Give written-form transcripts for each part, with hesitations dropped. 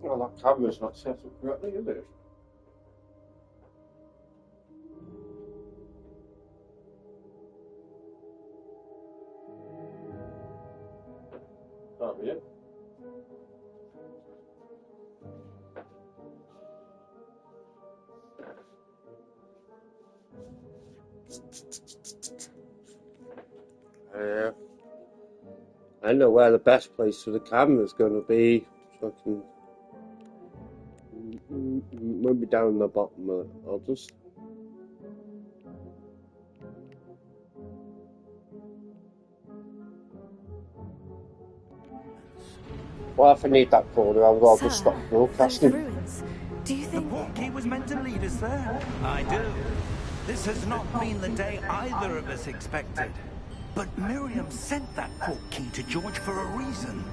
Well, that camera's not set up correctly, is it? Oh, yeah. I know where the best place for the camera is going to be, so I can maybe down the bottom. I'll just. Well, if I need that corner, I'll rather stop broadcasting. Do you think the portkey was meant to lead us there? I do. This has not been the day either of us expected. But Miriam sent that portkey to George for a reason.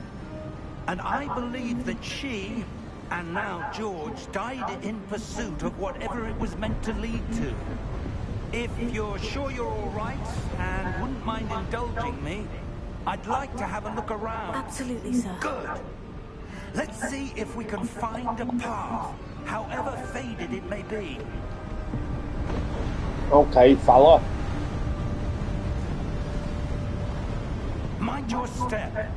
And I believe that she, and now George, died in pursuit of whatever it was meant to lead to. If you're sure you're all right, and wouldn't mind indulging me, I'd like to have a look around. Absolutely, sir. Good. Let's see if we can find a path, however faded it may be. Okay, fella. Mind your step.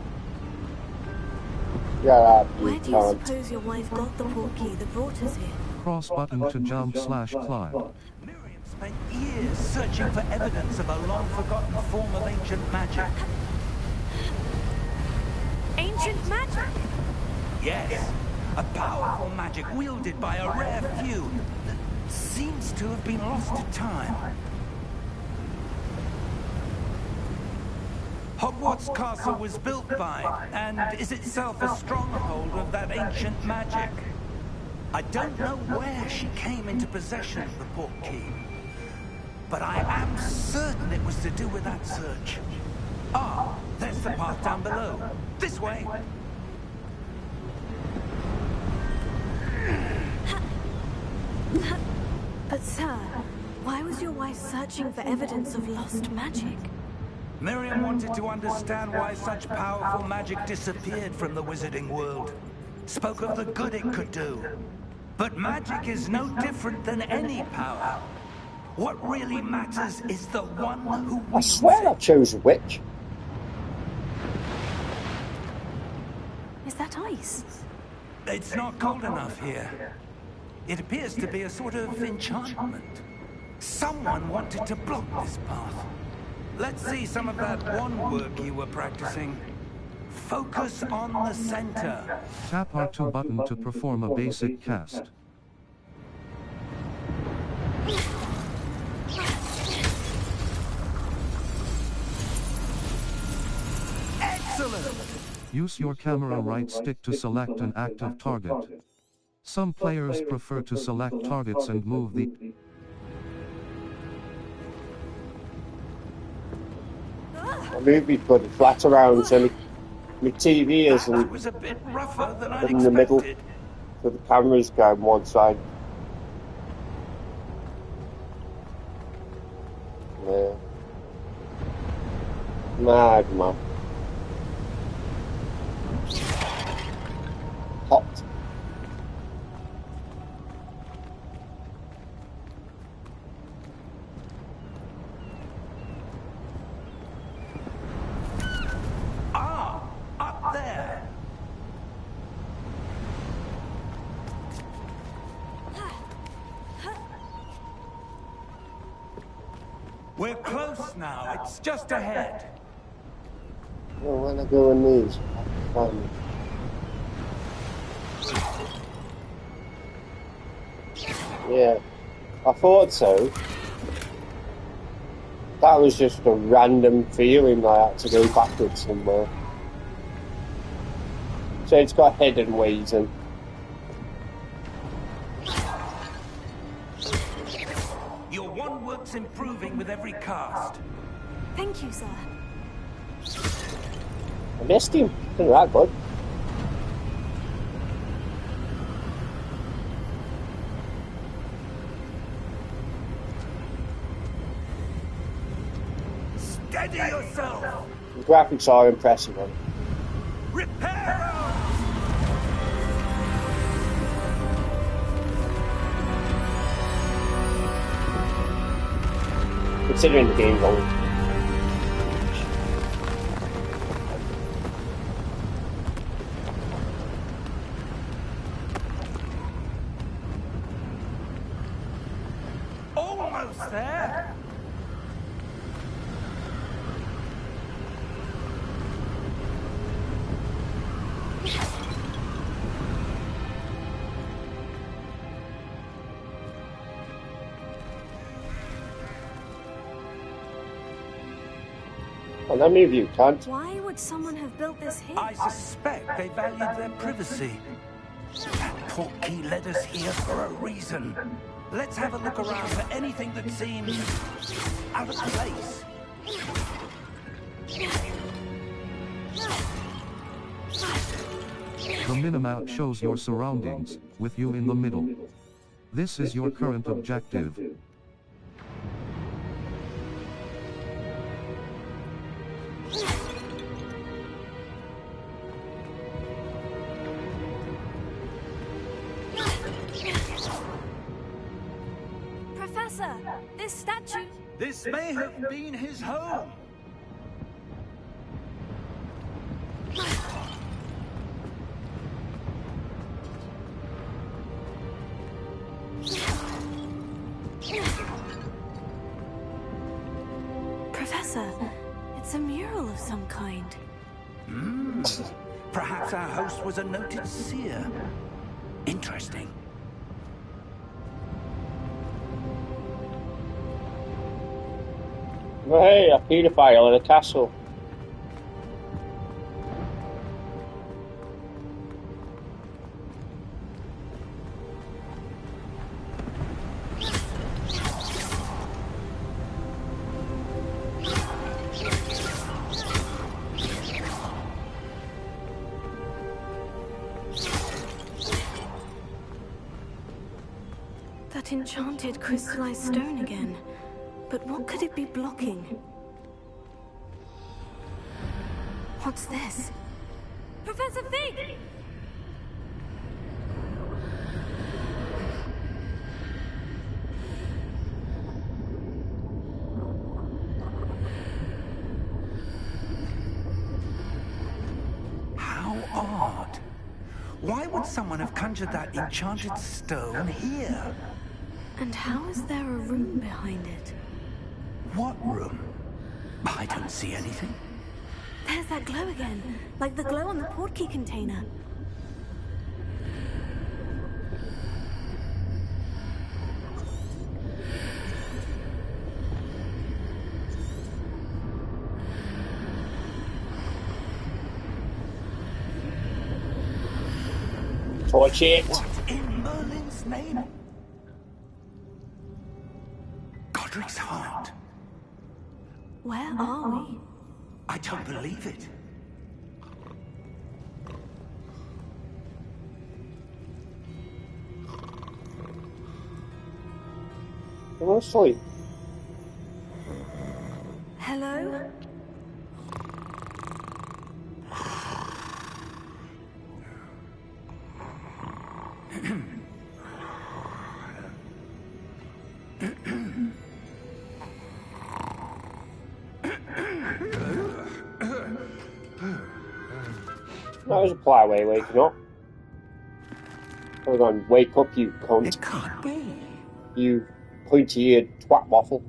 Yeah, where do you suppose your wife got the portkey that brought us here? Cross button to jump/climb. Miriam spent years searching for evidence of a long-forgotten form of ancient magic. Ancient magic? Yes, a powerful magic wielded by a rare few that seems to have been lost to time. Hogwarts Castle was built by, and is itself a stronghold of that ancient magic. I don't know where she came into possession of the portkey, but I am certain it was to do with that search. Ah, there's the path down below. This way. But sir, why was your wife searching for evidence of lost magic? Miriam wanted to understand why such powerful magic disappeared from the wizarding world. Spoke of the good it could do. But magic is no different than any power. What really matters is the one who wields I swear I chose a witch. Is that ice? It's not cold enough here. It appears to be a sort of enchantment. Someone wanted to block this path. Let's see some of that wand work you were practicing. Focus on the center. Tap R2 button to perform a basic cast. Excellent! Use your camera right stick to select an active target. Some players prefer to select targets and move the Movie put it flat around so my TV isn't was a bit rougher than I'd in the middle, expected. so the camera's going one side. Yeah. Mad man. Hot. Up there. We're close now. It's just ahead. Well, when I go in these, yeah, I thought so. That was just a random feeling I had to go backwards somewhere. So it's got hidden ways in. Your wand work's improving with every cast. Thank you, sir. I missed him. Isn't that good? Steady yourself! The graphics are impressive. Reparo! considering the game's only. Almost there. And then maybe you can't. Why would someone have built this here? I suspect they valued their privacy. That portkey led us here for a reason. Let's have a look around for anything that seems out of place. The minimap shows your surroundings, with you in the middle. This is your current objective. Professor, this statue... This may have been his home. Professor, it's a mural of some kind. Perhaps our host was a noted seer. Interesting. Hey, a paedophile in a castle. That enchanted crystallized stone again. But what could it be blocking? What's this? Professor Fig! How odd. Why would someone have conjured that enchanted stone here? And how is there a room behind it? What room? I don't see anything. There's that glow again, like the glow on the portkey container. Torch it. What in Merlin's name? Godric's heart. Where are we? I don't believe it. I'm gonna sleep. Hello? That was a polite way of waking up. Hold on, wake up, you cunt. It can't be. You pointy-eared twat waffle.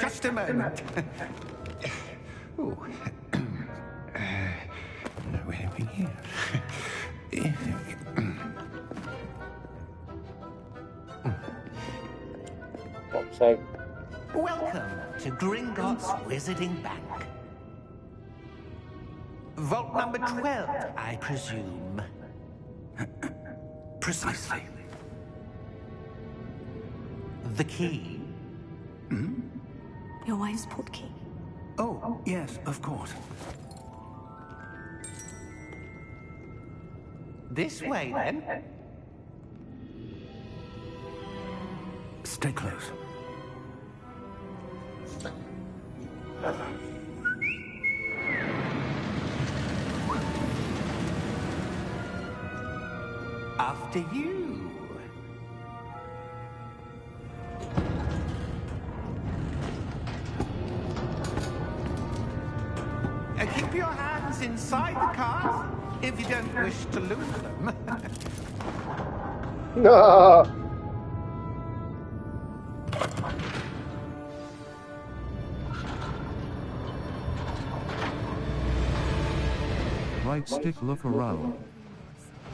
Just a moment. Ooh. Where are we here? What's say? Welcome to Gringotts Wizarding Bank. Vault number 12, I presume. Precisely. The key. Your wife's portkey. Oh, yes, of course. This way, then. Stay close. After you. compartments inside the cars, if you don't wish to lose them. No. Right stick look around.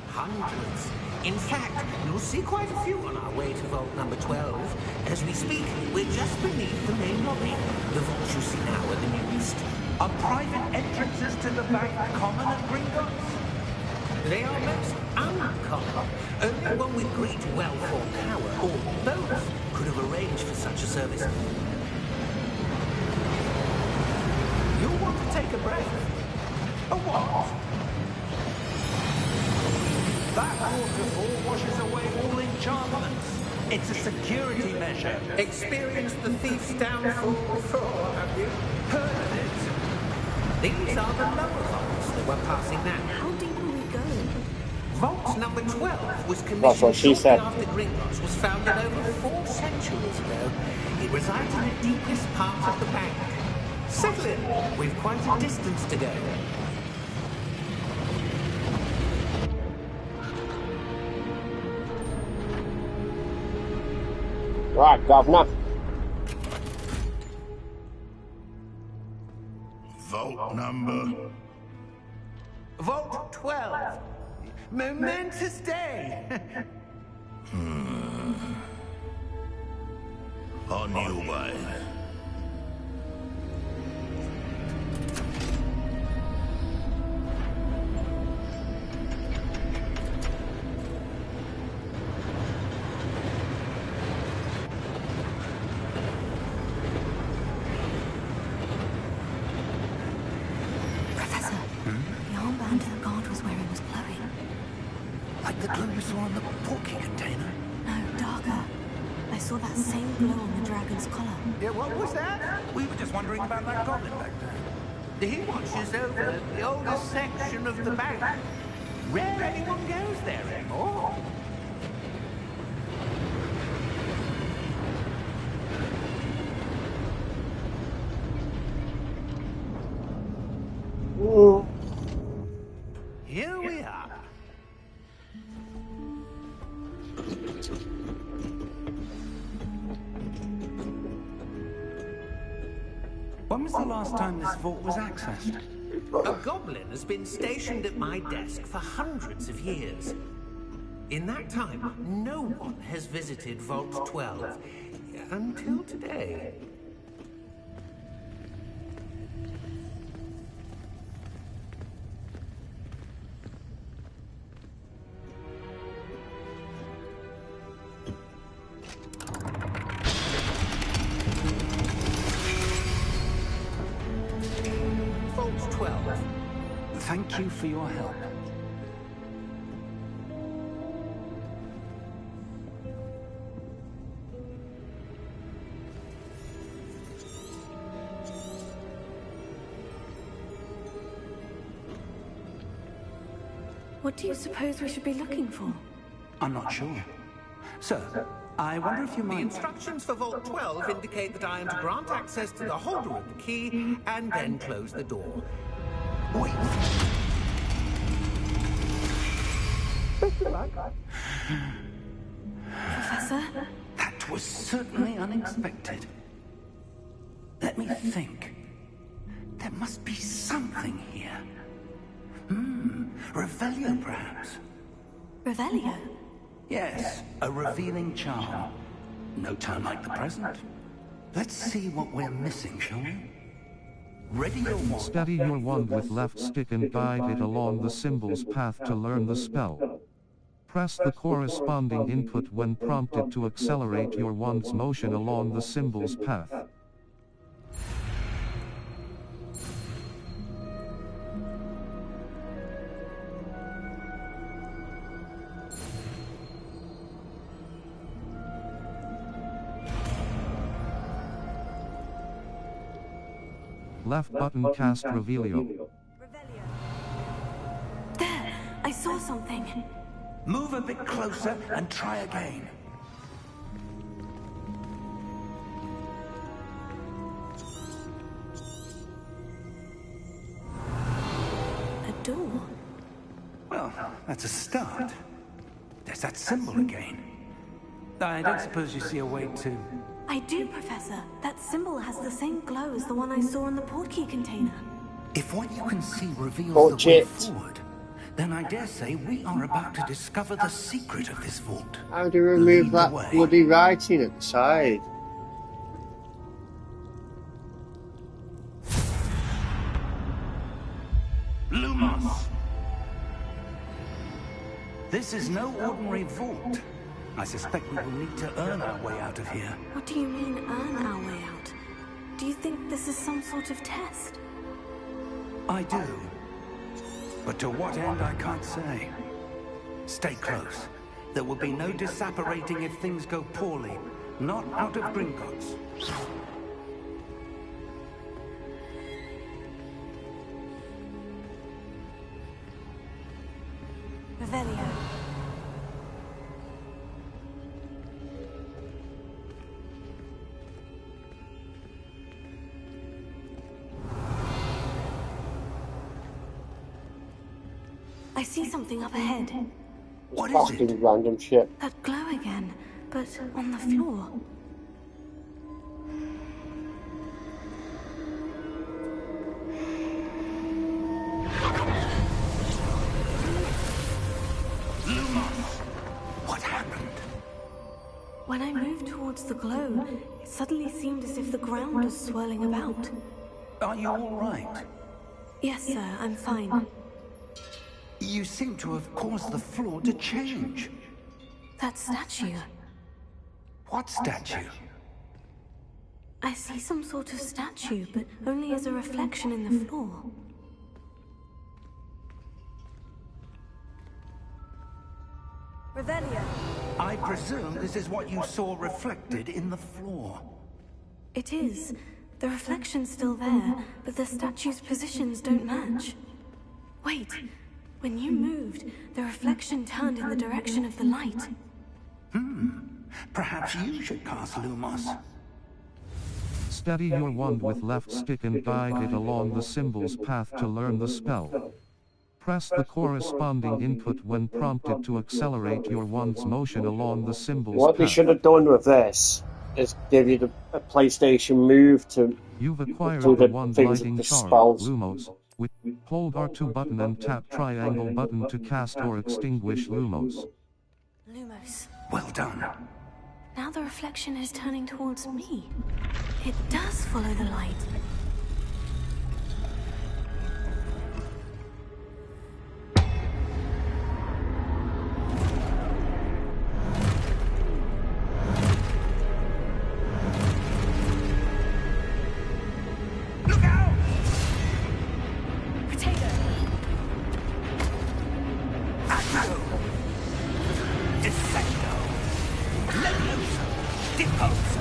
Hundreds. In fact, you'll see quite a few on our way to vault number 12. As we speak, we're just beneath the main lobby. The vaults you see now are the newest. Are private entrances to the bank common at Gringotts? They are most uncommon. Only one with great wealth or power, or both, could have arranged for such a service. You'll want to take a breath. A what? That waterfall washes away all enchantments. It's a security measure. Experienced the thief's downfall before, have you? Heard of it? These are the lower vaults that we're passing now. How deep will we go? Vault number 12 was That's commissioned what she shortly said. after Gringotts was founded over 4 centuries ago. It resides in the deepest part of the bank. Settle in. We've quite a distance to go. Right, Governor. Vault number. Vault 12. Momentous day. On your way. Professor, the armband the guard was wearing was glowing. Like the glow you saw on the porky container. No, darker. I saw that same glow on the dragon's collar. Yeah, what was that? We were just wondering about that goblin back there. He watches over the oldest section of the bank. Rare anyone goes there anymore. Here we are. When was the last time this vault was accessed? A goblin has been stationed at my desk for hundreds of years. In that time, no one has visited Vault 12 until today. Vault 12. Thank you for your help. What do you suppose we should be looking for? I'm not sure. Sir, I wonder if you The mind... instructions for Vault 12 indicate that I am to grant access to the holder of the key and then close the door. Wait. Professor? That was certainly unexpected. Let me think. There must be something here. Revelio, perhaps. Revelio? Yes, a revealing charm. No time like the present. Let's see what we're missing, shall we? Ready your wand. Steady your wand with left stick and guide it along the symbol's path to learn the spell. Press the corresponding input when prompted to accelerate your wand's motion along the symbol's path. Left button cast Revelio. There! I saw something. Move a bit closer and try again. door. Well, that's a start. There's that symbol again. I don't suppose you see a way to... I do, Professor. That symbol has the same glow as the one I saw in the portkey container. If what you can see reveals Oh, the way shit. forward, then I dare say we are about to discover the secret of this vault. How do you remove Lead the that way. bloody writing at the side? Lumos! This is no ordinary vault. I suspect we will need to earn our way out of here. What do you mean, earn our way out? Do you think this is some sort of test? I do. But to what end, I can't say. Stay close. There will be no disapparating if things go poorly. Not out of Gringotts. Revelio. I see something up ahead. What is Fucking it? random shit. That glow again, but on the floor. Lumos! What happened? When I moved towards the glow, it suddenly seemed as if the ground was swirling about. Are you all right? Yes, sir, I'm fine. You seem to have caused the floor to change. That statue. What statue? I see some sort of statue, but only as a reflection in the floor. Revelio. I presume this is what you saw reflected in the floor. It is. The reflection's still there, but the statue's positions don't match. Wait. When you moved, the reflection turned in the direction of the light. Perhaps you should cast Lumos. Steady your wand with left stick and guide it along the symbol's path to learn the spell. Press the corresponding input when prompted to accelerate your wand's motion along the symbol's What they path. should have done with this is give you a PlayStation Move to You've acquired do the the wand things with lighting the charm, spells. Lumos. Hold R2 button and tap triangle button to cast or extinguish Lumos. Lumos. Well done. Now the reflection is turning towards me. It does follow the light. Look out! Potato! Accio! Descendo! Leviosa! Deposa!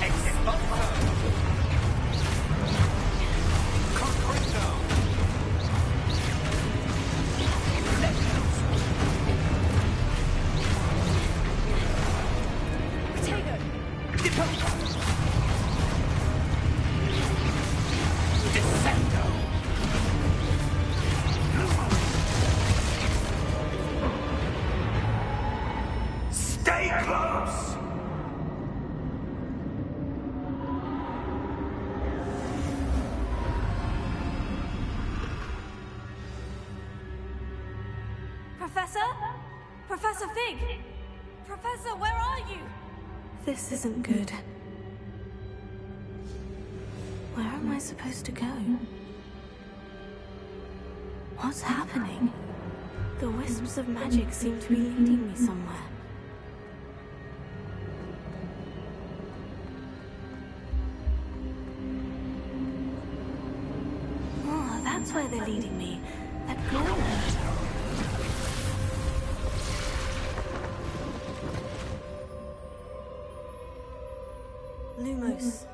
Expulso! Concreto! Leviosa! Potato! Deposa! Descendo! Stay close! Professor? Professor Fig! Professor, where are you? This isn't good. Where am I supposed to go? What's happening? The wisps of magic seem to be leading me somewhere. Oh, that's where they're leading me. That glow. Lumos.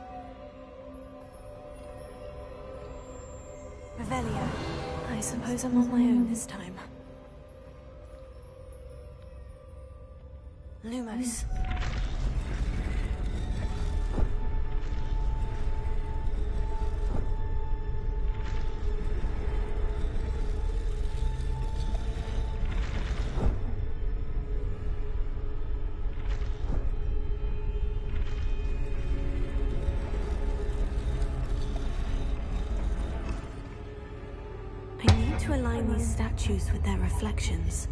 Revelio. I suppose I'm on my own this time. Lumos. need to align these statues with their reflections.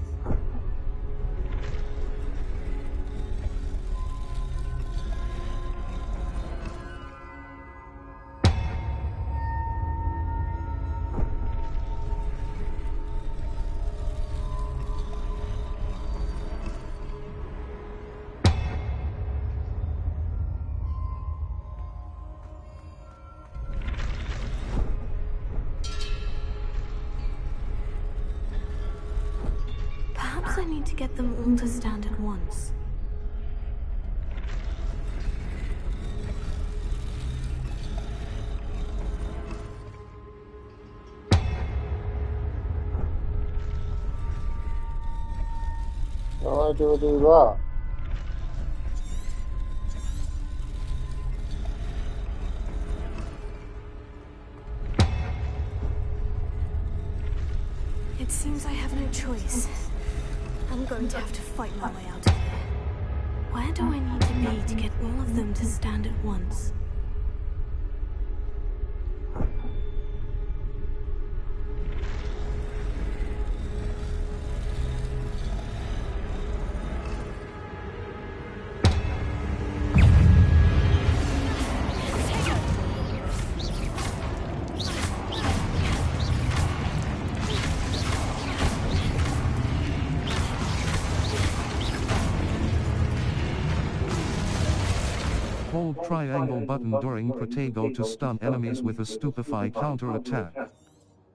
Perhaps I need to get them all to stand at once. Why do I do that? It seems I have no choice. I'm going to have to fight my way out of here. Where do I need to be to get all of them to stand at once? Hold triangle button during Protego to stun enemies with a Stupefy counter-attack.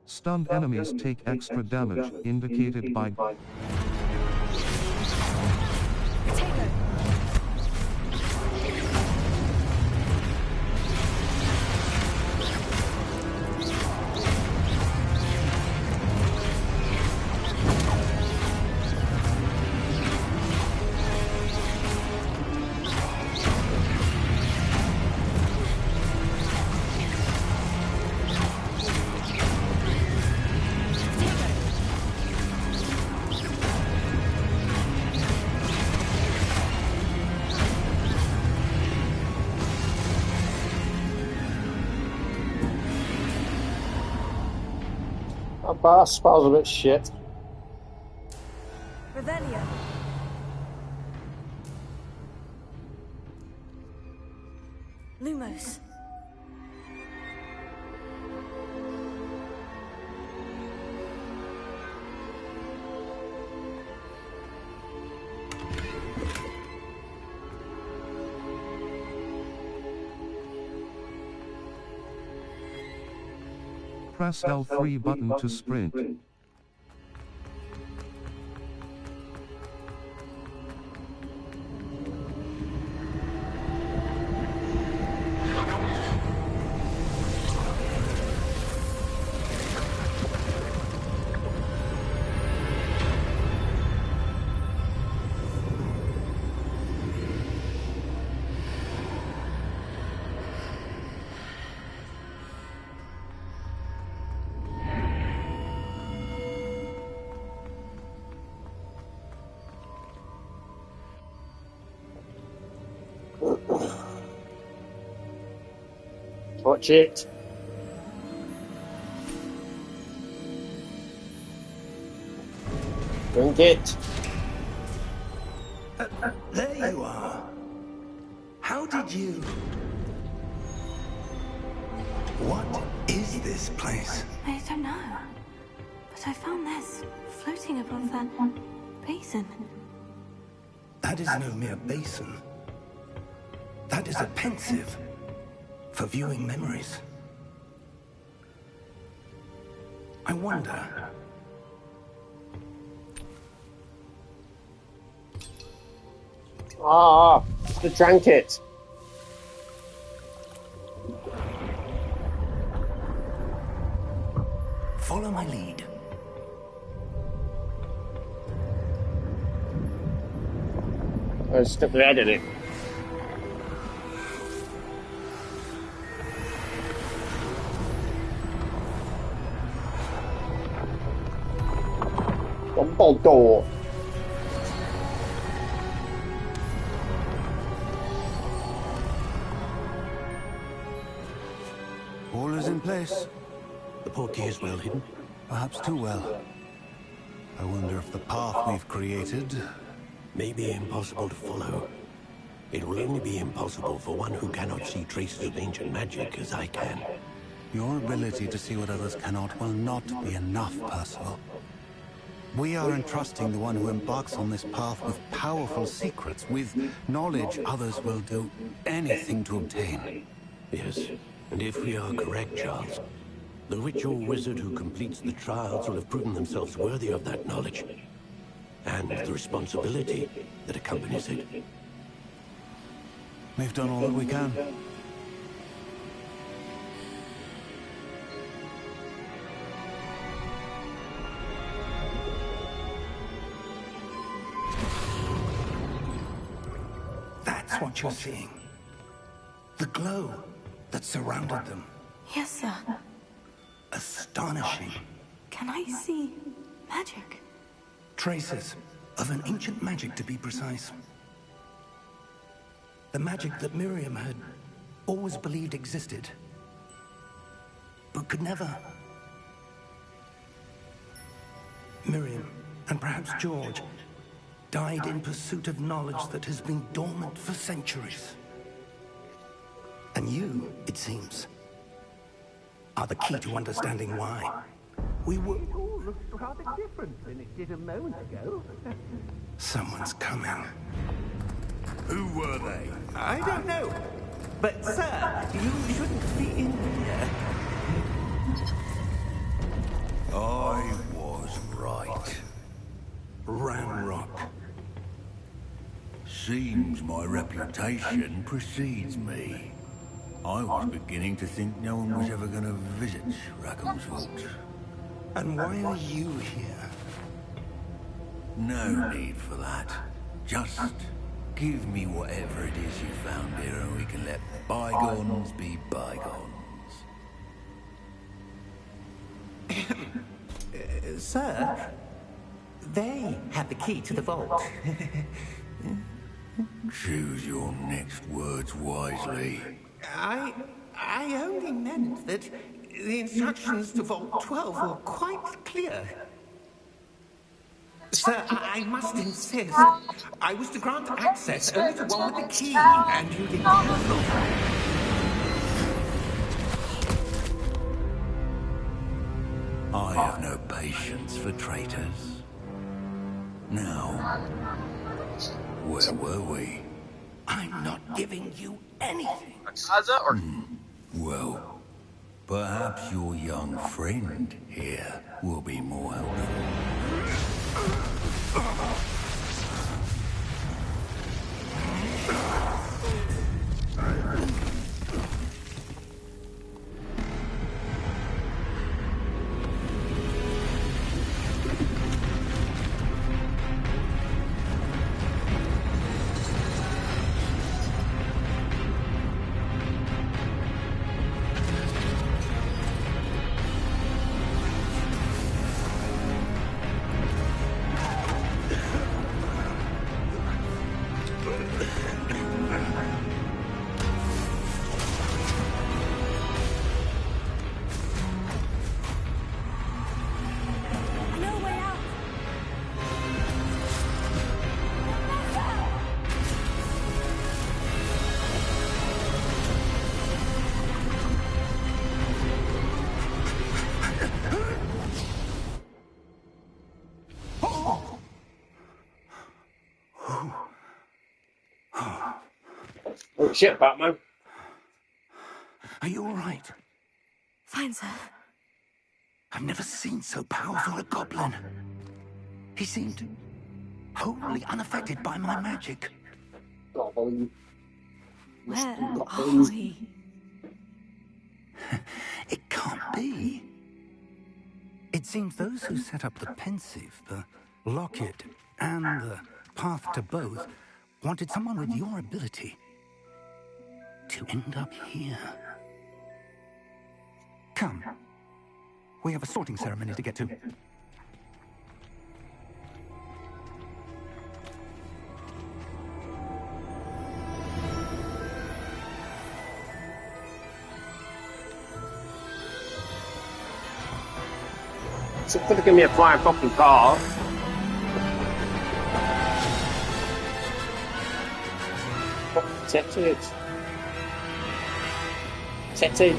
Stunned enemies take extra damage, indicated by That spell's a bit shit. Revelio. Lumos. press L3 button to sprint. Watch it. Drink it. There you are. How did you... What is this place? I don't know. But I found this floating above that basin. That is no mere basin. That is a pensive for viewing memories. I wonder... Ah, I drank it. Follow my lead. I stuck my head in it. Dumbledore. All is in place. The portkey is well hidden. perhaps too well. I wonder if the path we've created may be impossible to follow. It will only be impossible for one who cannot see traces of ancient magic as I can. Your ability to see what others cannot will not be enough, Percival. We are entrusting the one who embarks on this path with powerful secrets, with knowledge others will do anything to obtain. Yes, and if we are correct, Charles, the witch or wizard who completes the trials will have proven themselves worthy of that knowledge, and the responsibility that accompanies it. We've done all that we can. That's what you're seeing. The glow that surrounded them. Yes, sir. Astonishing. Can I see magic? Traces of an ancient magic, to be precise. The magic that Miriam had always believed existed, but could never. Miriam, and perhaps George, died in pursuit of knowledge that has been dormant for centuries. And you, it seems, are the key to understanding why. We were... It all looks rather different than it did a moment ago. Someone's coming. Who were they? I don't know. But, sir, you shouldn't be in here. I was right. Ramrock. Seems my reputation precedes me. I was beginning to think no one was ever going to visit Rackham's Vault. And why are you here? No need for that. Just give me whatever it is you found here and we can let bygones be bygones. Sir, they have the key to the vault. Choose your next words wisely. I only meant that the instructions to Vault 12 were quite clear. Sir, I must insist. I was to grant access only to one with the key, and you didn't have I have no patience for traitors. Now, where were we? I'm not giving you anything. Plaza or Well, perhaps your young friend here will be more helpful. No way out. Oh shit, Batman. Are you all right? Fine, sir. I've never seen so powerful a goblin. He seemed wholly unaffected by my magic. Goblin. Where are Goblins. we? It can't be. It seems those who set up the pensive, the locket, and the path to both wanted someone with your ability to end up here. Come. We have a sorting ceremony to get to. So could have given me a flying fucking car. Protect it. Protect it.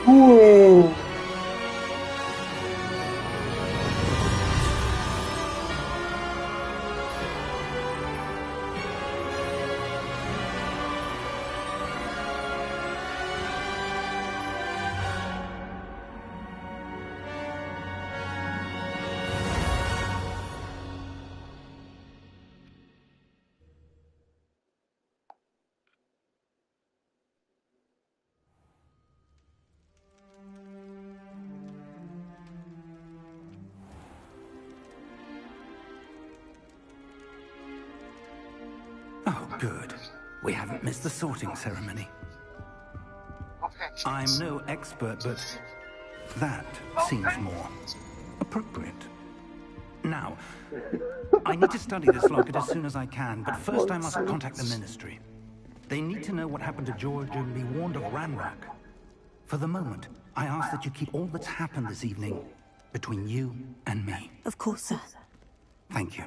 Whoa. Oh, good. We haven't missed the sorting ceremony. I'm no expert, but that seems more appropriate. Now, I need to study this locket as soon as I can, but first I must contact the Ministry. They need to know what happened to George and be warned of Ranrock. For the moment, I ask that you keep all that's happened this evening between you and me. Of course, sir. Thank you.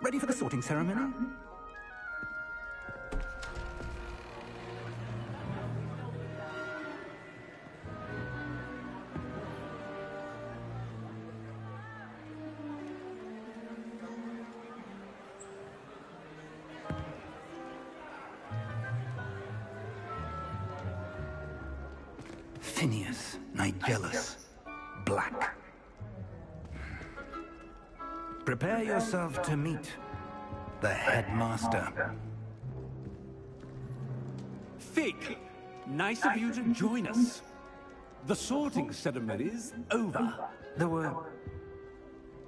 Ready for the sorting ceremony? Phineas Nigellus Black. Prepare yourself to meet the headmaster. Fig, nice of you to join us. The sorting ceremony's over. There were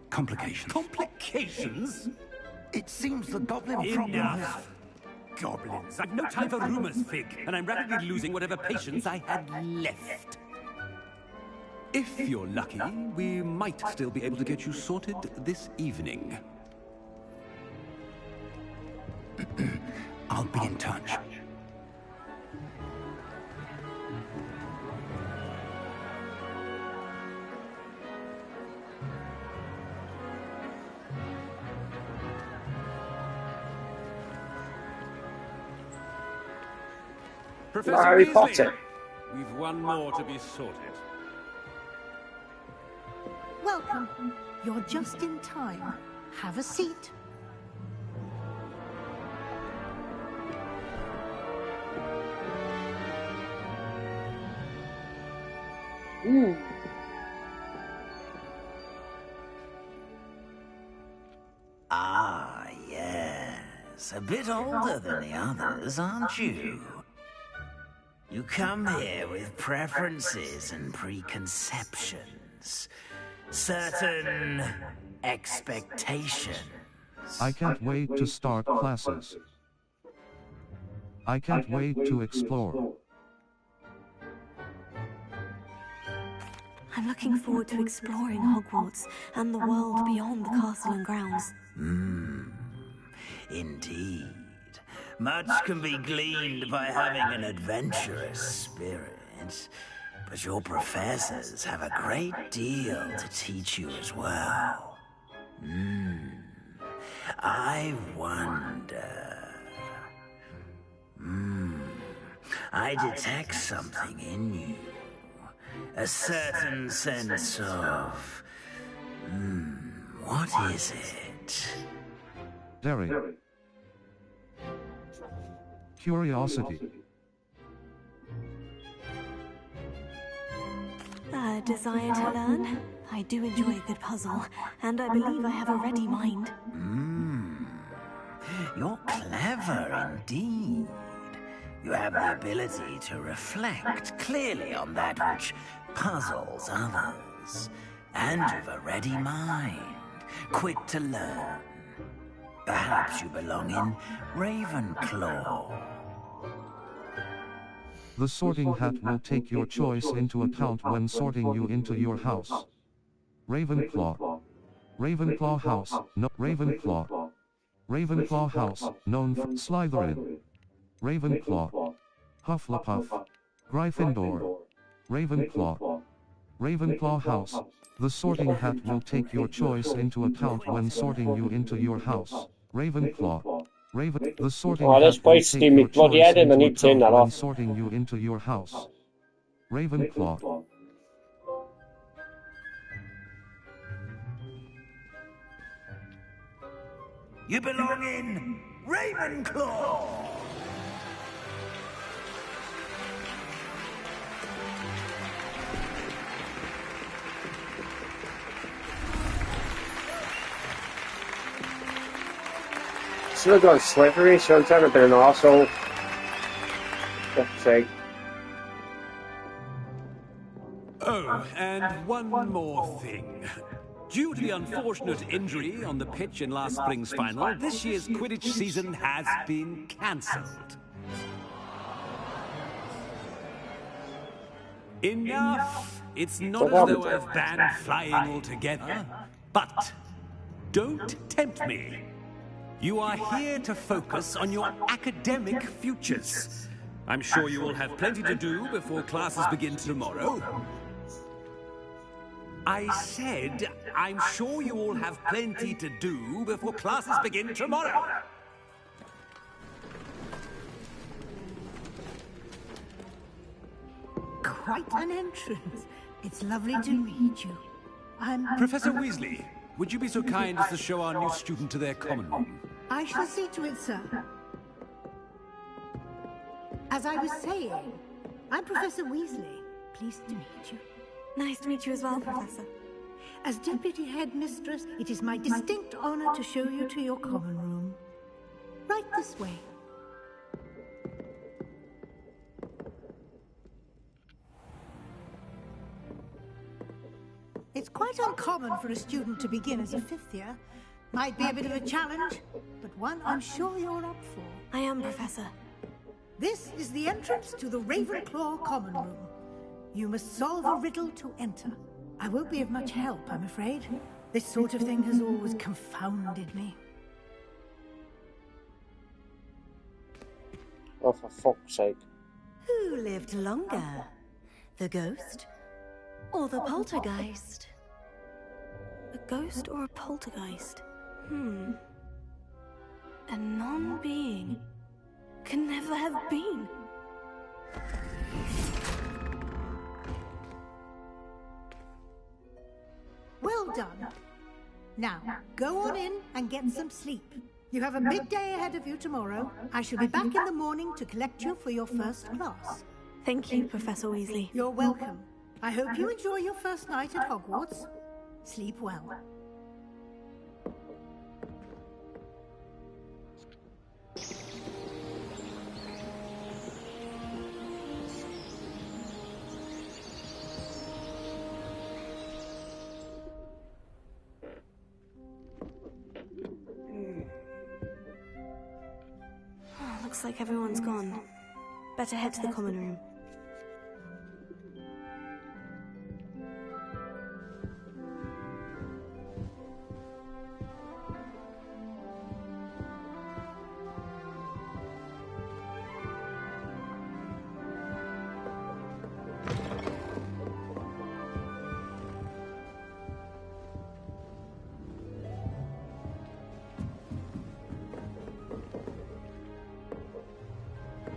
complications. Complications? It seems the goblin problem has... Enough. Goblins. I've no time for rumors, Fig, and I'm rapidly losing whatever patience I had left. If you're lucky, we might still be able to get you sorted this evening. I'll be in touch. Professor Harry Weasley, Potter. we've one more to be sorted. Welcome. You're just in time. Have a seat. Ah, yes. A bit older than the others, aren't you? You come here with preferences and preconceptions. Certain expectations. I can't wait to start classes. I can't wait to explore. I'm looking forward to exploring Hogwarts and the world beyond the castle and grounds. Indeed. Much can be gleaned by having an adventurous spirit. But your professors have a great deal to teach you as well. I wonder... I detect something in you. A certain sense of... what is it? Derek. Curiosity. A desire to learn? I do enjoy a good puzzle, and I believe I have a ready mind. You're clever indeed. You have the ability to reflect clearly on that which puzzles others. And you've a ready mind, quick to learn. Perhaps you belong in Ravenclaw. The sorting hat will take your choice into account when sorting you into your house. Ravenclaw. Ravenclaw house, no Ravenclaw. Ravenclaw House, known for Slytherin. Ravenclaw. Hufflepuff. Gryffindor. Ravenclaw. Ravenclaw House. The sorting hat will take your choice into account when sorting you into your house. Ravenclaw. The sorting hat that's will wasting take me your bloody choice head in. I into need to turn account that when off. sorting you into your house. Ravenclaw. You belong in Ravenclaw! Should have gone Slithery, so I'm trying to be an arsehole. Fuck's sake. Oh, and one more thing. Due to the unfortunate injury on the pitch in last spring's final, this year's Quidditch season has been cancelled. Enough! It's not as though I've banned flying altogether. But don't tempt me. You are here to focus on your academic futures. I'm sure you will have plenty to do before classes begin tomorrow. I said, I'm sure you all have plenty to do before classes begin tomorrow. Quite an entrance. It's lovely to meet you. Professor Weasley, would you be so kind as to show our new student to their common room? I shall see to it, sir. As I was saying, I'm Professor Weasley. Pleased to meet you. Nice to meet you as well, Professor. As Deputy Headmistress, it is my distinct honor to show you to your common room. Right this way. It's quite uncommon for a student to begin as a fifth year. Might be a bit of a challenge, but one I'm sure you're up for. I am, Professor. This is the entrance to the Ravenclaw common room. You must solve a riddle to enter. I won't be of much help, I'm afraid. This sort of thing has always confounded me. Oh, for fuck's sake. Who lived longer? The ghost or the poltergeist? A ghost or a poltergeist? A non-being can never have been. Well done. Now, go on in and get some sleep. You have a big day ahead of you tomorrow. I shall be back in the morning to collect you for your first class. Thank you, Professor Weasley. You're welcome. I hope you enjoy your first night at Hogwarts. Sleep well. Looks like everyone's gone. Better head to the common room.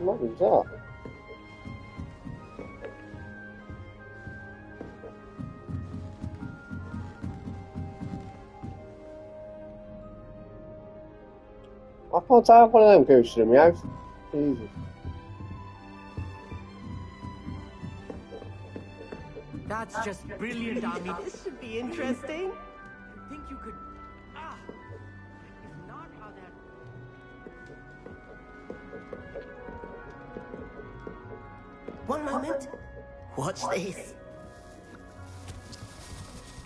What was that? I thought I have one of them ghosts in my house. Jesus. That's just brilliant, Army. This should be interesting. I think you could... It's not how that... One moment. Watch this.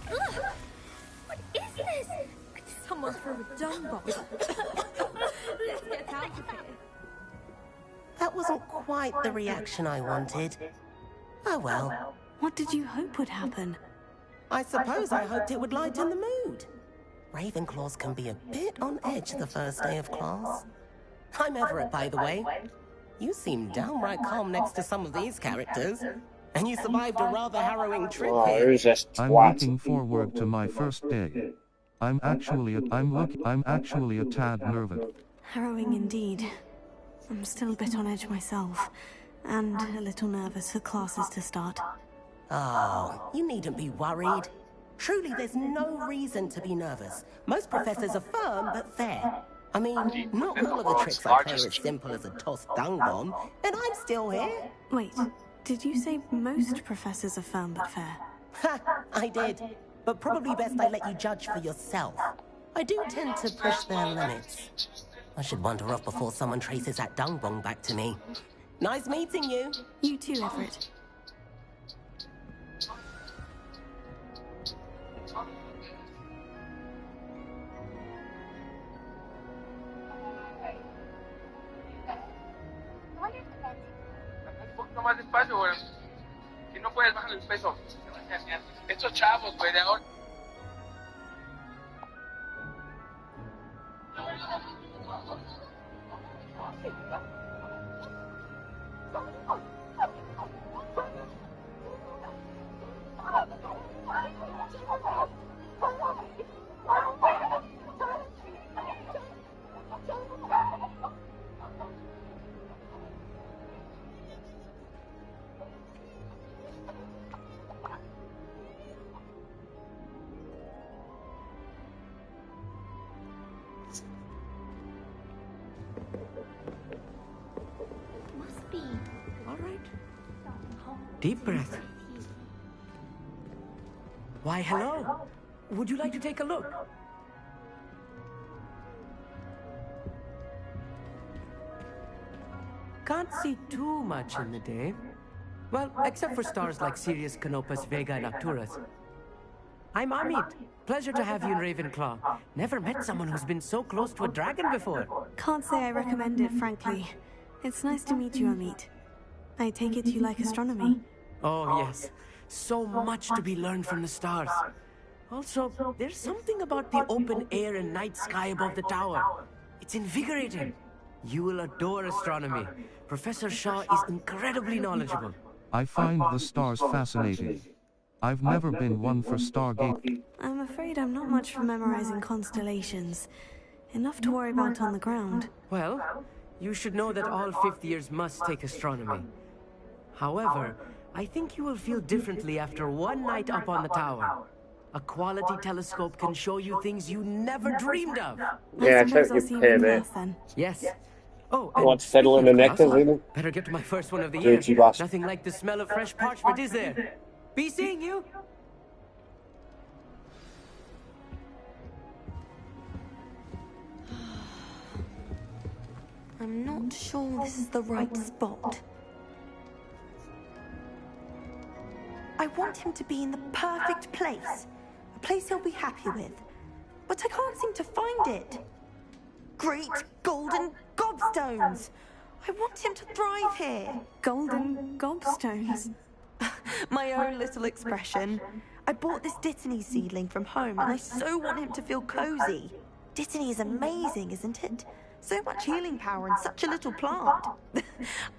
What is this? Someone threw a dung bomb. Let's get out of here. That wasn't quite the reaction I wanted. Oh well. What did you hope would happen? I suppose I hoped it would lighten the mood. Ravenclaws can be a bit on edge the first day of class. I'm Everett, by the way. You seem downright calm next to some of these characters. And you survived a rather harrowing trip here. Who's this I'm twat? looking forward to my first day. I'm actually a tad nervous. Harrowing indeed. I'm still a bit on edge myself, and a little nervous for classes to start. Oh, you needn't be worried. Truly, there's no reason to be nervous. Most professors are firm but fair. I mean, not all of the tricks I play are as simple as a tossed dung bomb, and I'm still here. Wait, did you say most professors are firm but fair? Ha, I did. But probably best I let you judge for yourself. I do tend to push their limits. I should wander off before someone traces that dung bomb back to me. Nice meeting you. You too, Everett. Un poquito más despacio, güey. Si no puedes, bajar el peso. Estos chavos, güey, de ahora. Deep breath. Why, hello. Would you like to take a look? Can't see too much in the day. Well, except for stars like Sirius, Canopus, Vega, and Arcturus. I'm Amit. Pleasure to have you in Ravenclaw. Never met someone who's been so close to a dragon before. Can't say I recommend it, frankly. It's nice to meet you, Amit. I take it you like astronomy. Oh, yes. So much to be learned from the stars. Also, there's something about the open air and night sky above the tower. It's invigorating. You will adore astronomy. Professor Shaw is incredibly knowledgeable. I find the stars fascinating. I've never been one for Stargate. I'm afraid I'm not much for memorizing constellations. Enough to worry about on the ground. Well, you should know that all fifth years must take astronomy. However, I think you will feel differently after one night up on the tower. A quality telescope can show you things you never dreamed of. Yeah, I think you pay me. Yes. Oh, What's fiddle in the neck, isn't it? Better get to my first one of the year. Dirty bastard. Nothing like the smell of fresh parchment, is there? Be seeing you. I'm not sure this is the right spot. I want him to be in the perfect place. A place he'll be happy with. But I can't seem to find it. Great golden gobstones! I want him to thrive here. Golden gobstones? My own little expression. I bought this Dittany seedling from home and I so want him to feel cozy. Dittany is amazing, isn't it? So much healing power in such a little plant.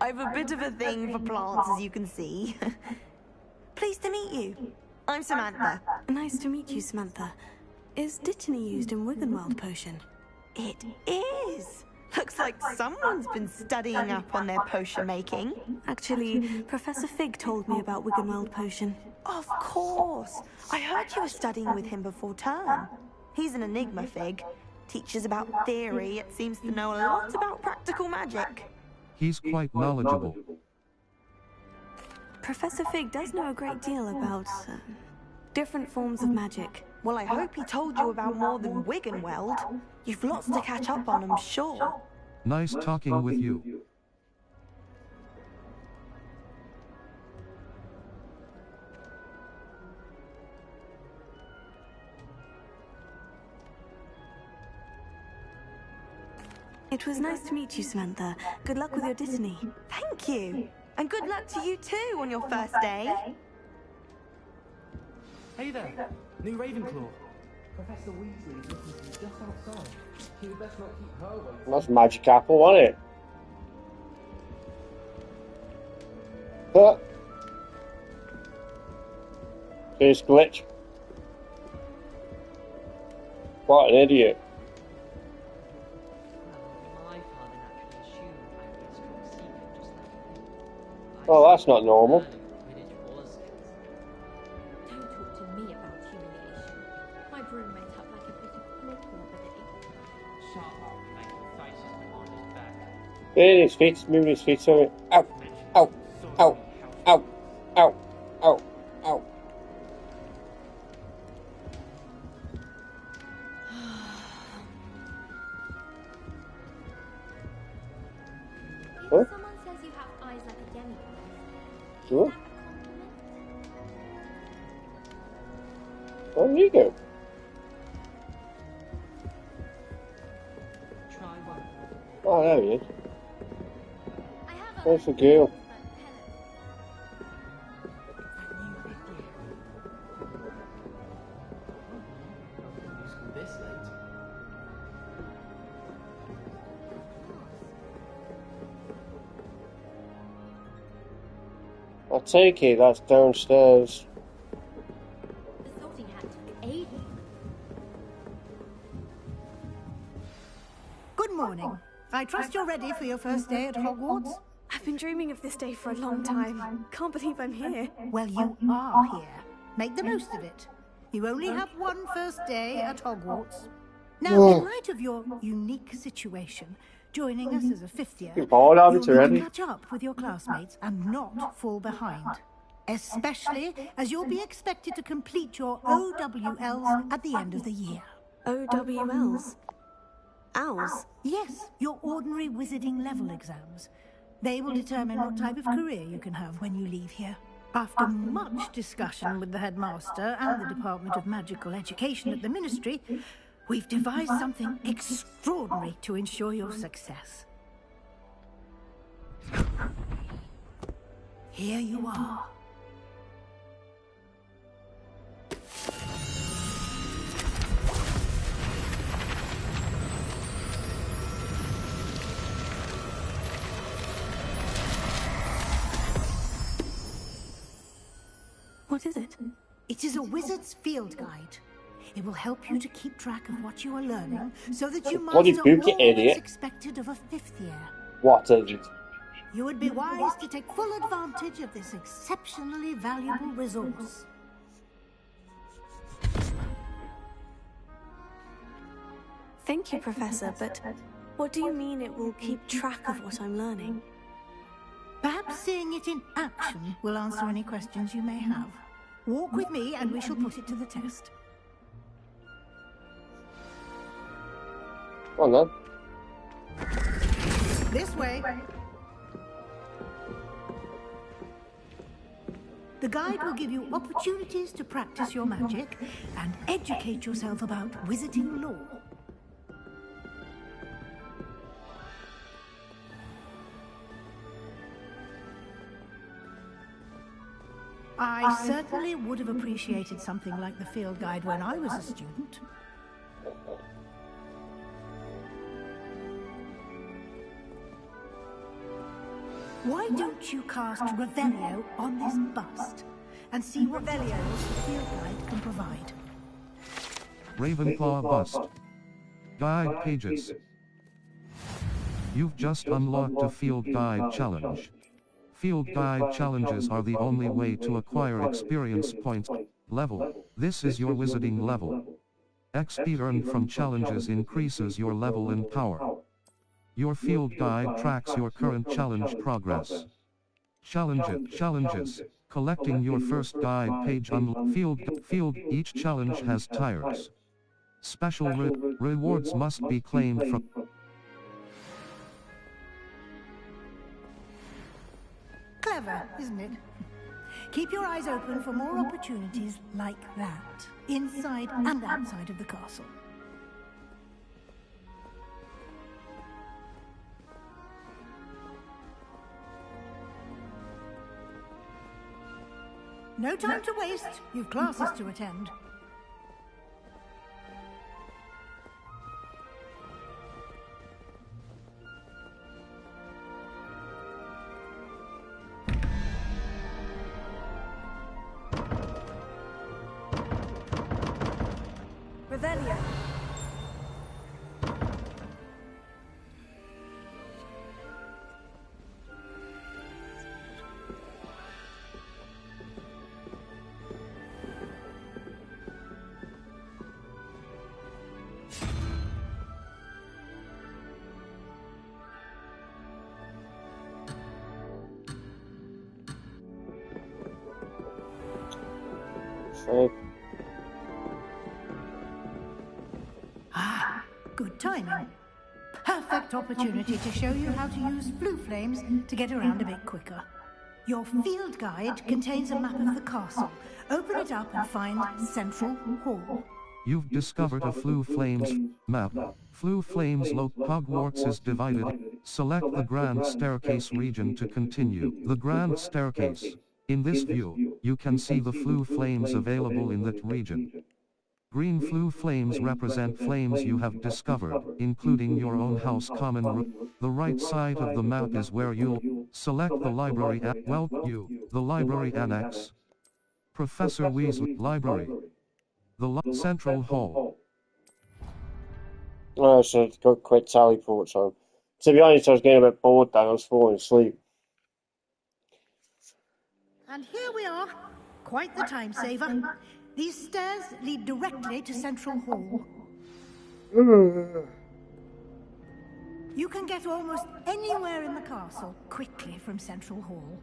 I've a bit of a thing for plants, as you can see. Pleased to meet you. I'm Samantha. Nice to meet you, Samantha. Is Dittany used in Wiggenweld potion? It is. Looks like someone's been studying up on their potion making. Actually, Professor Fig told me about Wiggenweld potion. Of course. I heard you were studying with him before term. He's an enigma, Fig. Teaches about theory, it seems to know a lot about practical magic. He's quite knowledgeable. Professor Fig does know a great deal about different forms of magic. Well, I hope he told you about more than Wiggenweld. You've lots to catch up on, I'm sure. Nice talking with you. It was nice to meet you, Samantha. Good luck with your Dittany. Thank you. And good luck to you too on your first day. Hey there, new Ravenclaw. Professor Weasley is looking to you just outside. You would best not keep her waiting. That's magic apple, wasn't it? Huh. Face glitch. What an idiot. Well, that's not normal. Don't talk to me about humiliation. My broom went up like a bit of flake the other day. Shut up, making faces behind his back. Moving his feet, moving his feet, sorry. Ow, ow, ow, ow, ow, ow, ow. If someone says you have eyes like a demigod, Sure. There you go. Oh, there he is. There's the girl. This late. I take it that's downstairs. the sorting hat took ages. Good morning. I trust you're ready for your first day at Hogwarts? I've been dreaming of this day for a long time. Can't believe I'm here. Well, you are here. Make the most of it. You only have one first day at Hogwarts. Now, in light of your unique situation, joining us as a fifth year, You're bored, aren't you, you'll need already? to catch up with your classmates and not fall behind. Especially as you'll be expected to complete your OWLs at the end of the year. OWLs? Owls? Yes, your ordinary wizarding level exams. They will determine what type of career you can have when you leave here. After much discussion with the headmaster and the Department of Magical Education at the Ministry, we've devised something extraordinary to ensure your success. Here you are. What is it? It is a wizard's field guide. It will help you to keep track of what you are learning so that you Bloody master book, you all that's idiot. expected of a fifth year. What is it? You would be wise to take full advantage of this exceptionally valuable resource. Thank you, Professor, but what do you mean it will keep track of what I'm learning? Perhaps seeing it in action will answer any questions you may have. Walk with me and we shall put it to the test. Go on then. This way. The guide will give you opportunities to practice your magic and educate yourself about wizarding lore. I certainly would have appreciated something like the field guide when I was a student. Why don't you cast Revelio on this bust and see what Revelios the field guide can provide? Ravenclaw bust. Guide pages. You've just unlocked a field guide challenge. Field guide challenges are the only way to acquire experience points. Level. This is your wizarding level. XP earned from challenges increases your level and power. Your field guide tracks your current challenge progress. Challenges. Collecting your first guide page field. Each challenge has tiers. Special rewards must be claimed from. Clever, isn't it? Keep your eyes open for more opportunities like that, inside and outside of the castle. No time to waste. You've classes to attend. barrier. Ah, good timing. Perfect opportunity to show you how to use blue flames to get around a bit quicker. Your field guide contains a map of the castle. Open it up and find Central Hall. You've discovered a Flue Flames map. Flue Flames Hogwarts is divided. Select the Grand Staircase region to continue. The Grand Staircase. In this view, you can see the Flue Flames available in that region. Green Flue Flames represent flames you have discovered, including your own house common room. The right side of the map is where you'll select the library the library annex. Professor Weasley Library. The Central Hall. Oh, so it's got quick teleport time. To be honest, I was getting a bit bored then, I was falling asleep. And here we are. Quite the time saver. These stairs lead directly to Central Hall. You can get almost anywhere in the castle quickly from Central Hall.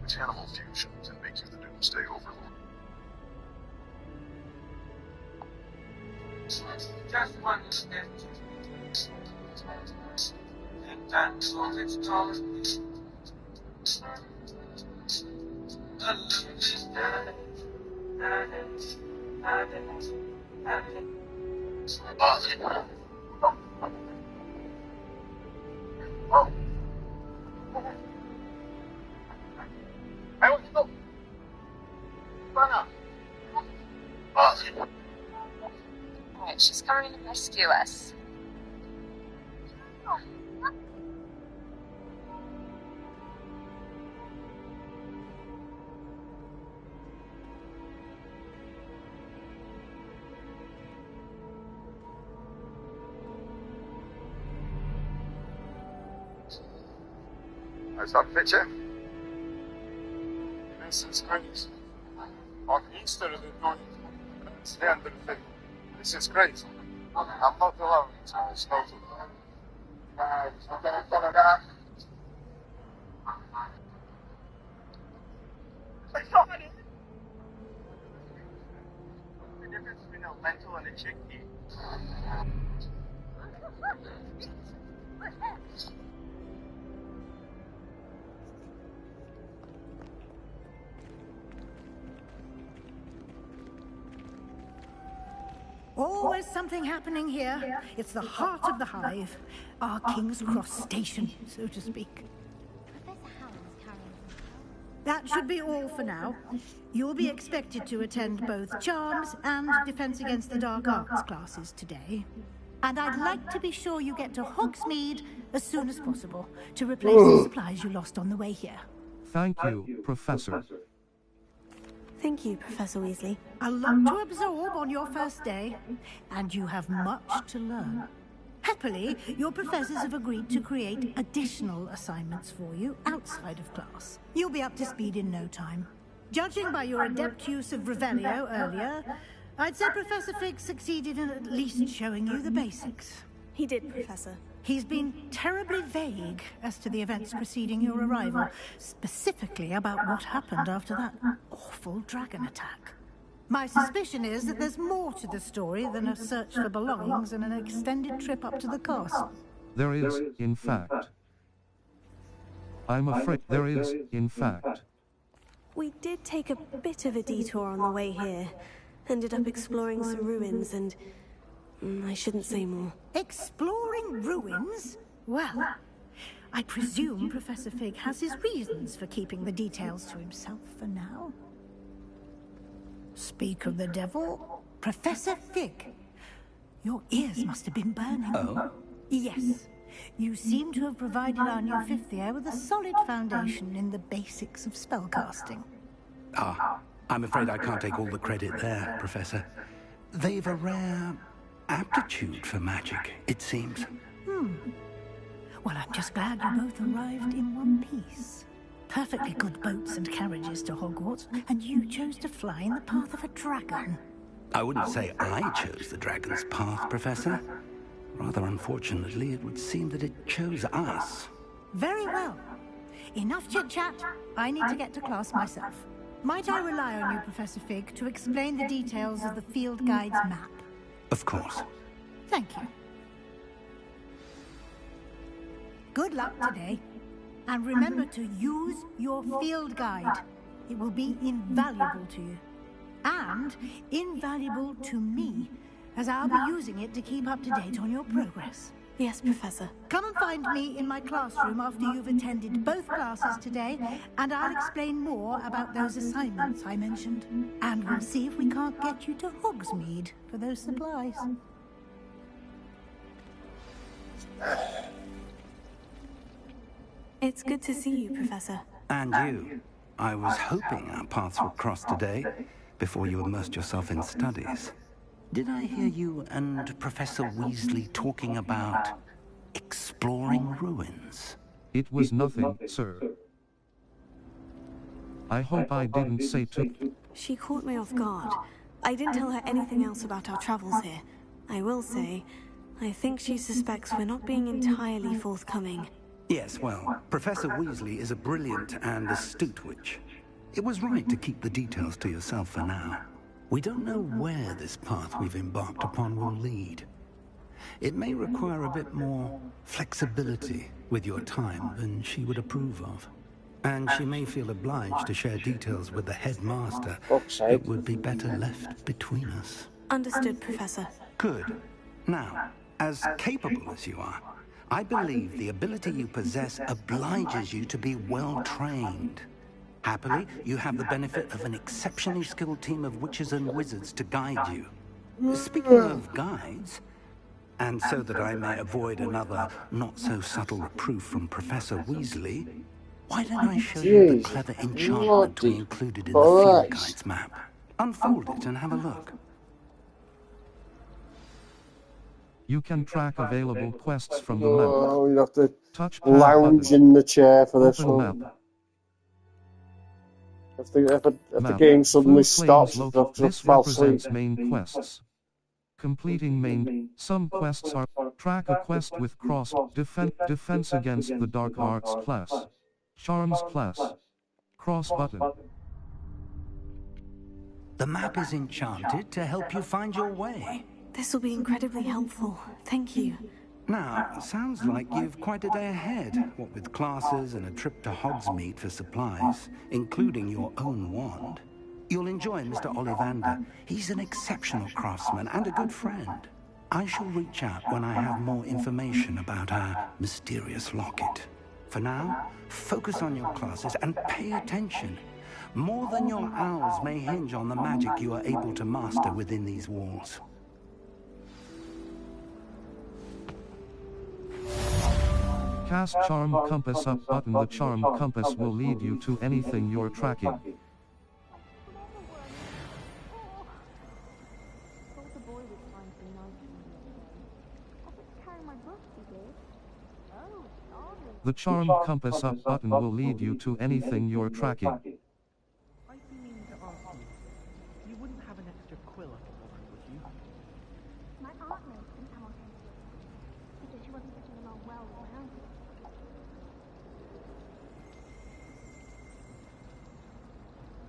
Which animal fusion can make you the Doomsday Overlord? Just one step. And that's all it's taught me. Right, she's coming to rescue us. Is that picture? This is great. On Easter, they're going. It's the end of the thing. This is great. I'm not allowing it to snow. Guys, I'm gonna follow that. I got it! What's the difference between a lentil and a chickpea? Always something happening here. It's the heart of the hive. Our King's Cross station, so to speak. That should be all for now. You'll be expected to attend both Charms and Defense Against the Dark Arts classes today. And I'd like to be sure you get to Hogsmeade as soon as possible to replace the supplies you lost on the way here. Thank you, Professor. Thank you, Professor Weasley. A lot to absorb on your first day, and you have much to learn. Happily, your professors have agreed to create additional assignments for you outside of class. You'll be up to speed in no time. Judging by your adept use of Revelio earlier, I'd say Professor Fig succeeded in at least showing you the basics. He did, Professor. He's been terribly vague as to the events preceding your arrival, specifically about what happened after that awful dragon attack. My suspicion is that there's more to the story than a search for belongings and an extended trip up to the castle. There is, in fact. I'm afraid there is, in fact. We did take a bit of a detour on the way here. Ended up exploring some ruins and... I shouldn't say more. Exploring ruins? Well, I presume Professor Fig has his reasons for keeping the details to himself for now. Speak of the devil, Professor Fig. Your ears must have been burning. Oh? Yes. You seem to have provided our new fifth year with a solid foundation in the basics of spellcasting. Ah, I'm afraid I can't take all the credit there, Professor. They've a rare aptitude for magic, it seems. Well, I'm just glad you both arrived in one piece. Perfectly good boats and carriages to Hogwarts, and you chose to fly in the path of a dragon. I wouldn't say I chose the dragon's path, Professor. Rather unfortunately, it would seem that it chose us. Very well. Enough chit-chat. I need to get to class myself. Might I rely on you, Professor Fig, to explain the details of the field guide's map? Of course. Thank you. Good luck today. And remember to use your field guide. It will be invaluable to you. And invaluable to me, as I'll be using it to keep up to date on your progress. Yes, Professor. Come and find me in my classroom after you've attended both classes today, and I'll explain more about those assignments I mentioned. And we'll see if we can't get you to Hogsmeade for those supplies. It's good to see you, Professor. And you. I was hoping our paths would cross today, before you immersed yourself in studies. Did I hear you and Professor Weasley talking about exploring ruins? It was nothing, sir. I hope I didn't say too. She caught me off guard. I didn't tell her anything else about our travels here. I will say, I think she suspects we're not being entirely forthcoming. Yes, well, Professor Weasley is a brilliant and astute witch. It was right to keep the details to yourself for now. We don't know where this path we've embarked upon will lead. It may require a bit more flexibility with your time than she would approve of. And she may feel obliged to share details with the headmaster that would be better left between us. Understood, Professor. Good. Now, as capable as you are, I believe the ability you possess obliges you to be well trained. Happily, you have the benefit of an exceptionally skilled team of witches and wizards to guide you. Speaking of guides, and so that I may avoid another not-so-subtle reproof from Professor Weasley, why don't I show you the clever enchantment we included in the field guide's map? Unfold it and have a look. You can track available quests from the map. Oh, you have to touch lounge in the chair for this Open one. map. If the game suddenly stops, This represents main quests. Completing main. Some quests are track a quest with cross, defense against the dark arts class, charms class, cross button. The map is enchanted to help you find your way. This will be incredibly helpful. Thank you. Now, sounds like you've quite a day ahead, what with classes and a trip to Hogsmeade for supplies, including your own wand. You'll enjoy Mr. Ollivander. He's an exceptional craftsman and a good friend. I shall reach out when I have more information about our mysterious locket. For now, focus on your classes and pay attention. More than your owls may hinge on the magic you are able to master within these walls. Cast Charm Compass up button. The Charm Compass will lead you to anything you're tracking. The Charm Compass up button will lead you to anything you're tracking. I'd be meaning to ask you wouldn't have an extra quill up above, would you? My aunt made some Hamilton because she wasn't getting along well with my uncle.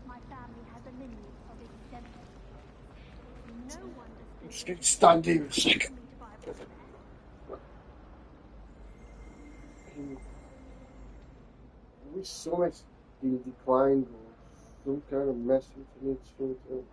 My family has a lineage of exemption. No one I'm just going to stand here a second. This summit's been declined or some kind of message needs to go.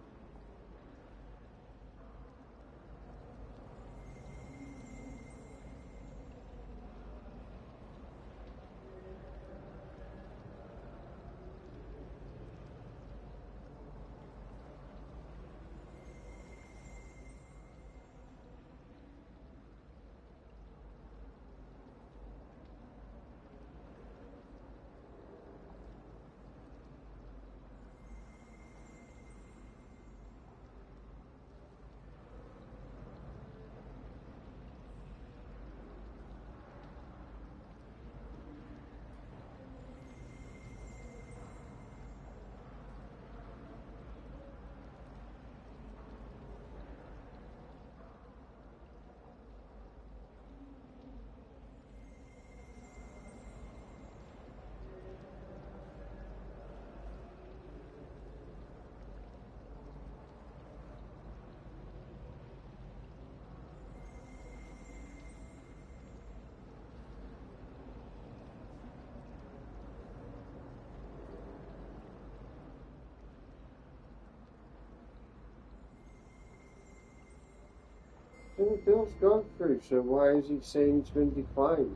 The bill's gone through, so why is he saying it's been declined?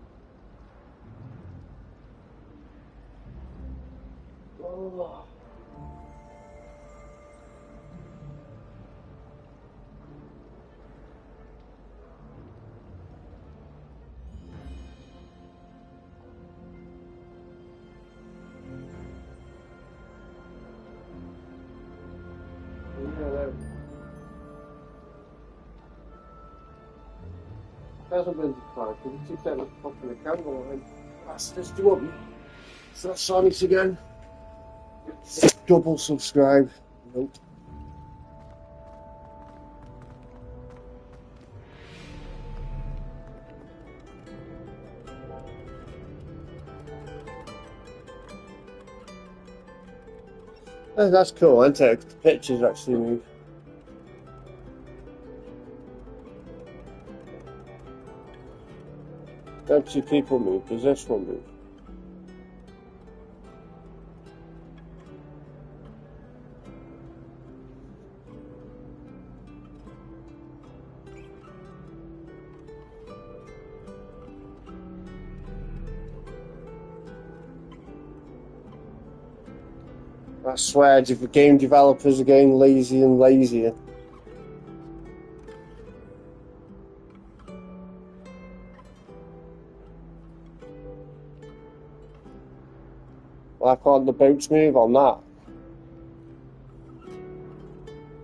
Oh. Hasn't been declined, but he keeps getting up in the candle line. Bastards, do you want me? It's not Sonics again. Double subscribe. Nope. Oh, that's cool, isn't it? The pictures actually move. Don't see people move, does this one move? I swear, the game developers are getting lazy and lazier. Why can't the boats move on that?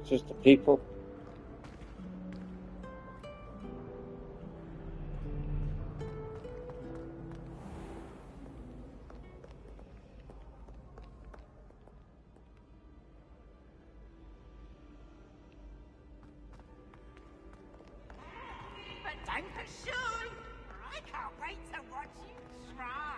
It's just the people. I can't wait to watch you try.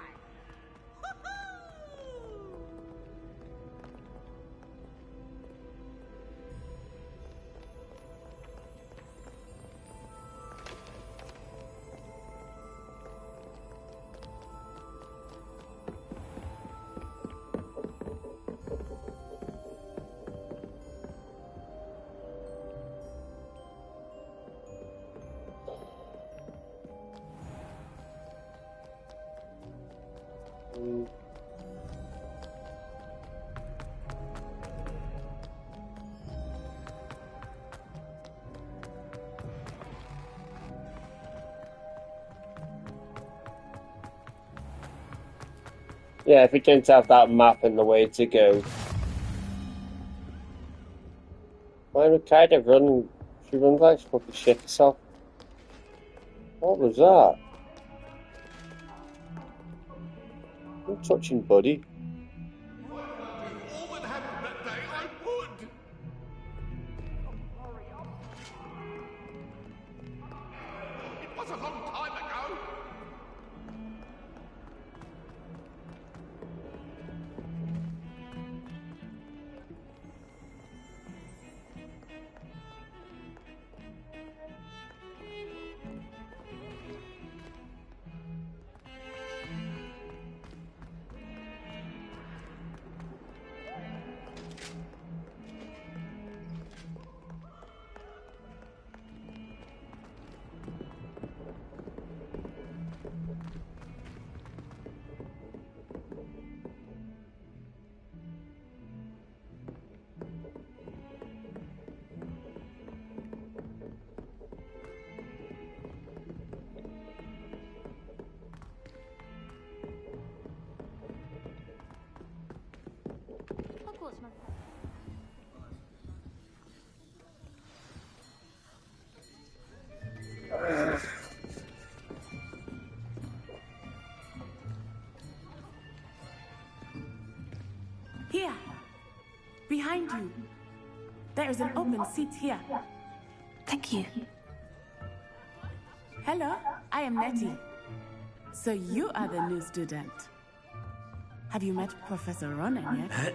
Yeah, if we didn't have that map and the way to go. Why am I kind of running? She runs like she fucking shit herself. What was that? No touching, buddy. All that happened that day, I would. It was a long time ago. Here, behind you. There is an open seat here. Thank you. Hello, I am Nettie. So you are the new student. Have you met Professor Ronan yet?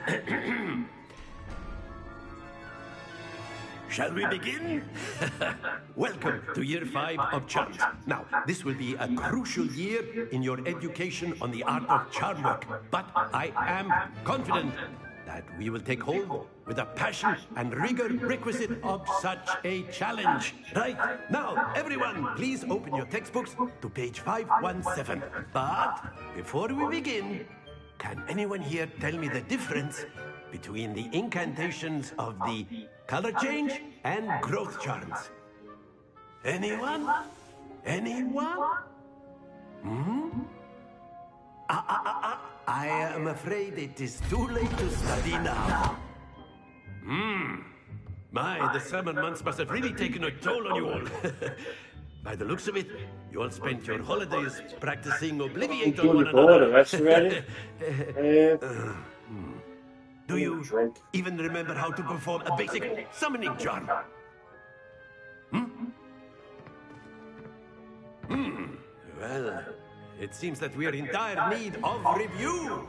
Shall we begin? Welcome to year 5 of Chilln. Now, this will be a crucial year in your education on the art of charm work, but I am confident that we will take hold with the passion and rigor requisite of such a challenge. Right, now, everyone, please open your textbooks to page 517. But before we begin, can anyone here tell me the difference between the incantations of the color change and growth charms? Anyone? Anyone? Hmm? I am afraid it is too late to study now. My, the summer months must have really taken a toll on you all. By the looks of it, you all spent your holidays practicing Obliviate on one another. Do you even remember how to perform a basic summoning charm? Well, it seems that we are in dire need of review.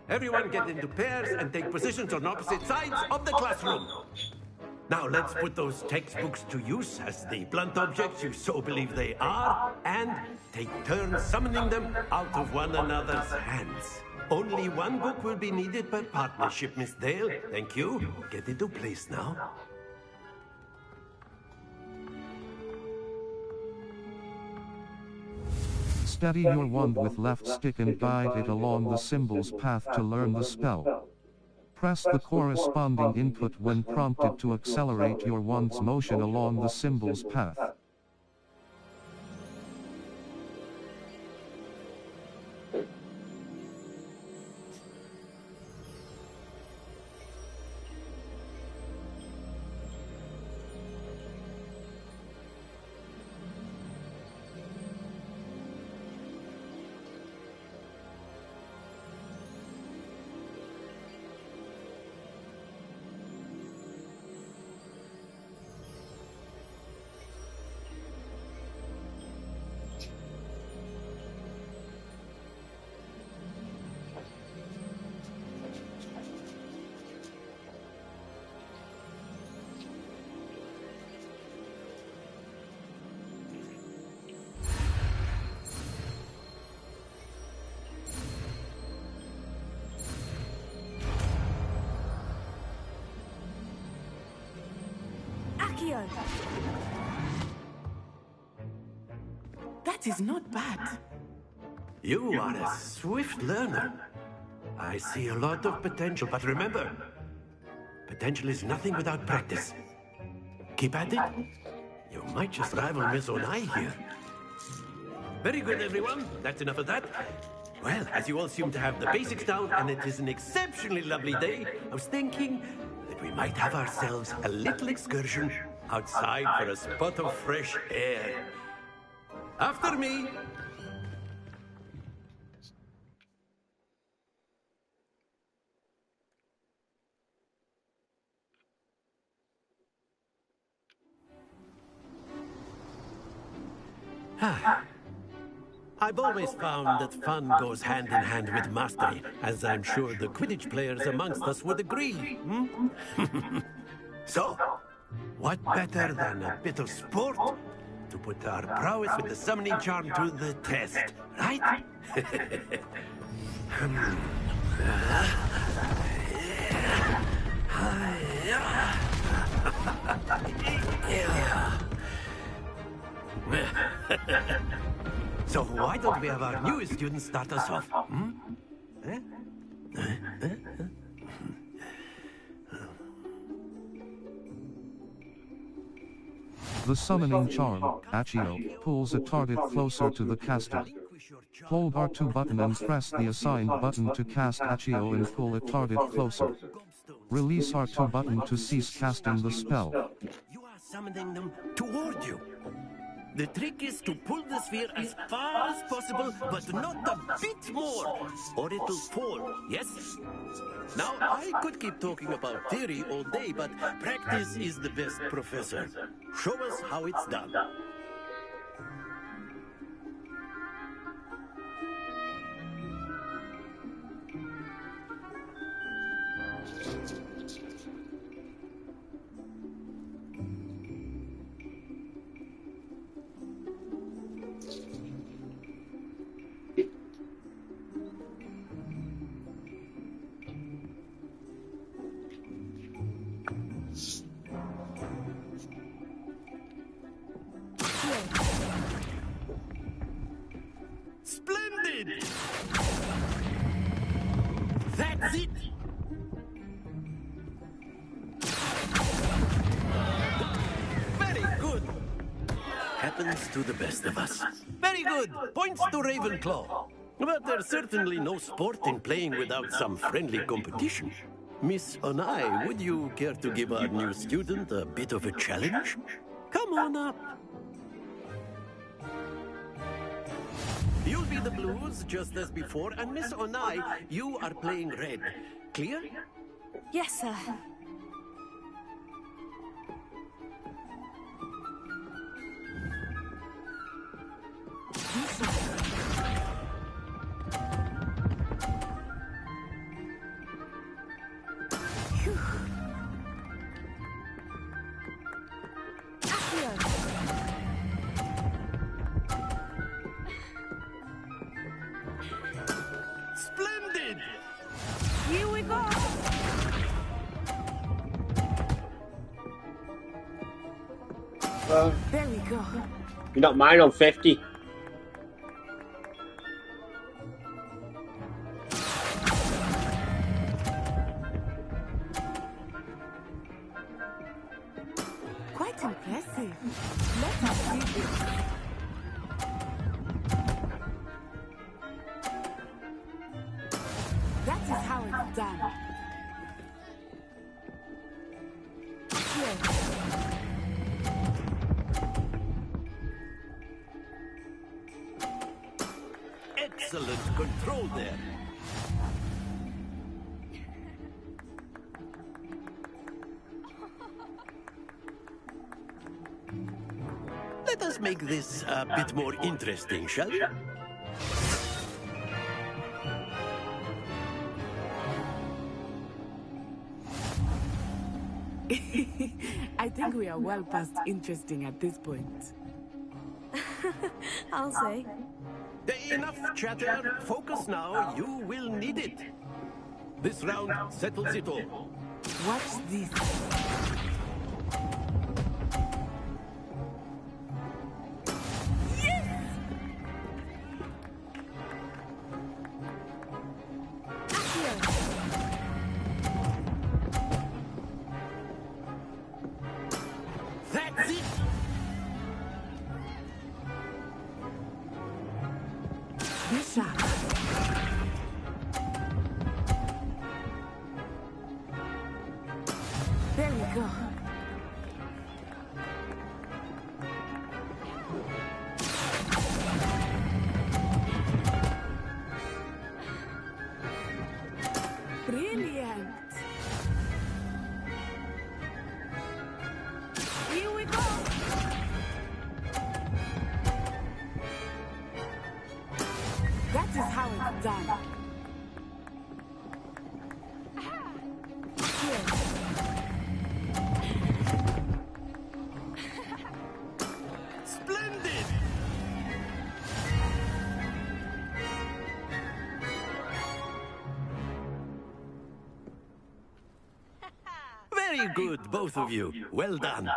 Everyone get into pairs and take positions on opposite sides of the classroom. Now let's put those textbooks to use as the blunt objects you so believe they are, and take turns summoning them out of one another's hands. Only one book will be needed per partnership, Miss Dale. Thank you. Get into place now. Steady your wand with left stick and guide it along the symbol's path to learn the spell. Press the corresponding input when prompted to accelerate your wand's motion along the symbol's path. That is not bad. You are a swift learner. I see a lot of potential, but remember, potential is nothing without practice. Keep at it. You might just rival Miss Onai here. Very good, everyone. That's enough of that. Well, as you all seem to have the basics down, and it is an exceptionally lovely day, I was thinking that we might have ourselves a little excursion outside for a spot of fresh air. After me. I've always found that fun goes hand in hand with mastery, as I'm sure the Quidditch players amongst us would agree. So, what better than a bit of sport to put our prowess with the summoning charm to the test, right? So why don't we have our newest student start us off? The summoning charm, Accio, pulls a target closer to the caster. Hold R2 button and press the assigned button to cast Accio and pull a target closer. Release R2 button to cease casting the spell. You are summoning them toward you. The trick is to pull the sphere as far as possible, but not a bit more, or it'll fall, yes? Now, I could keep talking about theory all day, but practice is the best professor. Show us how it's done. Splendid! That's it! Very good! Happens to the best of us. Very good! Points to Ravenclaw. But there's certainly no sport in playing without some friendly competition. Miss Onai, would you care to give our new student a bit of a challenge? Come on up. You'll be the blues, just as before, and Miss Onai, you are playing red. Clear? Yes, sir. Splendid! Here we go. There we go. You're not mine on 50. Quite impressive. Let us see this. That is how it's done. Here. Excellent control there. Let us make this a bit more interesting, shall we? I think we are well past interesting at this point. I'll say. Enough chatter. Focus now. You will need it. This round settles it all. Watch this. That's it! Bishop. There we go. Brilliant. Here we go. That is how it's done. Splendid! Very good, both of you. Well done.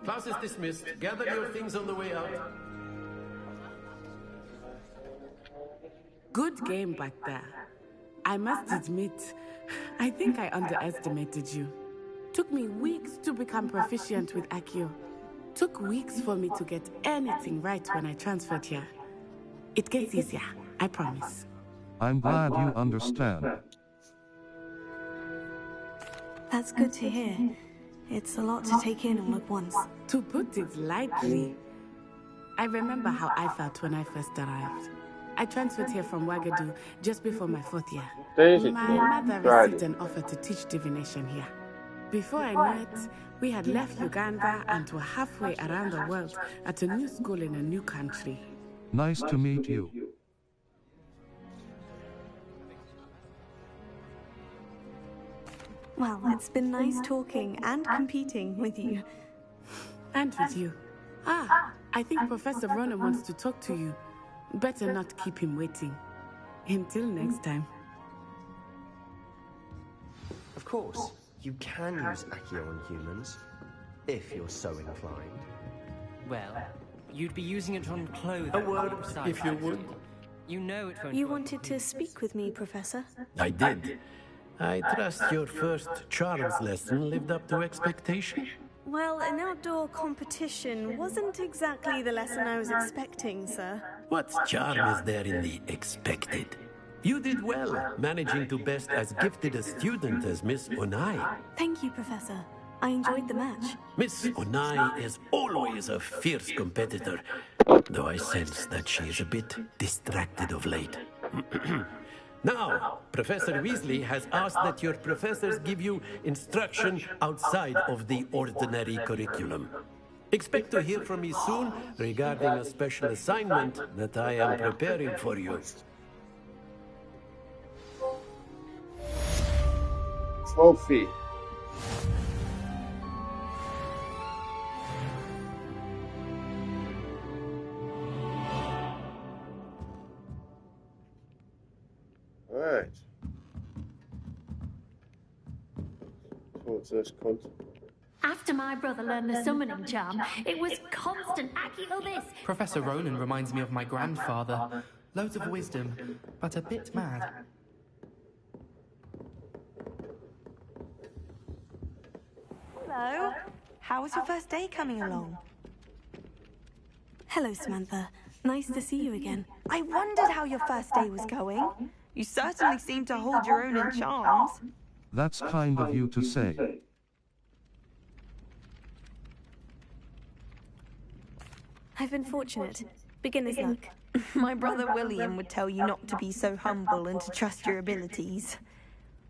Class is dismissed. Gather your things on the way out. Good game back there. I must admit, I think I underestimated you. Took me weeks to become proficient with Accio. Took weeks for me to get anything right when I transferred here. It gets easier, I promise. I'm glad you understand. That's good to hear. It's a lot to take in all at once. To put it lightly, I remember how I felt when I first arrived. I transferred here from Wagadu just before my 4th year. My mother received an offer to teach divination here. Before I knew it, we had left Uganda and were halfway around the world at a new school in a new country. Nice to meet you. Well, it's been nice talking and competing with you. And with you. Ah, I think Professor Ronan wants to talk to you. Better not keep him waiting. Until next time. Of course, you can use Accio on humans, if you're so inclined. Well, you'd be using it on clothing. A word, if you would. You know it won't. You wanted to speak with me, Professor? I did. I trust your first charms lesson lived up to expectation. Well, an outdoor competition wasn't exactly the lesson I was expecting, sir. What charm is there in the expected? You did well, managing to best as gifted a student as Miss Onai. Thank you, Professor. I enjoyed the match. Miss Onai is always a fierce competitor, though I sense that she is a bit distracted of late. Now, Professor Weasley has asked that your professors give you instruction outside of the ordinary curriculum. Expect to hear from me soon regarding a special assignment that I am preparing for you. Trophy. Right. Towards this cunt. After my brother learned the summoning charm, it was constant Accio this. Professor Ronan reminds me of my grandfather. Loads of wisdom, but a bit mad. Hello. How was your first day coming along? Hello, Samantha. Nice to see you again. I wondered how your first day was going. You certainly seem to hold your own in charms. That's kind of you to say. I've been fortunate. Beginner's luck. My brother William would tell you not to be so humble and to trust your abilities.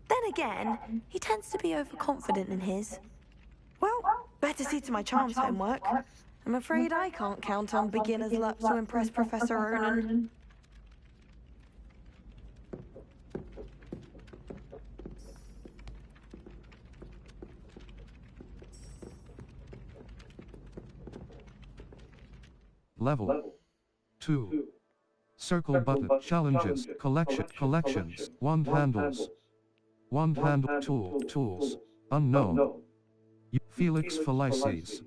Then again, he tends to be overconfident in his. Well, better see to my charms homework. I'm afraid I can't count on beginner's luck to impress Professor Ronan. Level 2. Circle button. Challenges. Collections. Wand handles. Wand handle. Tools. Unknown. Felix Felices.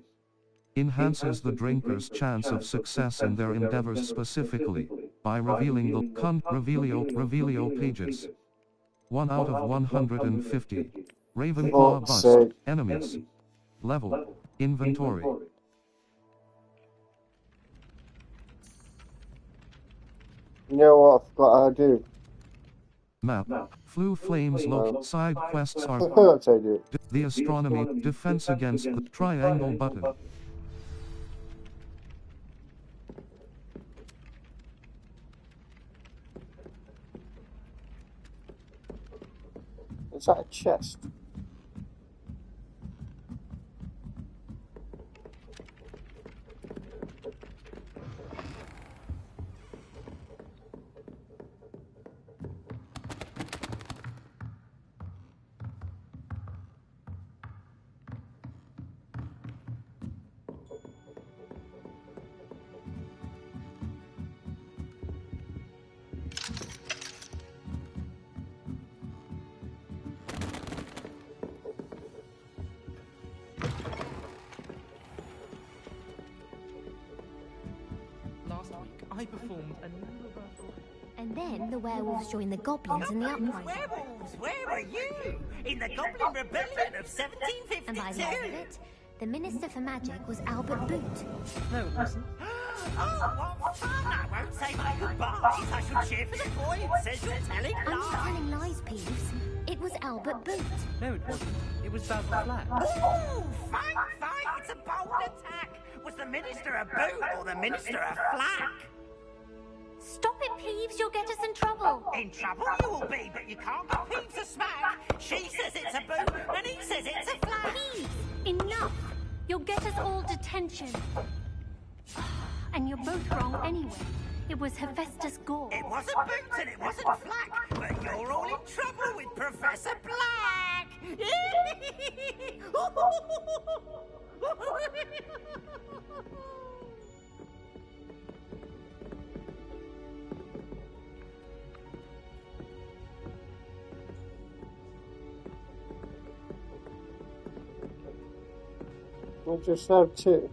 Enhances the drinker's chance of success in their endeavors specifically by revealing the Revelio pages. 1 out of 150. Ravenclaw bust. Enemies. Level. Inventory. You know what I forgot how to do? Map. Flu flames look. Side quests are That's how I do it. the astronomy. Defense against the triangle button. Is that a chest? I performed a number of... And then the werewolves joined the goblins in the uprising. Werewolves, where were you? In the Goblin Rebellion of 1752? And by the end of it, the Minister for Magic was Albert Boot. No, it wasn't. Oh, what fun! I won't say my goodbyes. I shall cheer for the boy who says you're telling I'm not lies. telling lies, Peeves. It was Albert Boot. No, it wasn't. It was Basil Flack. Ooh, fight! It's a bold attack. Was the Minister a boot or the Minister a flack? Stop it, Peeves. You'll get us in trouble. In trouble you will be, but you can't get Peeves a smack. She says it's a boot, and he says it's a flack. Peeves, enough. You'll get us all detention. And you're both wrong anyway. It was Hephaestus Gore. It wasn't boot and it wasn't flack, but you're all in trouble with Professor Black. We'll just have two.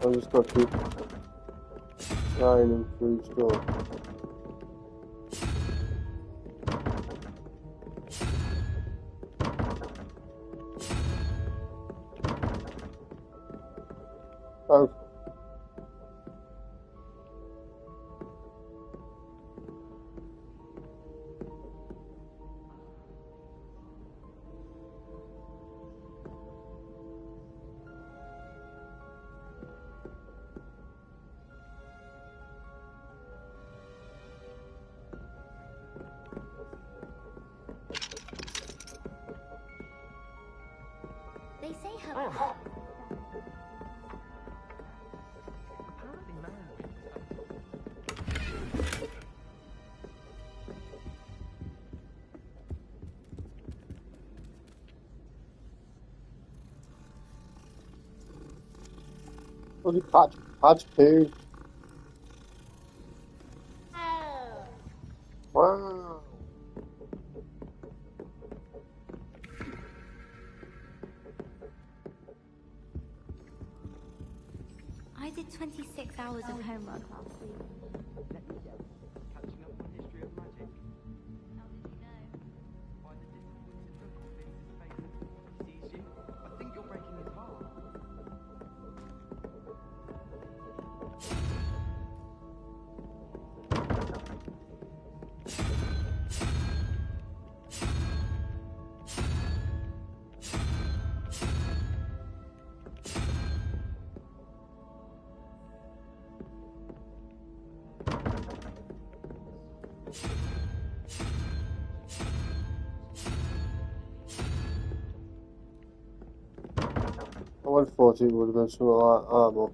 I'm just got to keep flying them through each door. Oh. They say her. Apparently married. Bloody patch poo. Wow. I did 26 hours of homework last week. Let me guess. Catching up on history of magic. How did you know? By the disappointed look on Vince's face. He sees you. I think you're breaking his heart. I would have thought it would have been something like armor.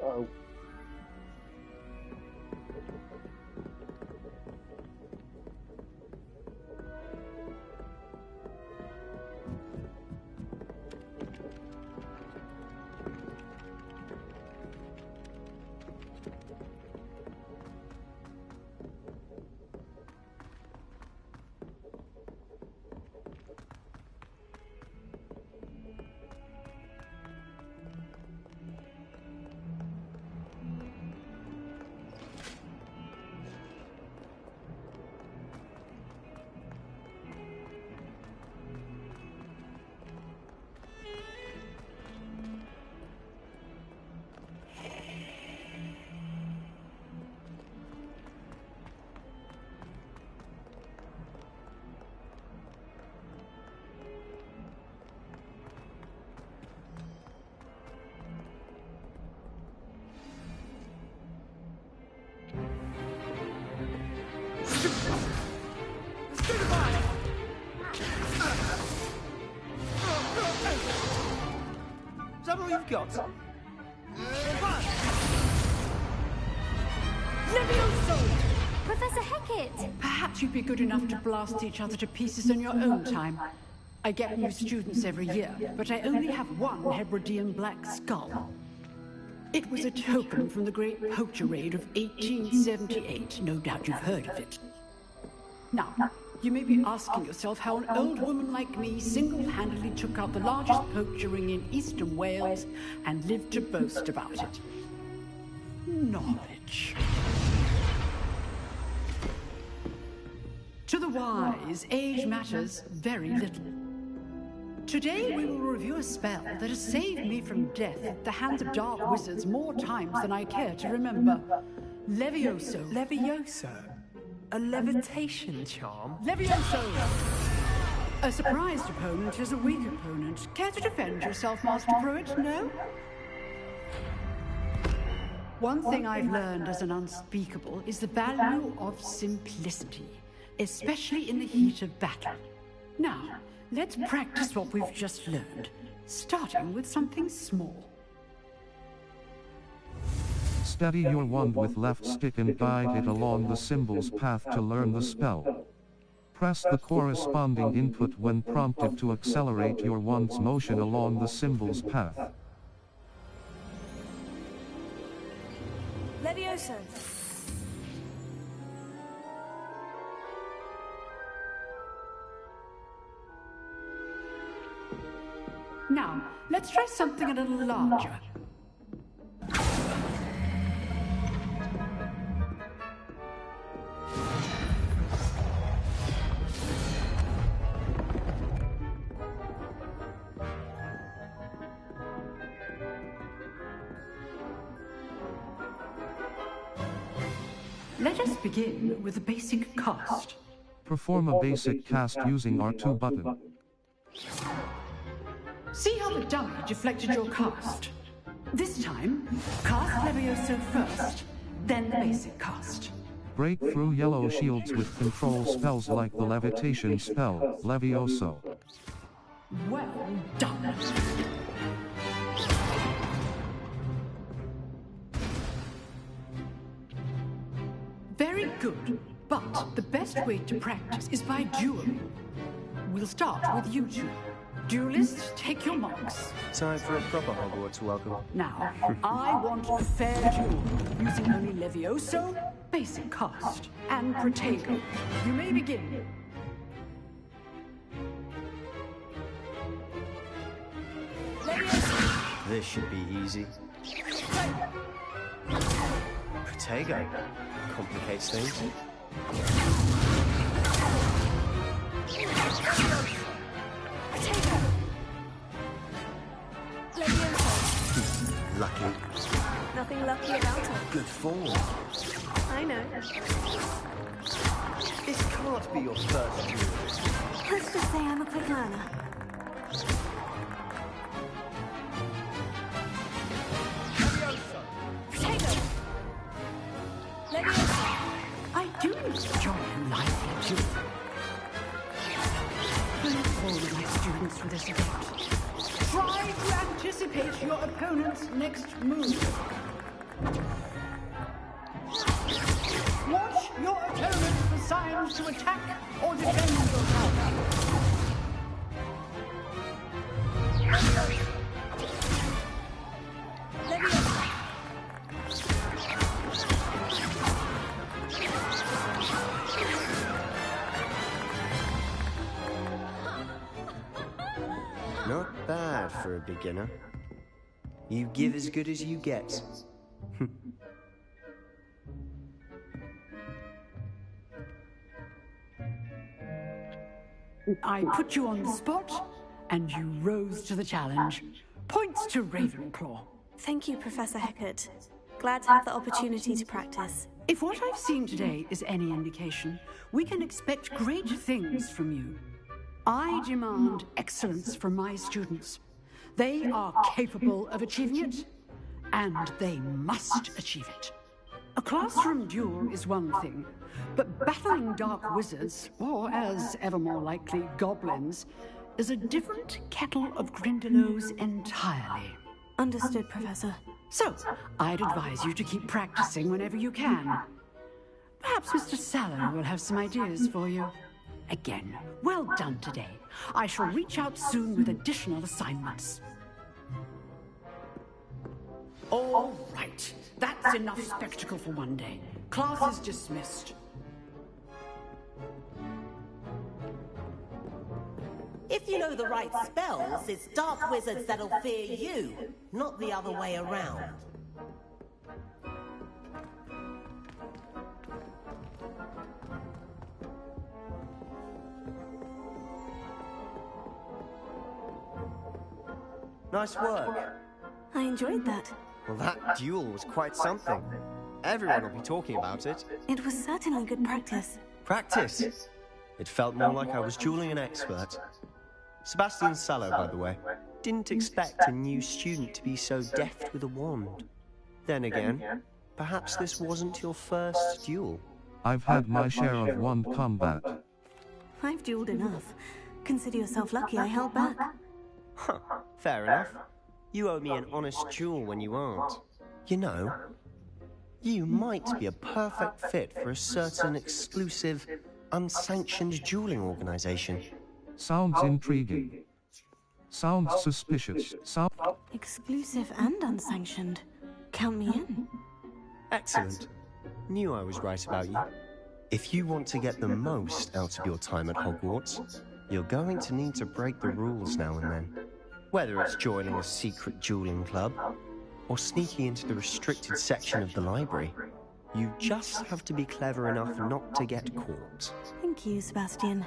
Oh. that all you've got? Levioso! Professor Hecat! Perhaps you'd be good enough to blast each other to pieces in your own time. I get new students every year, but I only have one Hebridean black skull. It was a token from the Great Poacher Raid of 1878. No doubt you've heard of it. Now, you may be asking yourself how an old woman like me single-handedly took out the largest poacher ring in eastern Wales and lived to boast about it. Knowledge. To the wise, age matters very little. Today we will review a spell that has saved me from death at the hands of dark wizards more times than I care to remember. Levioso. Levioso? A levitation charm? Levioso! A surprised opponent is a weak opponent. Care to defend yourself, Master Pruitt? No? One thing I've learned as an unspeakable is the value of simplicity, especially in the heat of battle. Now, let's practice what we've just learned, starting with something small. Steady your wand with left stick and guide it along the symbol's path to learn the spell. Press the corresponding input when prompted to accelerate your wand's motion along the symbol's path. Levioso. Now, let's try something a little larger. Let us begin with a basic cast. Perform a basic cast using R2 button. See how the dummy deflected your cast? This time, cast Levioso first, then the basic cast. Break through yellow shields with control spells like the levitation spell, Levioso. Well done. Very good, but the best way to practice is by dueling. We'll start with you two. Duelists, take your marks. Time for a proper Hogwarts welcome. Now, I want a fair duel, using only Levioso, basic cast, and Protego. You may begin. This should be easy. Protego complicates things. Lucky. Nothing lucky about it. Good form. I know. This can't be your first duel. Let's just say I'm a quick learner. Protego! Levioso! I do enjoy a lively duel. Thank all of my students for this event. Try to anticipate your opponent's next move. Watch your opponent for signs to attack or defend yourself. Not bad for a beginner. You give as good as you get. I put you on the spot, and you rose to the challenge. Points to Ravenclaw. Thank you, Professor Hecat. Glad to have the opportunity to practice. If what I've seen today is any indication, we can expect great things from you. I demand excellence from my students. They are capable of achieving it, and they must achieve it. A classroom duel is one thing, but battling dark wizards, or as ever more likely, goblins, is a different kettle of Grindylows entirely. Understood, Professor. So, I'd advise you to keep practicing whenever you can. Perhaps Mr. Sallow will have some ideas for you. Again, well done today. I shall reach out soon with additional assignments. All right. That's enough spectacle for one day. Class is dismissed. If you know the right spells, it's dark wizards that'll fear you, not the other way around. Nice work. I enjoyed that. Well, that duel was quite something. Everyone will be talking about it. It was certainly good practice. Practice? It felt more like I was dueling an expert. Sebastian Sallow, by the way. Didn't expect a new student to be so deft with a wand. Then again, perhaps this wasn't your first duel. I've had my share of wand combat. I've dueled enough. Consider yourself lucky I held back. Huh, fair enough. You owe me an honest duel when you aren't. You know, you might be a perfect fit for a certain exclusive, unsanctioned dueling organization. Sounds intriguing. Sounds suspicious. Exclusive and unsanctioned. Count me in. Excellent. Knew I was right about you. If you want to get the most out of your time at Hogwarts, you're going to need to break the rules now and then. Whether it's joining a secret dueling club, or sneaking into the restricted section of the library, you just have to be clever enough not to get caught. Thank you, Sebastian.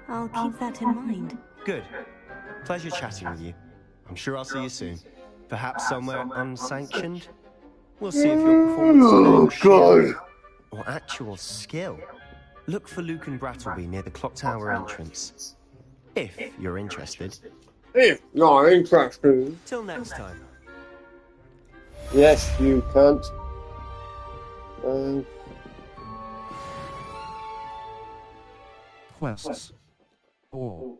I'll keep that in mind. Good. Pleasure chatting with you. I'm sure I'll see you soon. Perhaps somewhere unsanctioned? We'll see if your performance is or actual skill. Look for Luke and Brattleby near the clock tower entrance. If you're interested. If you're interested. Till next time. Yes, you can't. Quests. Or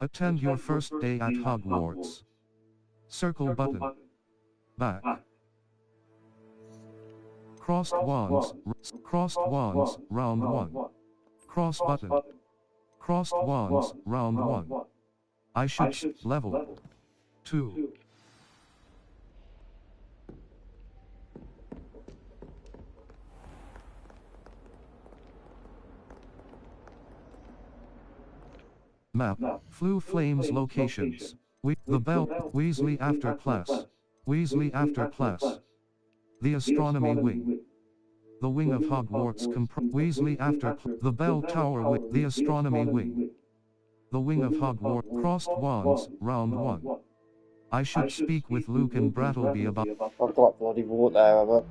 attend your first day at Hogwarts. Circle button. Back. Crossed wands, round 1. Cross button. Crossed wands, round 1. I should level 2. Map. Flue Flames locations. The Bell. Weasley after class. Weasley after class. The Astronomy Wing. The Wing of Hogwarts. Weasley after the Bell Tower Wing. The Astronomy Wing. The Wing of Hogwarts. Crossed wands. Round 1. I should speak with Luke and Brattleby about. I've got bloody water there, have I?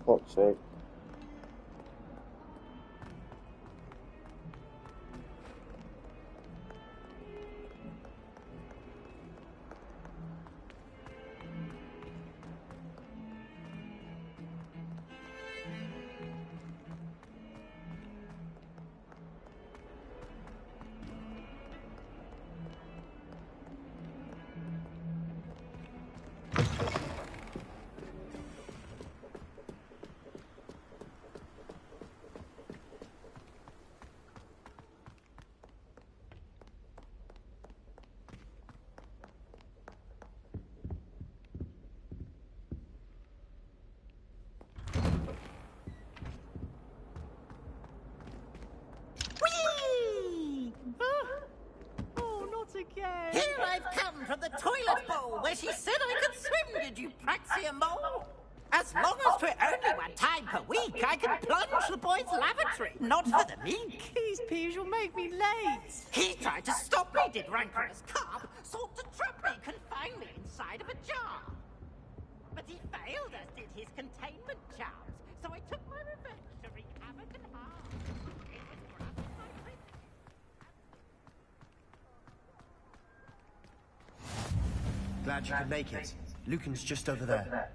For fuck's sake. Again. Here I've come from the toilet bowl where she said I could swim, did you praxia mole? As long as 'twere only one time per week, I can plunge the boys' lavatory, not for the meek. These peas will make me late. He tried to stop me, did rancorous carp, sought to trap me, confine me inside of a jar. But he failed, as did his containment charms, so I took my revenge to wreak havoc and harm. Glad you could make it. Lucan's just over there.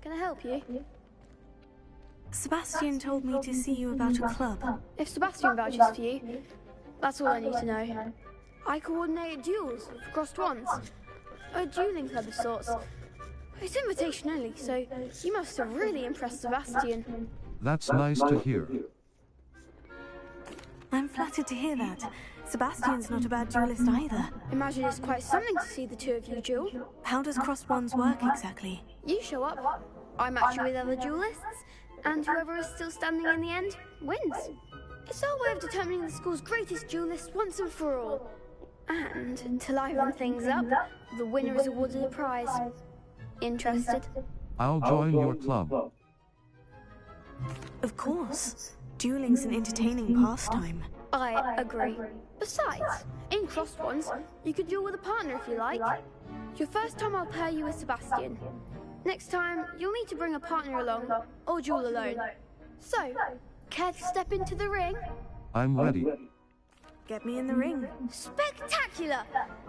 Can I help you? Sebastian told me to see you about a club. If Sebastian vouches for you, that's all I need to know. I coordinate duels for crossed wands. A dueling club of sorts. It's invitation only, so you must have really impressed Sebastian. That's nice to hear. I'm flattered to hear that. Sebastian's not a bad duelist either. Imagine it's quite something to see the two of you duel. How does crossed wands work exactly? You show up, I match you with other duelists, and whoever is still standing in the end wins. It's our way of determining the school's greatest duelist once and for all. And to liven things up, the winner is awarded a prize. Interested? I'll join your club. Of course. Dueling's an entertaining pastime. I agree. Besides, in crossed wands, you could duel with a partner if you like. Your first time I'll pair you with Sebastian. Next time, you'll need to bring a partner along, or duel alone. So, care to step into the ring? I'm ready. Get me in the ring. Spectacular!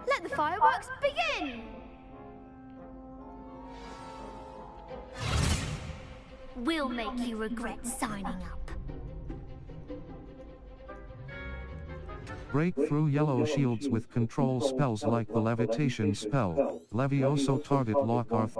Let the fireworks begin! We'll make you regret signing up. Break through yellow shields with control spells like the levitation spell. Levioso target lock Arth.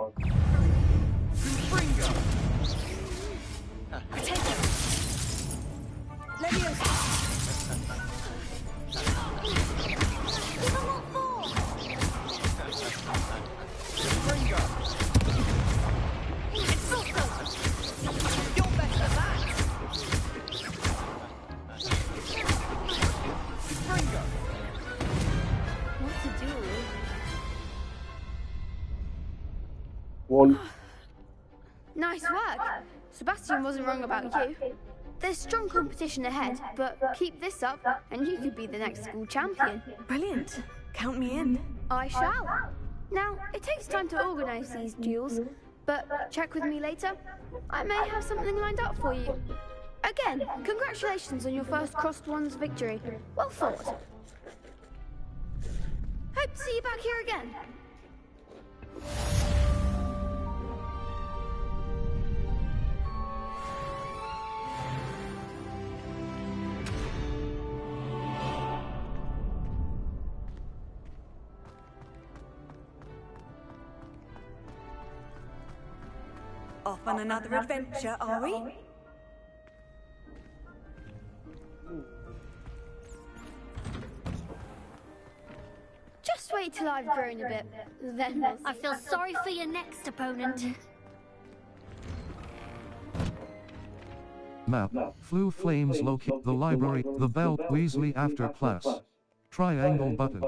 One. Nice work. Sebastian wasn't wrong about you. There's strong competition ahead, but keep this up and you could be the next school champion. Brilliant. Count me in. I shall. Now, it takes time to organise these duels, but check with me later. I may have something lined up for you. Again, congratulations on your first crossed wands victory. Well fought. Hope to see you back here again. Off on another adventure, are we? Just wait till I've grown a bit, then we'll see. I feel sorry for your next opponent. Map. Flue flames locate the library. The bell. Weasley after class. Triangle button.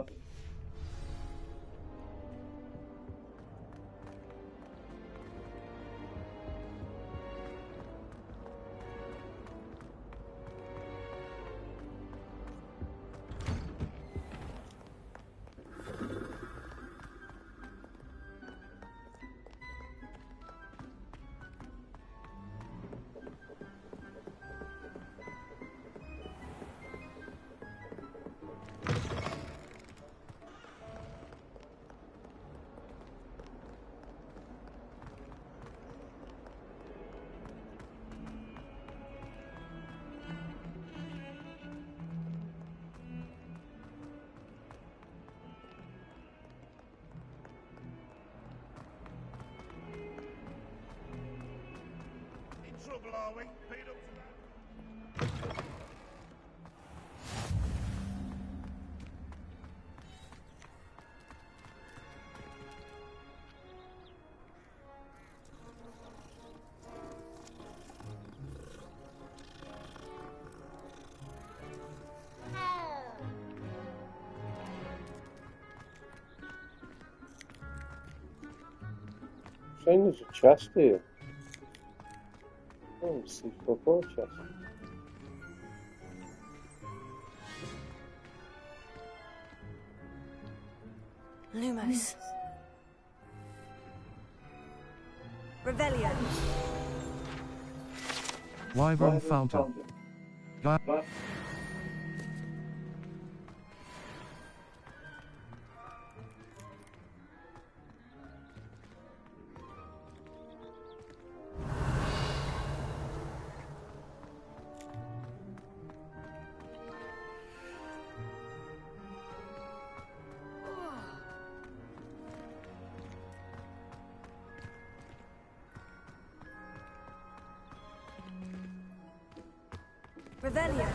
Trouble, are we? Paid up to that? Shane, there's a chest here. Oh, see football chest. Lumos. Revelio. Wyvern fountain. Got. Revelio.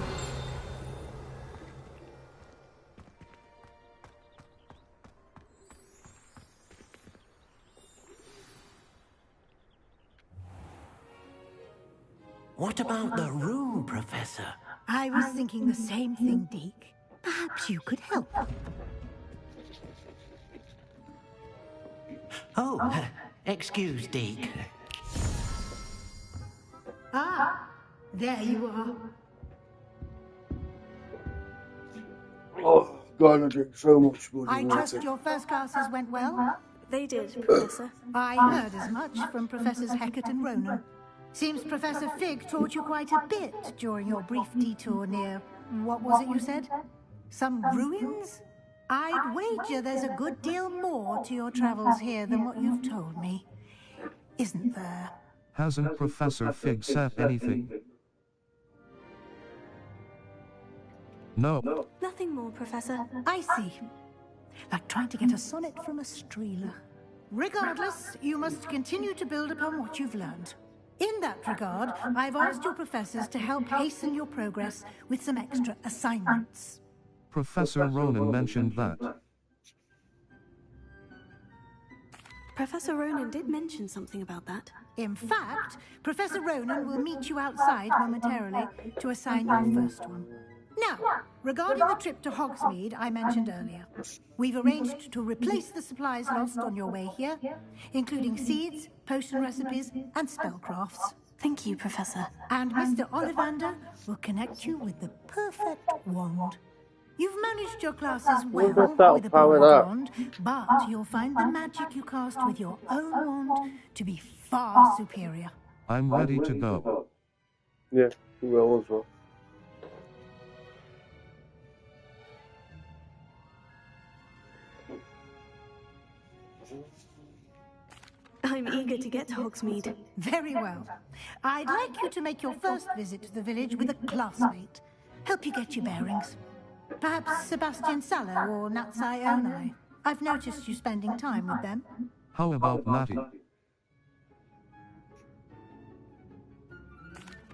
What about the room, Professor? I was thinking the same thing, Deke. Perhaps you could help. Oh, excuse, Deke. Ah, there you are. Oh, God, I drink so much bloody I water. trust your first classes went well? They did, Professor. I heard as much from Professors Hecat and Ronan. Seems Professor Fig taught you quite a bit during your brief detour near... what was it you said? Some ruins? I'd wager there's a good deal more to your travels here than what you've told me. Isn't there? Hasn't Professor Fig said anything? No. Nothing more, Professor. I see. Like trying to get a sonnet from a streeler. Regardless, you must continue to build upon what you've learned. In that regard, I've asked your professors to help hasten your progress with some extra assignments. Professor Ronan mentioned that. Professor Ronan did mention something about that. In fact, Professor Ronan will meet you outside momentarily to assign your first one. Now, regarding the trip to Hogsmeade I mentioned earlier, we've arranged to replace the supplies lost on your way here, including seeds, potion recipes, and spellcrafts. Thank you, Professor. And Mr. Ollivander will connect you with the perfect wand. You've managed your classes well with a powered wand, but you'll find the magic you cast with your own wand to be far superior. I'm ready to go. Yeah, you will as well. I'm eager to get to Hogsmeade. Very well. I'd like you to make your first visit to the village with a classmate. Help you get your bearings. Perhaps Sebastian Sallow or Natsai Onai. I've noticed you spending time with them. How about Natty?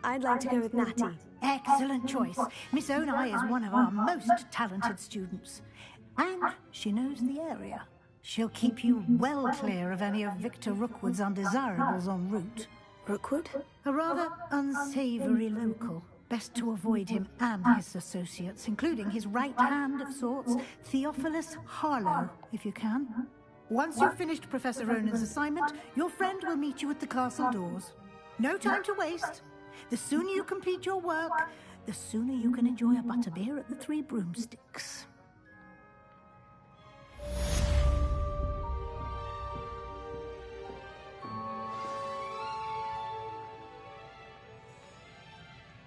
I'd like to go with Natty. Excellent choice. Miss Onai is one of our most talented students. And she knows the area. She'll keep you well clear of any of Victor Rookwood's undesirables en route. Rookwood? A rather unsavory local. Best to avoid him and his associates, including his right hand of sorts, Theophilus Harlow, if you can. Once you've finished Professor Ronan's assignment, your friend will meet you at the castle doors. No time to waste. The sooner you complete your work, the sooner you can enjoy a butterbeer at the Three Broomsticks.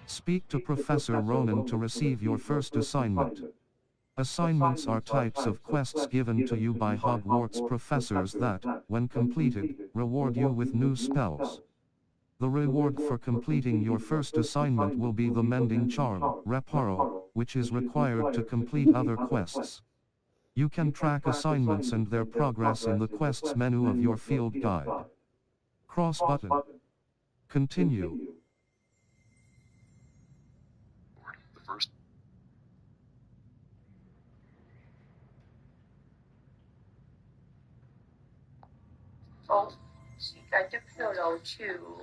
Speak to Professor Ronan to receive your first assignment. Assignments are types of quests given to you by Hogwarts professors that, when completed, reward you with new spells. The reward for completing your first assignment will be the Mending Charm, Reparo, which is required to complete other quests. You can track assignments and their progress in the quests menu of your field guide. Cross button. Continue. Oh, she got the pillow too.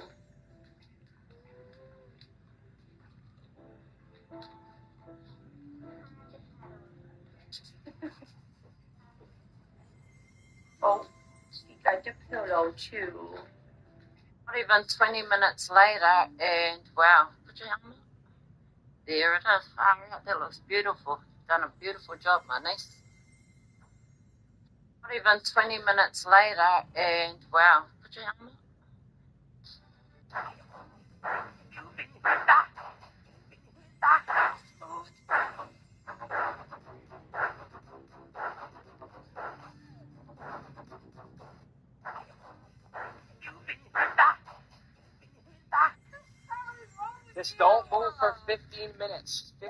Oh, she got the pillow too. Not even 20 minutes later, and wow, put your helmet. There it is. All right, that looks beautiful. Done a beautiful job, my niece. Not even 20 minutes later, and wow, put your helmet. Just don't move for 15 minutes. 15.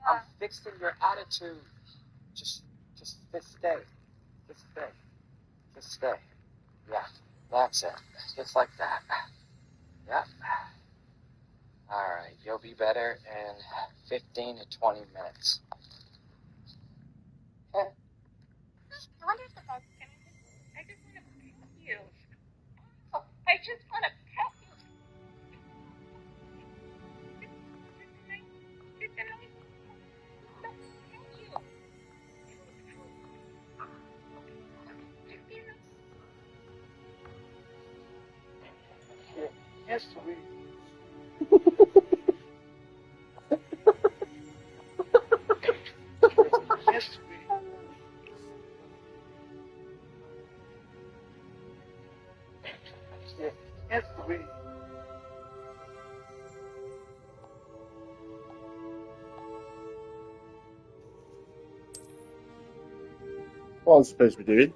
I'm fixing your attitude. Just stay. Just stay. Just stay. Yeah, that's it. Just like that. Yep. All right, you'll be better in 15 to 20 minutes. I wonder if the bed I just want to pet you. Oh, I just want to pet you. Yes, we. Yes, we. Yes, we. What I'm supposed to be doing?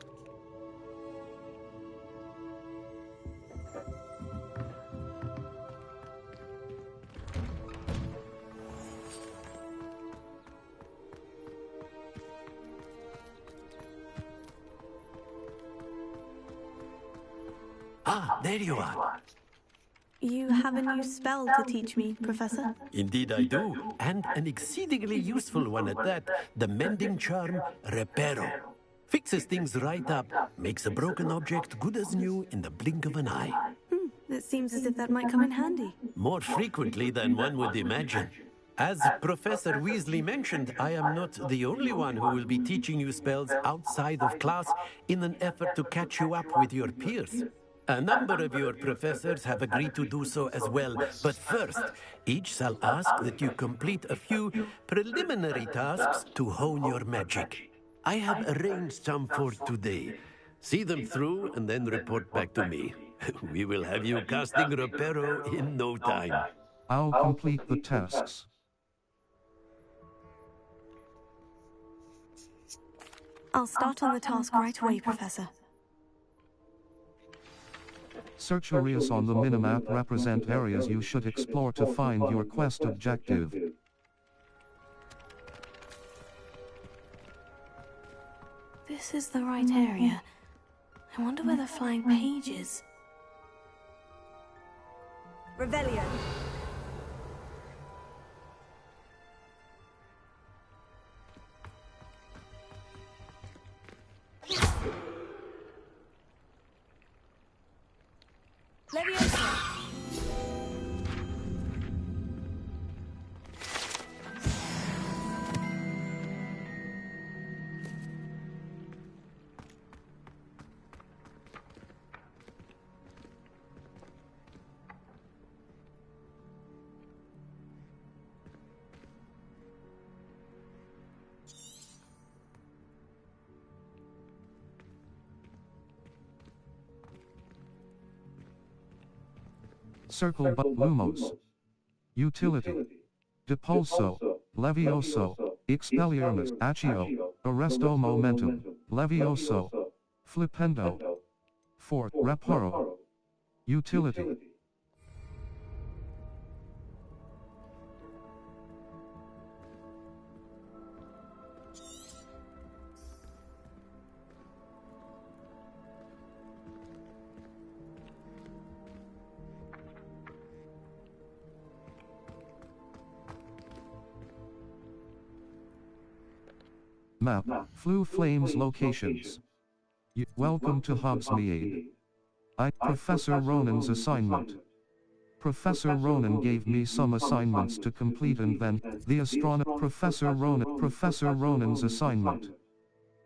Ah, there you are. You have a new spell to teach me, Professor? Indeed I do, and an exceedingly useful one at that. The mending charm, Reparo. Fixes things right up, makes a broken object good as new in the blink of an eye. It seems as if that might come in handy. More frequently than one would imagine. As Professor Weasley mentioned, I am not the only one who will be teaching you spells outside of class in an effort to catch you up with your peers. A number of your professors have agreed to do so as well, but first, each shall ask that you complete a few preliminary tasks to hone your magic. I have arranged some for today. See them through and then report back to me. We will have you casting Reparo in no time. I'll complete the tasks. I'll start on the task right away, Professor. Search areas on the minimap represent areas you should explore to find your quest objective. This is the right area. I wonder where the flying page is. Revelio. Leviosa. Circle but Lumos. Utility. Depulso. Levioso. Expelliarmus. Accio. Arresto momentum. Levioso. Flipendo. 4. Reparo. Utility. Map, Flu Flames locations. Welcome to Hogsmeade. Professor Ronan's assignment. Professor Ronan gave me some assignments to complete and then, the astronomer Professor Ronan's assignment.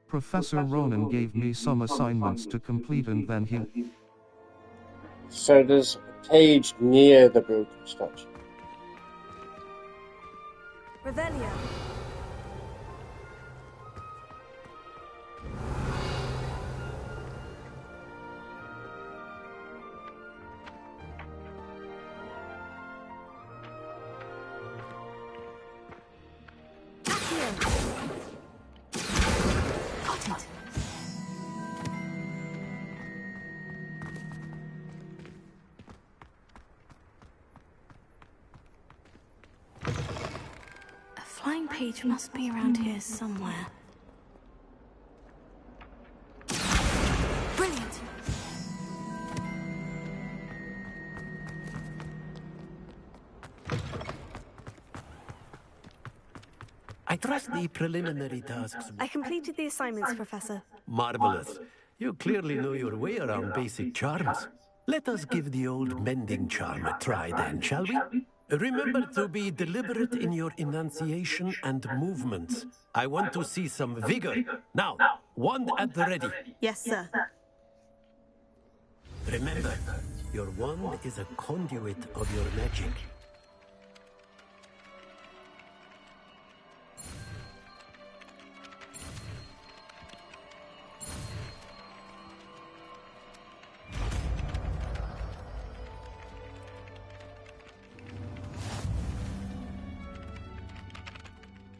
Professor Ronan gave me some assignments to complete and then he... So there's a page near the broken statue. Revelio. Flying page must be around here somewhere. Brilliant. trust the preliminary tasks. I completed the assignments, Professor. Marvelous. You clearly know your way around basic charms. Let us give the old mending charm a try then, shall we? Remember to be deliberate in your enunciation and movements. I want to see some vigor. Now, wand at the ready. Yes, sir. Remember, your wand is a conduit of your magic.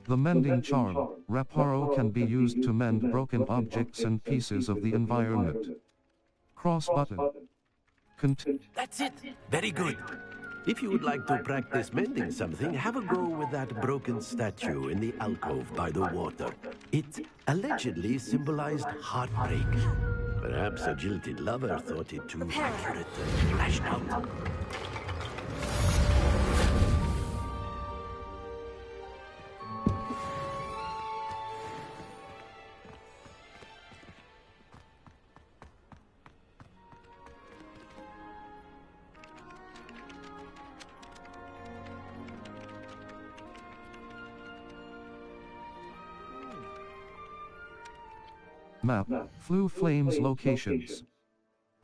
The mending charm, Reparo, can be used to mend broken objects and pieces of the environment. Cross button. That's it. Very good. If you would like to practice mending something, have a go with that broken statue in the alcove by the water. It allegedly symbolized heartbreak. Perhaps a jilted lover thought it too accurate and lashed out. Map, Flue Flames locations.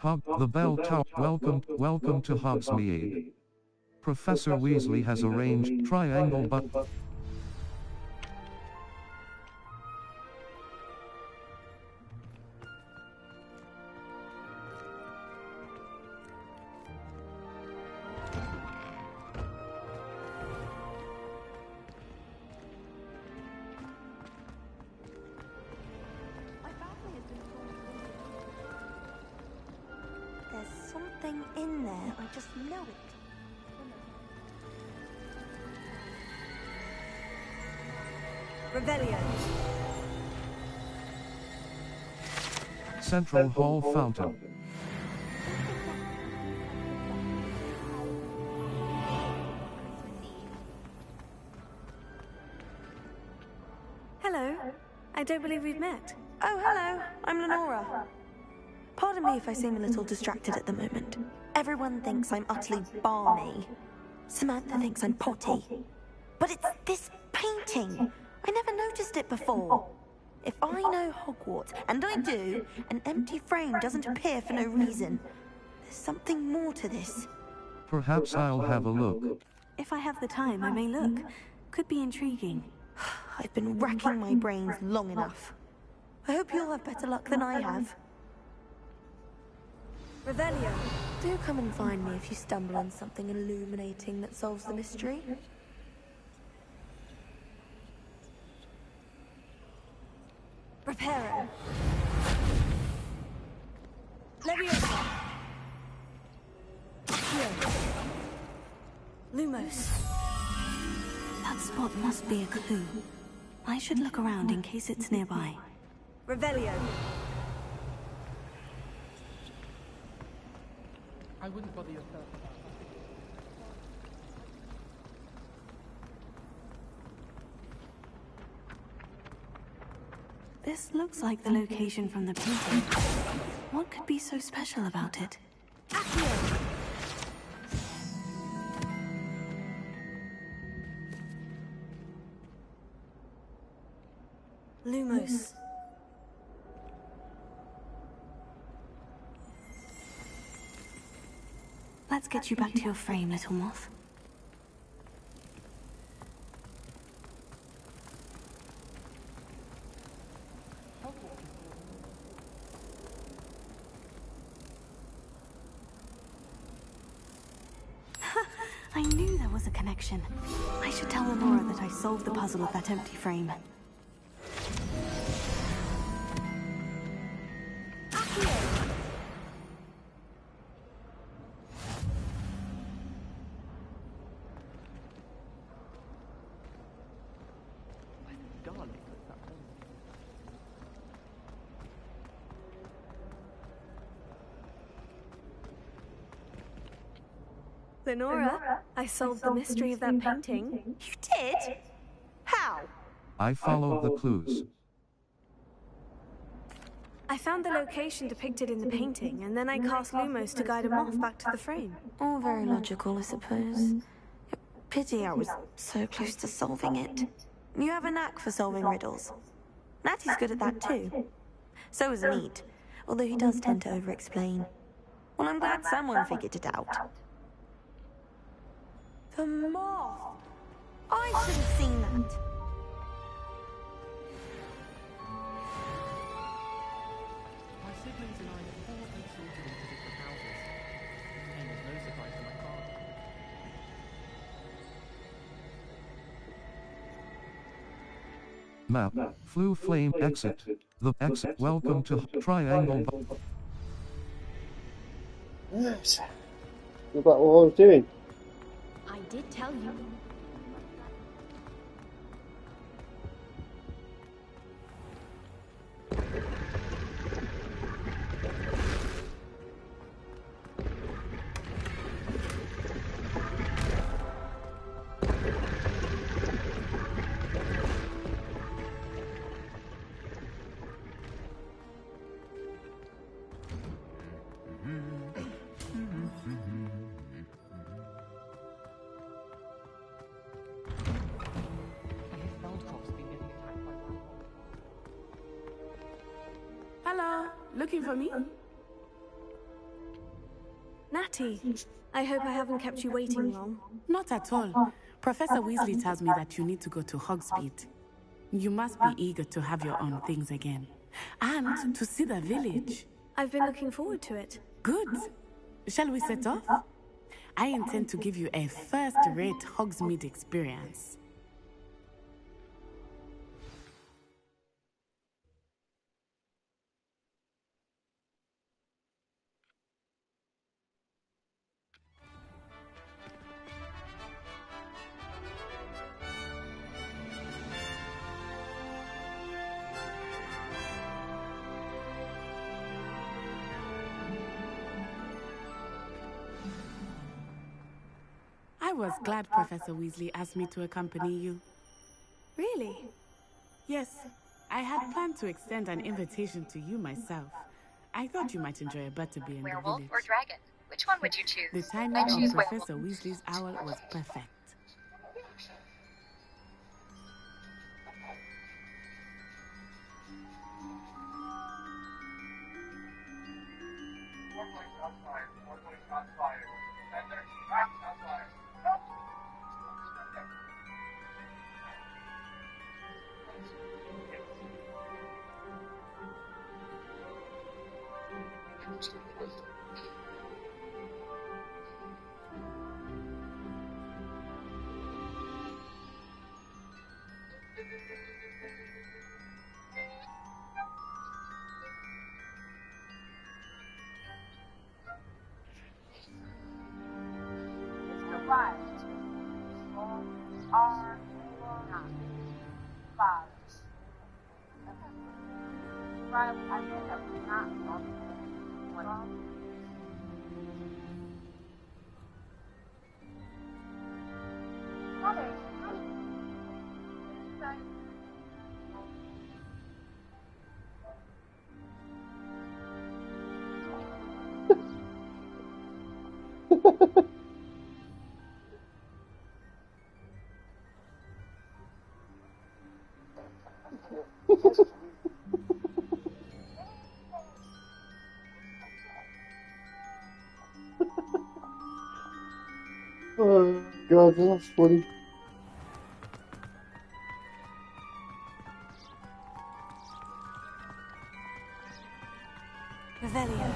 The Bell Tower, welcome to Hogsmeade. Professor Weasley has arranged triangle but... There's something in there, I just know it. Revelio. Central Hall Fountain. Hello. I don't believe we've met. Oh, hello. I'm Lenora. Pardon me if I seem a little distracted at the moment. Everyone thinks I'm utterly balmy. Samantha thinks I'm potty. But it's this painting. I never noticed it before. If I know Hogwarts, and I do, an empty frame doesn't appear for no reason. There's something more to this. Perhaps I'll have a look. If I have the time, I may look. Could be intriguing. I've been racking my brains long enough. I hope you'll have better luck than I have. Revelio. Do come and find me if you stumble on something illuminating that solves the mystery. Reparo. Leviosa. Lumos. That spot must be a clue. I should look around in case it's nearby. Revelio. I wouldn't bother yourself. This looks like the location from the painting. What could be so special about it? Accio! Lumos. Let's get you back to your frame, little moth. I knew there was a connection. I should tell Lenora that I solved the puzzle of that empty frame. Lenora, I solved the mystery of that painting. You did? How? I followed the clues. I found the location depicted in the painting, and then I cast Lumos to guide him off back to the frame. All very logical, I suppose. Pity I was so close to solving it. You have a knack for solving riddles. Natty's good at that too. So is Neat, although he does tend to over-explain. Well, I'm glad someone figured it out. The moth! I should have seen that. My siblings and I all been sorted into different houses. And there's no surprise for my father. Map, Flue Flame exit. The exit. Welcome to Triangle. Yes. Look what I was doing. I did tell you. Hello, looking for me? Natty, I hope I haven't kept you waiting long. Not at all. Professor Weasley tells me that you need to go to Hogsmeade. You must be eager to have your own things again. And to see the village. I've been looking forward to it. Good. Shall we set off? I intend to give you a first-rate Hogsmeade experience. I was glad Professor Weasley asked me to accompany you. Really? Yes, I had planned to extend an invitation to you myself. I thought you might enjoy a butterbeer in the Werewolf village. or dragon? Which one would you choose? The timing I of choose Professor Weasley's owl was perfect. Oh God, that's funny. Revelio.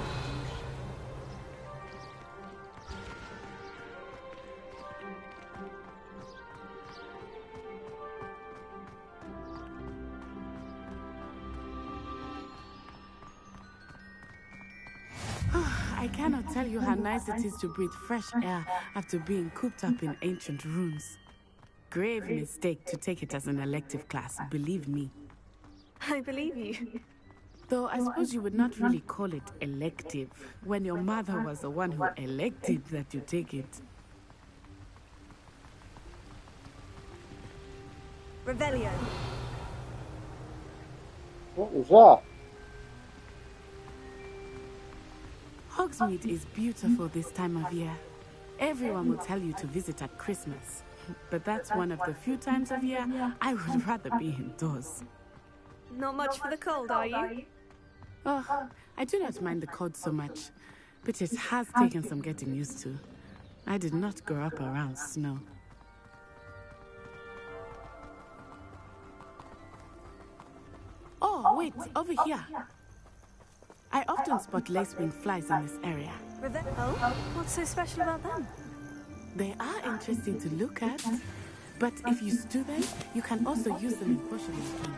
I cannot tell you how nice it is to breathe fresh air after being cooped up in ancient rooms. Grave mistake to take it as an elective class, believe me. I believe you. Though I suppose you would not really call it elective when your mother was the one who elected that you take it. Revelio. What was that? Hogsmeade is beautiful this time of year. Everyone will tell you to visit at Christmas. But that's one of the few times of year I would rather be indoors. Not much for the cold, are you? Oh, I do not mind the cold so much, but it has taken some getting used to. I did not grow up around snow. Oh, wait, over here. I often spot lacewing flies in this area. Oh, what's so special about them? They are interesting to look at, but if you stew them, you can also use them in potion making.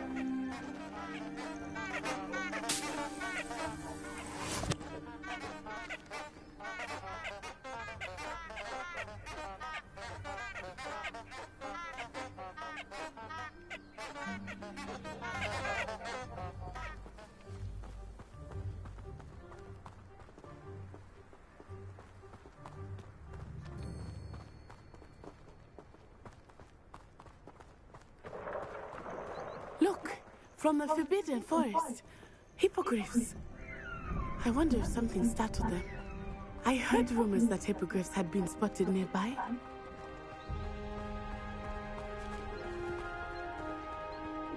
Look, from the Forbidden Forest. Hippogriffs. I wonder if something startled them. I heard rumors that hippogriffs had been spotted nearby.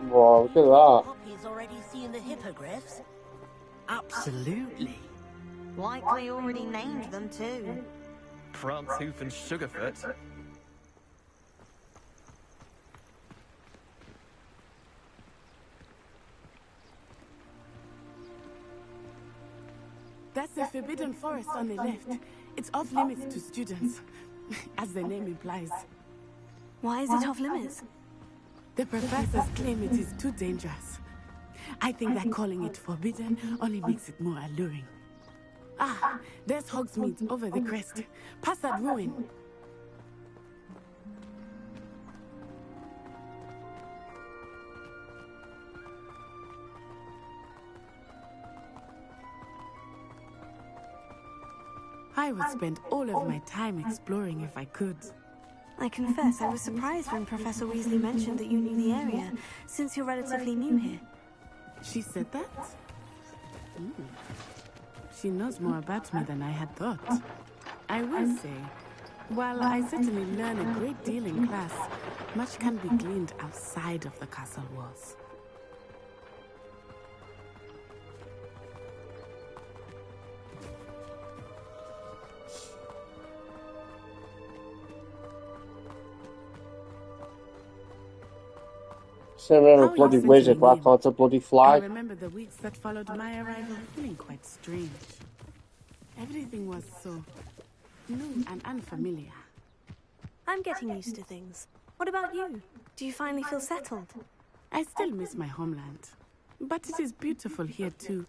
Wow, look at that. Poppy's already seen the hippogriffs. Absolutely. Likely already named them too. Prancehoof and Sugarfoot. That's the Forbidden Forest on the left. It's off limits to students, as the name implies. Why is it off limits? The professors claim it is too dangerous. I think that calling it forbidden only makes it more alluring. Ah, there's Hogsmeade over the crest. Past that ruin. I would spend all of my time exploring if I could. I confess I was surprised when Professor Weasley mentioned that you knew the area, since you're relatively new here. She said that? She knows more about me than I had thought. I will say, while I certainly learn a great deal in class, much can be gleaned outside of the castle walls. Say I'm a bloody wizard, why can't a bloody fly? I remember the weeks that followed my arrival feeling quite strange. Everything was so new and unfamiliar. I'm getting used to things. What about you? Do you finally feel settled? I still miss my homeland, but it is beautiful here too.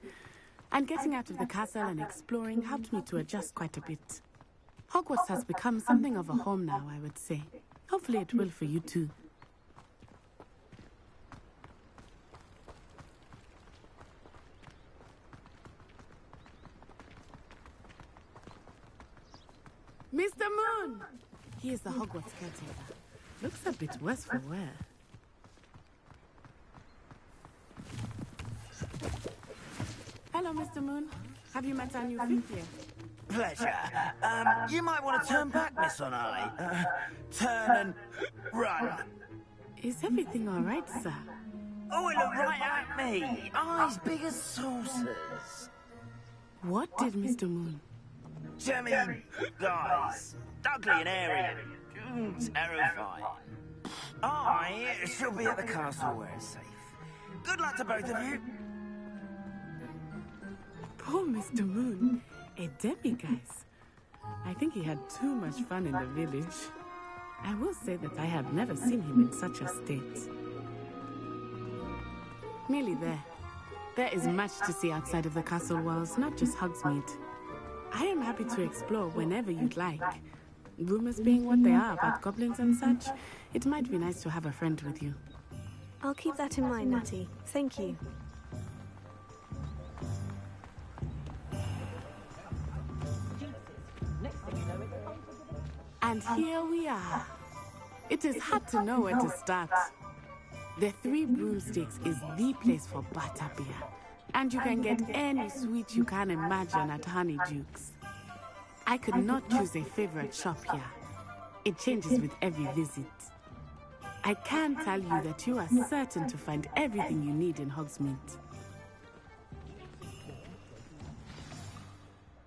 And getting out of the castle and exploring helped me to adjust quite a bit. Hogwarts has become something of a home now, I would say. Hopefully it will for you too. Mr. Moon! He is the Hogwarts caretaker. Looks a bit worse for wear. Hello, Mr. Moon. Have you met our new fifth year? Pleasure. You might want to turn back, Miss Onali. Turn and run. Is everything all right, sir? Oh, it looked right at me. Eyes big as saucers. What did Mr. Moon? Jemmy, guys. Ugly and airy. Terrifying. I shall be at the castle where it's safe. Good luck to both of you. Poor Mr. Moon. A demi-guise. I think he had too much fun in the village. I will say that I have never seen him in such a state. Merely there. There is much to see outside of the castle walls, not just Hogsmeade. I am happy to explore whenever you'd like. Rumors being what they are about goblins and such, it might be nice to have a friend with you. I'll keep that in mind, Natty. Thank you. And here we are. It is hard to know where to start. The Three Broomsticks is the place for butterbeer, and you can get any sweet you can imagine at Honeydukes. I could not choose a favorite shop here. It changes with every visit. I can tell you that you are certain to find everything you need in Hogsmeade.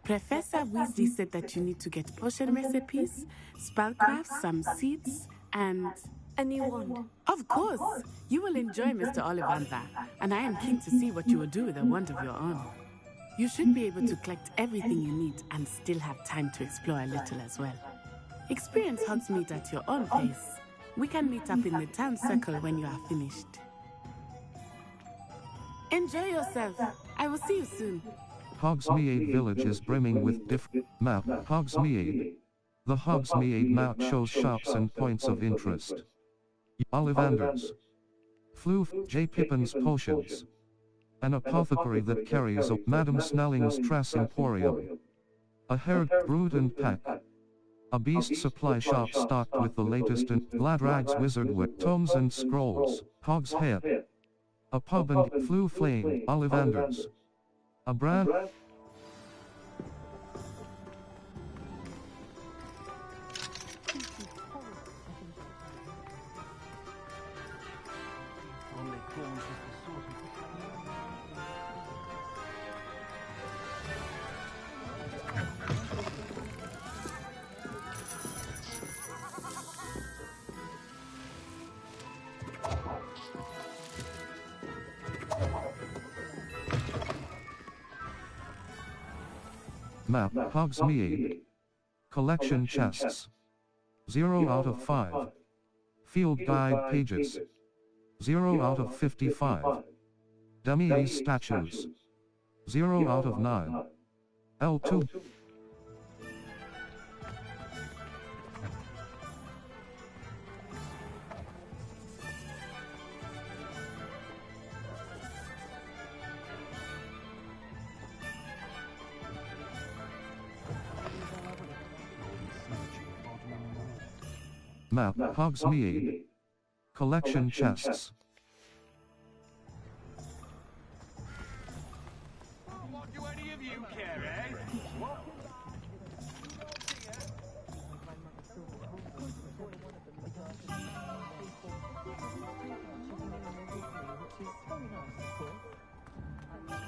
Professor Weasley said that you need to get potion recipes, spellcrafts, some seeds, and... a new wand. Of course! You will enjoy Mr. Ollivander, and I am keen to see what you will do with a wand of your own. You should be able to collect everything you need and still have time to explore a little as well. Experience Hogsmeade at your own pace. We can meet up in the town circle when you are finished. Enjoy yourself. I will see you soon. Hogsmeade Village is brimming with different map. Hogsmeade. The Hogsmeade map shows shops and points of interest. Ollivanders. Floof, J. Pippin's Potions. An apothecary that carries a Madame Snelling's Tress Emporium. A Herod Brood and Pack. A beast supply shop stocked with the latest in Gladrag's Wizardwood tomes and scrolls. Hog's Head. A pub and Floo Flame, Ollivanders. A brand. Map, Hogsmeade. Collection chests. 0 out of 5. Field guide pages. 0 out of 55. Dummy statues. 0 out of 9. L2. Map, Hogsmeade. Collection chests. What do any of you care, eh? What?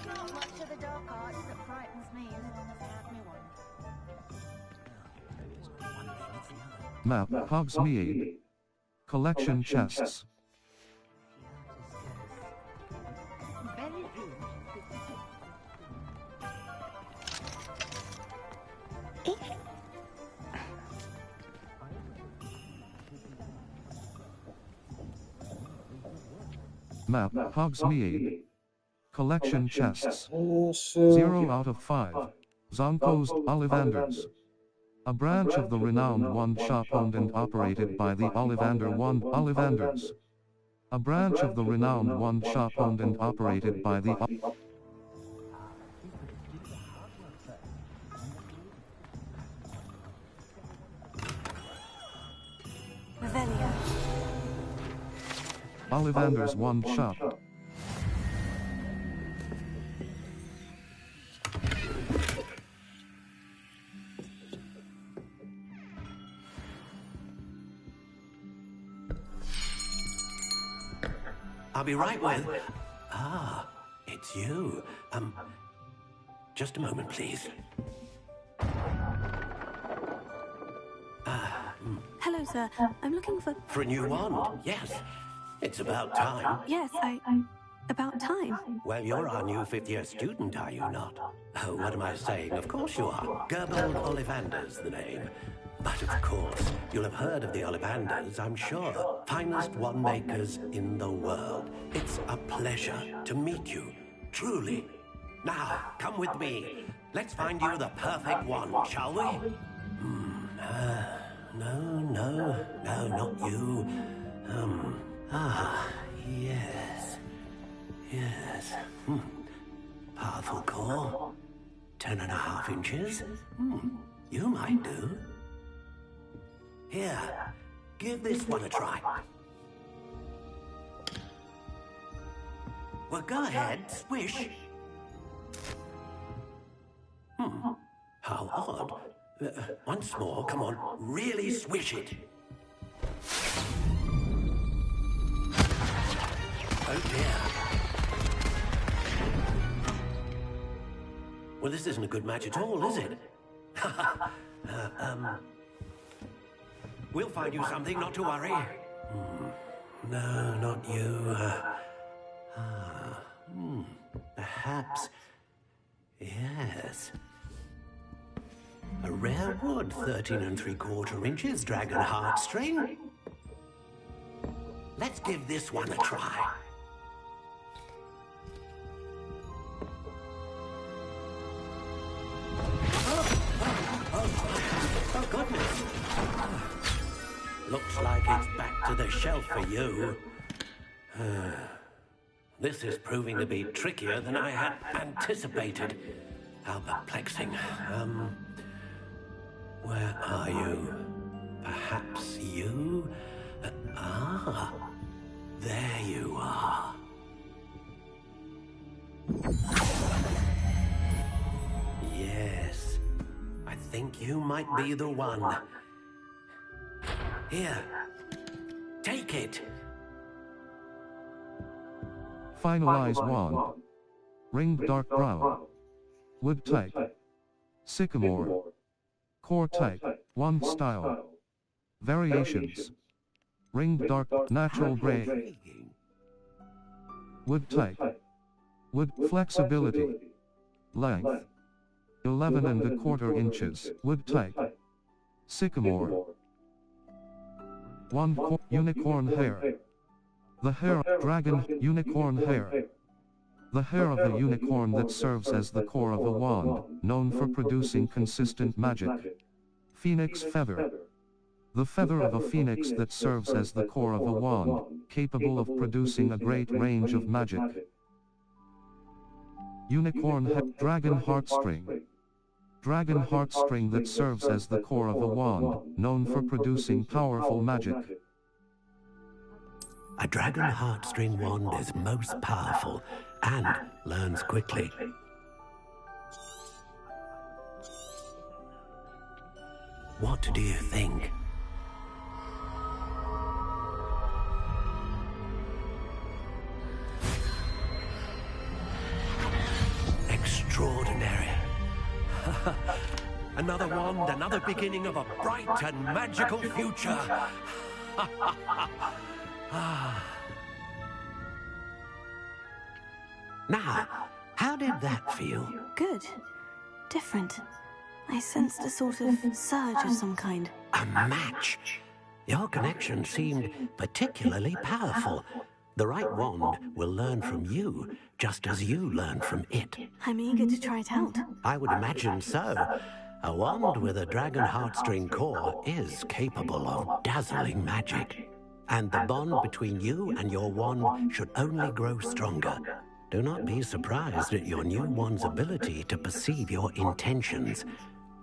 Not much of the dark arts that frightens me as long as I have me one. Map, Hogsmeade. Collection chests. Very good. Map, Hogsmeade. Collection chests. 0 out of 5. Zonko's Ollivanders. A branch of the renowned wand shop owned and operated by the Ollivander Wand Ollivanders. A branch of the renowned wand shop owned and operated by the Ollivanders Wand Shop. I'll be right with... Ah, it's you. Just a moment, please. Hello, sir. I'm looking for... For a new wand, yes. It's about time. Yes, about time. Well, you're our new fifth-year student, are you not? Oh, what am I saying? Of course you are. Gerbold Ollivander's the name. But of course, you'll have heard of the Ollivanders, I'm sure. Finest wand makers in the world. It's a pleasure to meet you, truly. Now, come with me. Let's find you the perfect wand, shall we? No, not you. Yes. Powerful core. 10.5 inches. You might do. Here, give this one a try. Well, go ahead, swish. How odd. Once more, come on, really swish it. Oh dear. Well, this isn't a good match at all, is it? We'll find you something, not to worry. No, not you. Perhaps. Yes. A rare wood, 13 3/4 inches, dragon heartstring. Let's give this one a try. Oh, goodness. Looks like it's back to the shelf for you. This is proving to be trickier than I had anticipated. How perplexing. Where are you? Perhaps you? There you are. Yes, I think you might be the one. Here, take it. Finalize wand. Ringed dark brown. Wood type. Sycamore. Core type. Wand style. Variations. Ringed dark natural gray. Wood type. Wood flexibility. Length. 11 1/4 inches. Wood type. Sycamore. Wand unicorn hair. The hair of dragon unicorn hair. The hair of the unicorn that serves as the core of a wand, known for producing consistent magic. Phoenix feather. The feather of a phoenix that serves as the core of a wand, capable of producing a great range of magic. Unicorn dragon heartstring. Dragon heartstring that serves as the core of a wand, known for producing powerful magic. A dragon heartstring wand is most powerful and learns quickly. What do you think? Extraordinary. Another wand, another beginning of a bright and magical future. Now, how did that feel? Good. Different. I sensed a sort of surge of some kind. A match? Your connection seemed particularly powerful. The right wand will learn from you, just as you learn from it. I'm eager to try it out. I would imagine so. A wand with a dragon heartstring core is capable of dazzling magic. And the bond between you and your wand should only grow stronger. Do not be surprised at your new wand's ability to perceive your intentions,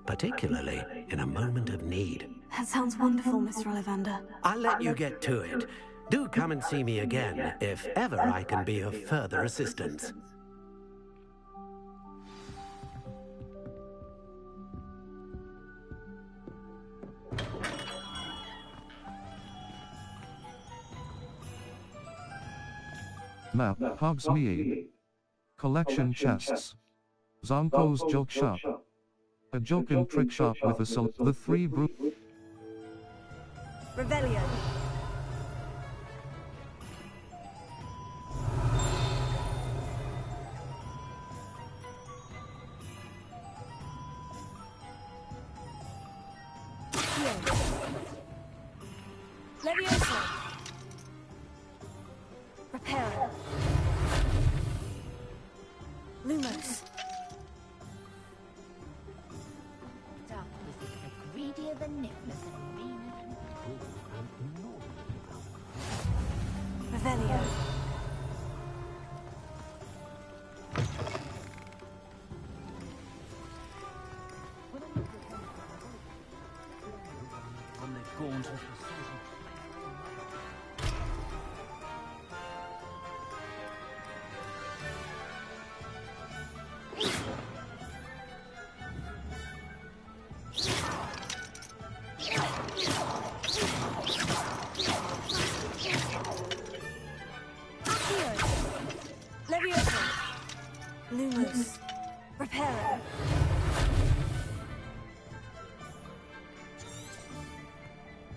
particularly in a moment of need. That sounds wonderful, Mr. Ollivander. I'll let you get to it. Do come and see me again, if ever I can be of further assistance. Map, Hogsmeade. Collection chests. Zonko's joke shop. A joke and trick shop with the three Revelio. Leviosa. Reparo. Lumos. Darkness is greedier than nimbus and meaner than cruel. Revelio. On the gaunt of precision.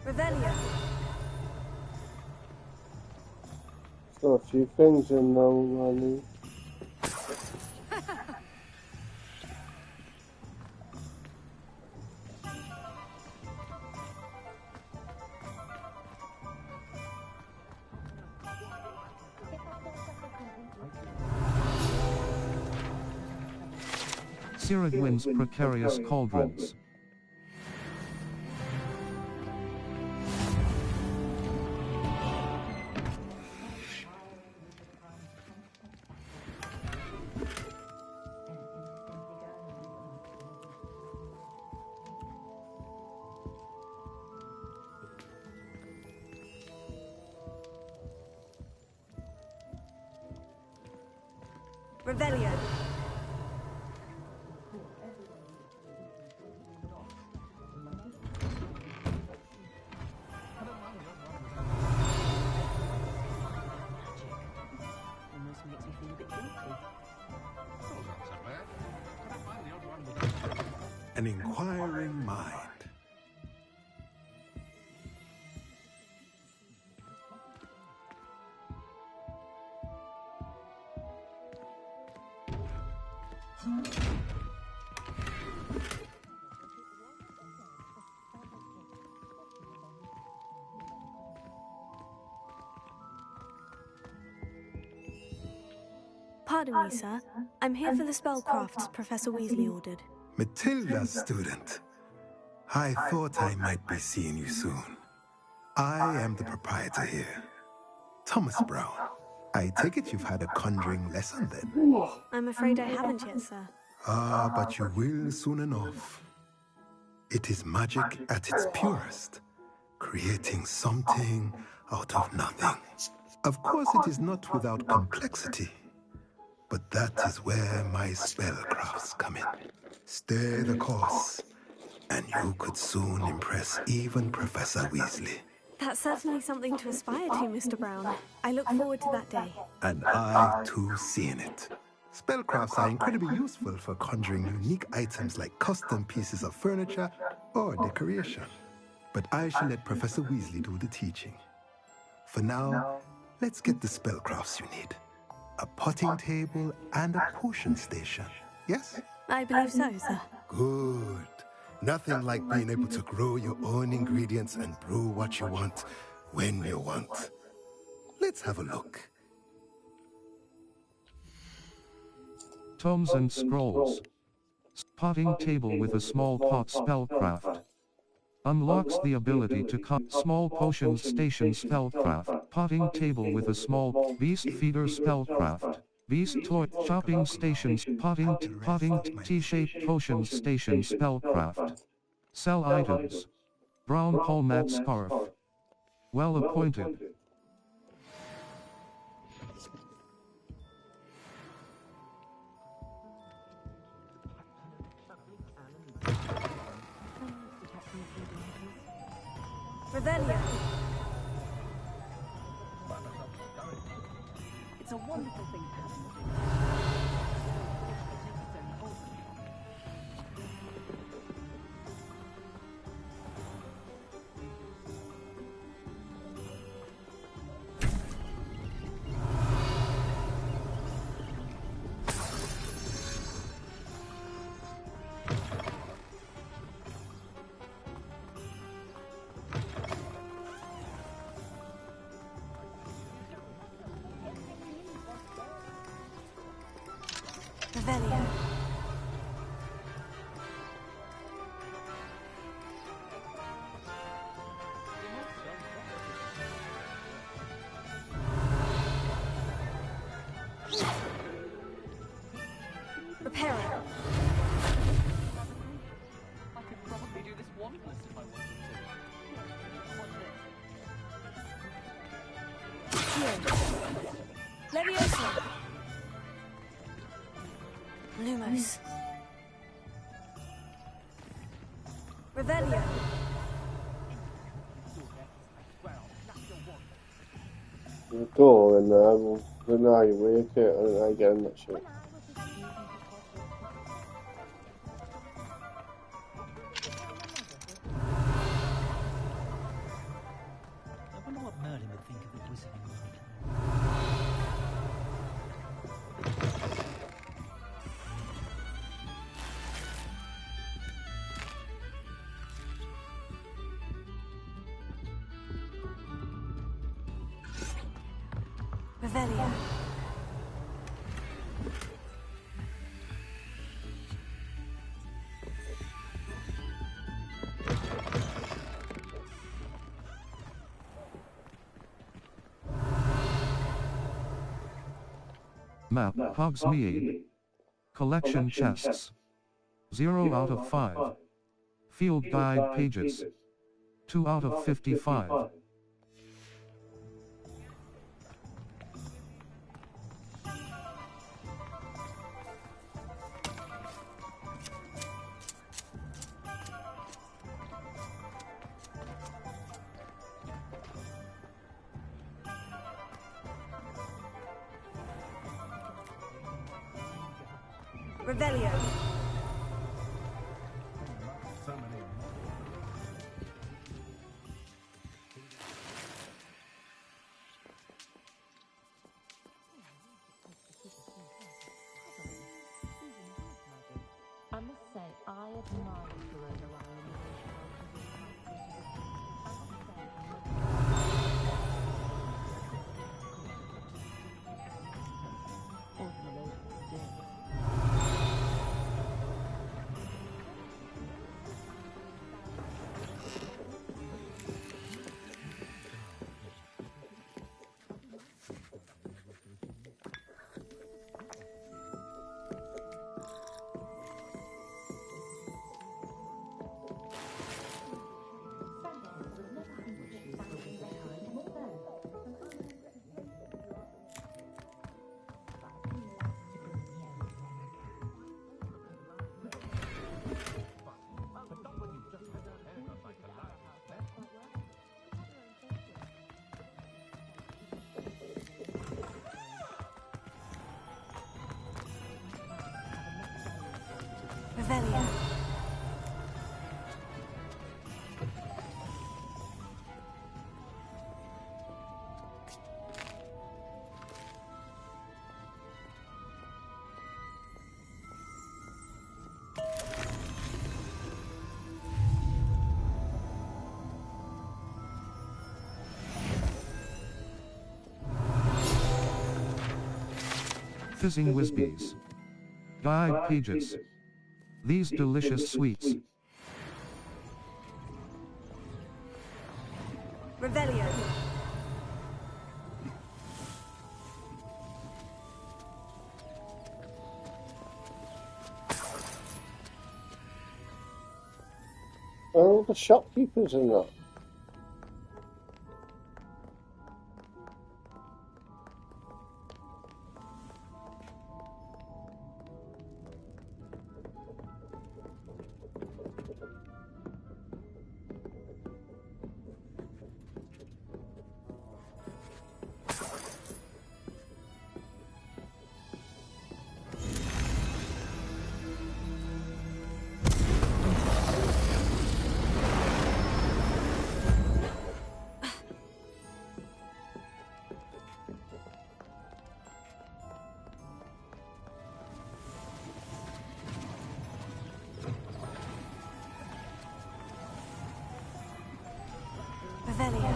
Revelio. Got a few things in now, Ronnie. Cyrudwin's precarious cauldrons. Revelio. Almost makes me feel a bit guilty. An inquiring mind. Pardon me, sir. I'm here for the spellcrafts Professor Weasley ordered. Matilda's student. I thought I might be seeing you soon. I am the proprietor here. Thomas Brown. I take it you've had a conjuring lesson then? I'm afraid I haven't yet, sir. Ah, but you will soon enough. It is magic at its purest, creating something out of nothing. Of course, it is not without complexity, but that is where my spellcrafts come in. Stay the course, and you could soon impress even Professor Weasley. That's certainly something to aspire to, Mr. Brown. I look forward to that day. And I, too, seeing it. Spellcrafts are incredibly useful for conjuring unique items like custom pieces of furniture or decoration. But I shall let Professor Weasley do the teaching. For now, let's get the spellcrafts you need. A potting table and a potion station, yes? I believe so, sir. Good. Nothing like being able to grow your own ingredients and brew what you want when you want. Let's have a look. Tomes and scrolls. Potting table with a small pot spellcraft. Unlocks the ability to cut small potions station spellcraft. Potting table with a small beast feeder spellcraft. Beast toy shopping stations. Potting T-shaped potions station spellcraft. Sell items. Brown palmat scarf. Well appointed. Revelio. It's a wonderful thing to have. Revelio. Reparo. I could probably do this one list if I wanted to. Leviosa. Lumos. Revelio. The door in there, I don't know how you work it, I don't know how you get in that shit. Revelio. Map, Hogsmeade. Collection chests. 0 out of 5. Field guide pages. 2 out of 55. Revelio. I must say, I admire your overall Revelio. Fizzing Whizbees. Guide pages. These delicious sweets. Revelio. Oh, the shopkeepers and that. Revelio.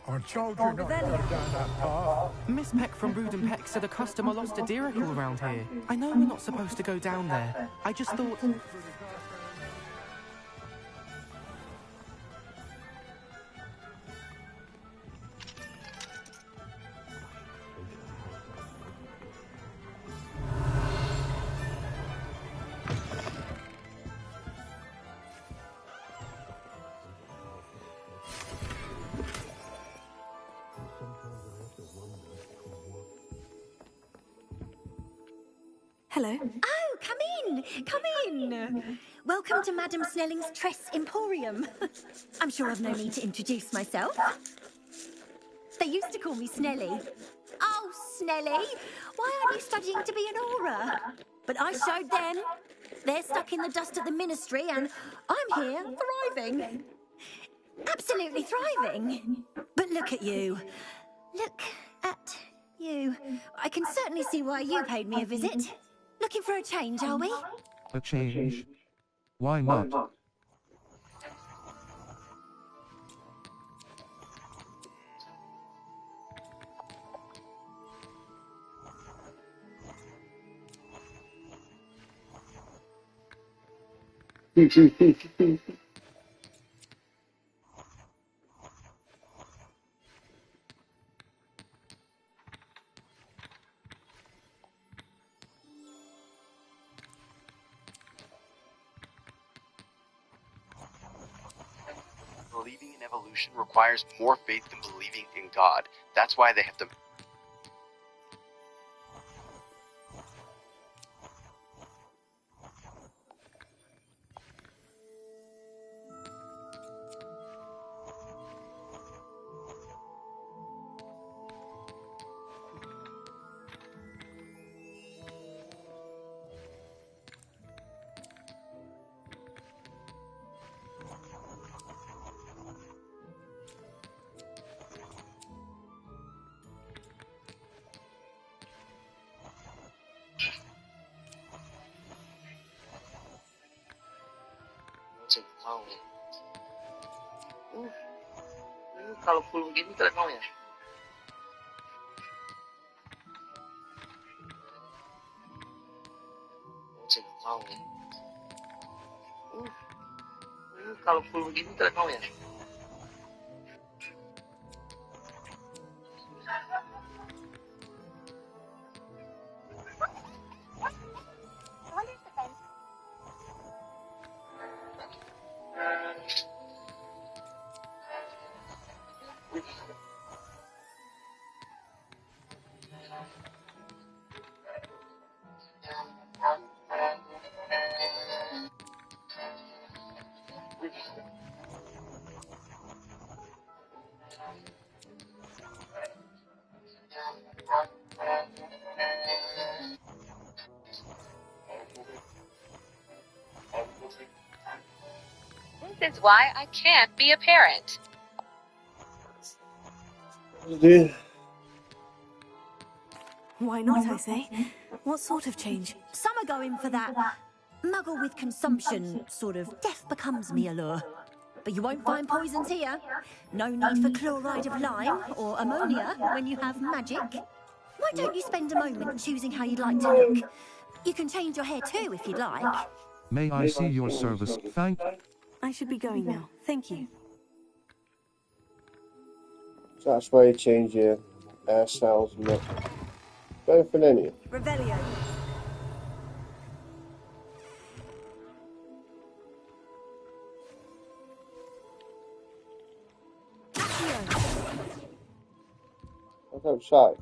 Our children are going down that path. Miss Peck from Brood and Peck said a customer lost a diricle around here. I know we're not supposed to go down there. I just thought... Hello. Oh, come in! Come in! Welcome to Madame Snelling's Tress Emporium. I'm sure I've no need to introduce myself. They used to call me Snelly. Oh, Snelly, why aren't you studying to be an aura? But I showed them. They're stuck in the dust at the ministry, and I'm here, thriving. Absolutely thriving. But look at you. Look at you. I can certainly see why you paid me a visit. Looking for a change, are we? A change? Why not? Believing in evolution requires more faith than believing in God. That's why they have to... Mau ya. Kalau full begini kalian mau ya? Mau ya. Kalau full begini kalian mau ya? This is why I can't be a parent. Why not, I say? What sort of change? Some are going for that muggle with consumption, sort of death becomes me allure. But you won't find poisons here. No need for chloride of lime or ammonia when you have magic. Why don't you spend a moment choosing how you'd like to look? You can change your hair too if you'd like. May I see your service? Thank... I should be going now. Thank you. So that's why you change your hairstyles and that. Better for any. Revelio. What's outside?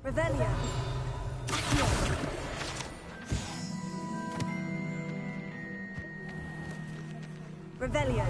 Revelio. Revelio.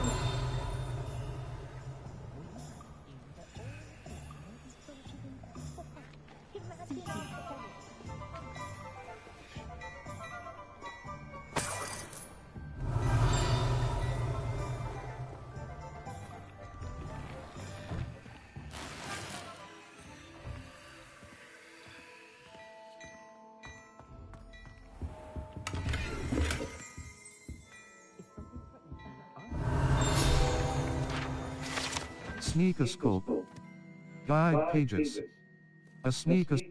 Sneakoscope. Guide pages. A sneakers...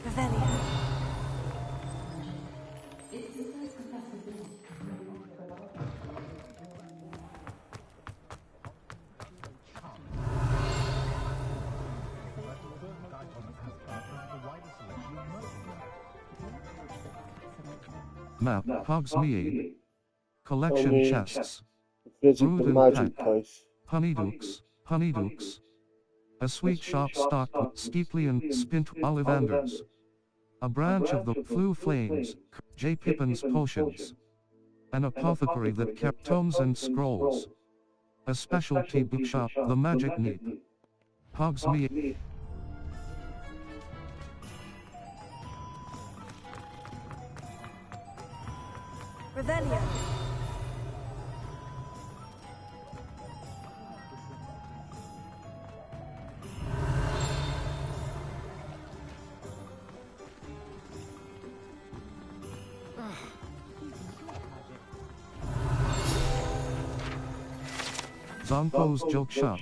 Revelio. Map, Hogsmeade. Collection Only chests. visit the Brood magic pack. place. Honeydukes. A sweet shop stocked with Skeplian spint olivanders. A branch of the Flue Flames, J. Pippin's potions. An apothecary that kept tomes and scrolls. A specialty bookshop, the Magic Neep. Hogsmeade. Revelio. Zonko's Joke Shop.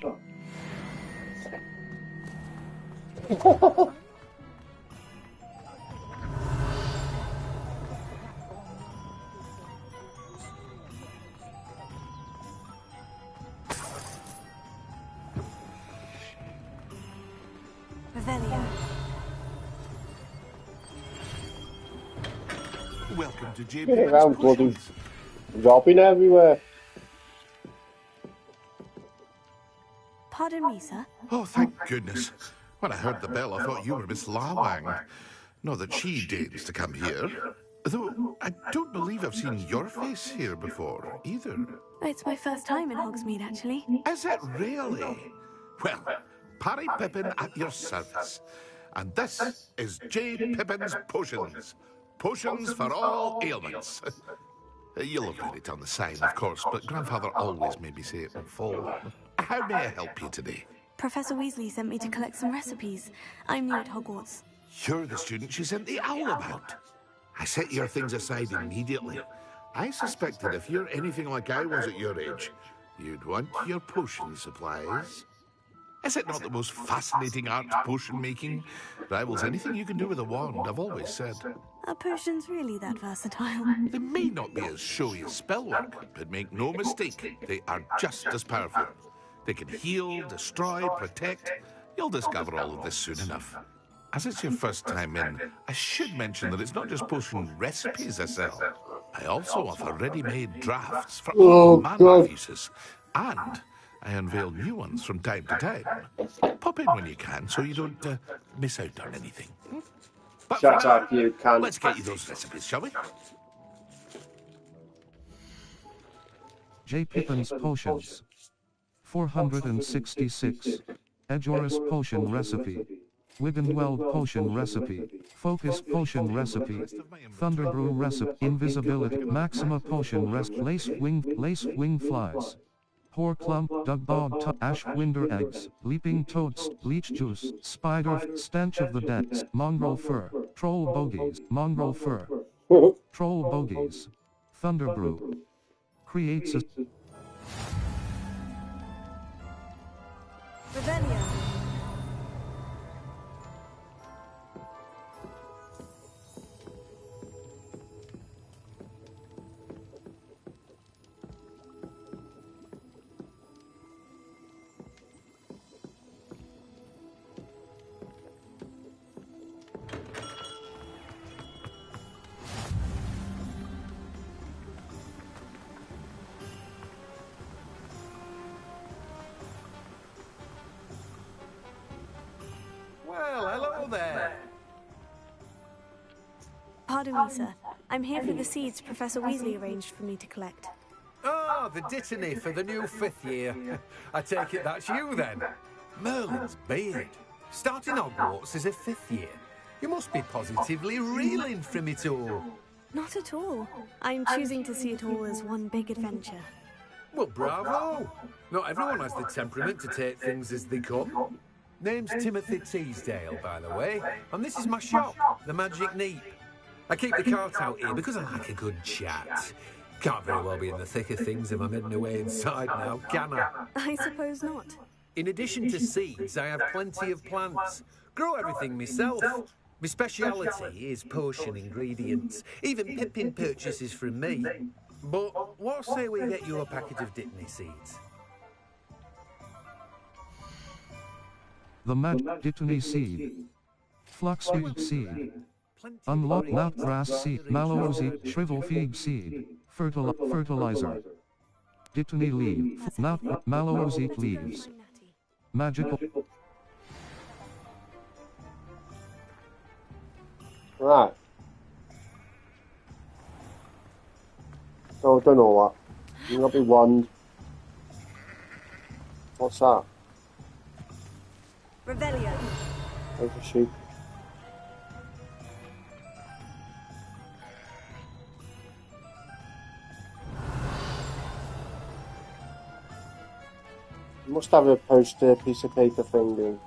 Revelio. Welcome to J. Get Pippin's around bloody Potions. robbing everywhere. Pardon me, sir. Oh, thank goodness. When I heard the bell, I thought you were Miss Lawang. Not that she deigns to come here. Though I don't believe I've seen your face here before, either. It's my first time in Hogsmeade, actually. Is it really? Well, Parry Pippin at your service. And this is J. Pippin's Potions. Potions for all ailments. You'll have read it on the sign, of course, but Grandfather always made me say it in full. How may I help you today? Professor Weasley sent me to collect some recipes. I'm new at Hogwarts. You're the student she sent the owl about. I set your things aside immediately. I suspected if you're anything like I was at your age, you'd want your potion supplies. Is it not the most fascinating art, potion making? Rivals anything you can do with a wand, I've always said. Are potions really that versatile? They may not be as showy as spellwork, but make no mistake, they are just as powerful. They can heal, destroy, protect. You'll discover all of this soon enough. As it's your first time in, I should mention that it's not just potion recipes I sell. I also offer ready-made drafts for all manner of uses. And I unveil new ones from time to time. Pop in when you can so you don't miss out on anything. But Shut for now, up, you cunt. let's get you those recipes, shall we? J. Pippin's Potions. 466. Edgeoris Potion Recipe. Wiggenweld Potion Recipe. Focus Potion Recipe. Thunderbrew Recipe. Invisibility. Maxima Potion Recipe. Lace wing flies. Horclump, Dugbog, Ash Winder Eggs, Leaping Toads, Leech Juice, Spider, Stench of the Dead, Mongrel Fur, Troll Bogies, Mongrel Fur, Troll Bogies, Thunderbrew. Creates a... Revelio. Well, hello there. Pardon me, sir. I'm here for the seeds Professor Weasley arranged for me to collect. Oh, the dittany for the new 5th year. I take it that's you then. Merlin's beard. Starting Hogwarts as a 5th year. You must be positively reeling from it all. Not at all. I'm choosing to see it all as one big adventure. Well, bravo. Not everyone has the temperament to take things as they come. Name's Timothy Teasdale, by the way, and this is my shop, the Magic Neep. I keep the cart out here because I like a good chat. Can't very well be in the thick of things if I'm heading away inside now, can I? I suppose not. In addition to seeds, I have plenty of plants. Grow everything myself. My speciality is potion ingredients. Even Pippin purchases from me. But what say we get you a packet of Dittany seeds? The Magic Dittany Seed. Fluxweed Seed. Unlock loud grass seed, mallow shrivel fig seed, fertilizer. Dittany leaf, mallow leaves. Magical. Right. So I don't know what. You got me wand. What's that? Revelio. There's a sheep. You must have a poster piece of paper thing doing.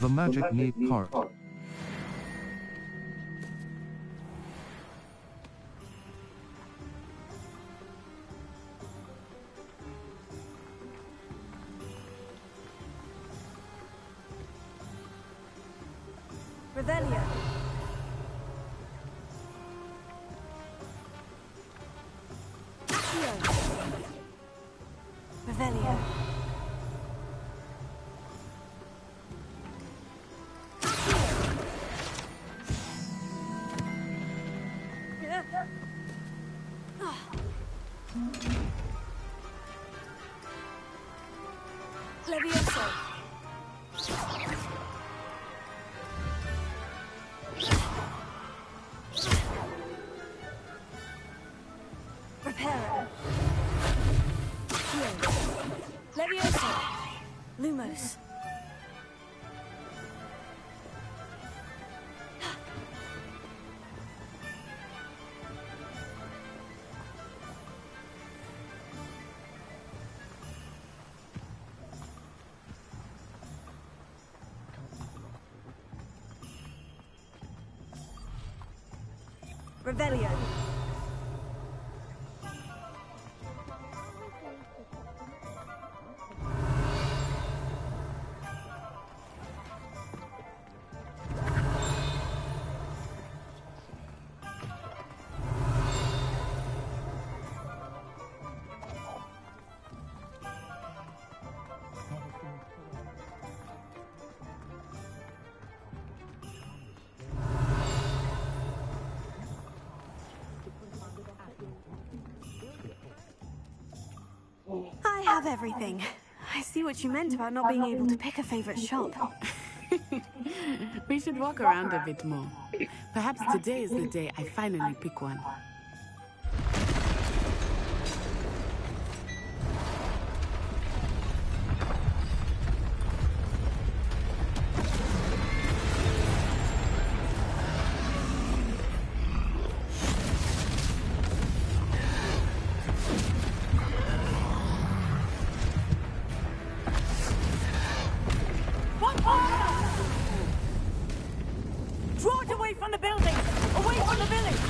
The magic neat cart. Revelio. Revelio. Levioso. Reparo. Levioso. Lumos. Revelio. I have everything. I see what you meant about not being able to pick a favorite shop. We should walk around a bit more. Perhaps today is the day I finally pick one. Draw it away from the building! Away from the village!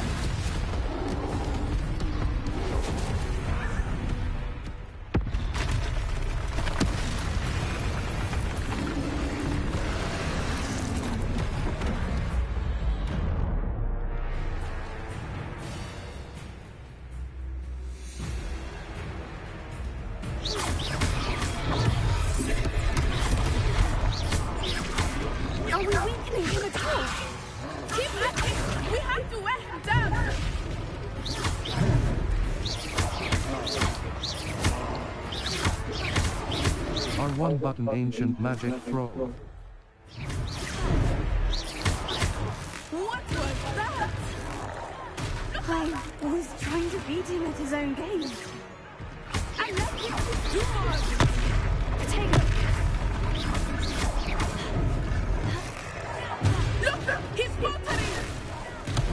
Are we weakening him at all? Keep at it! We have to wear him down! R1 button ancient magic throw. What was that? I was trying to beat him at his own game. I left him to do more of it. Take it. Look! He's faltering!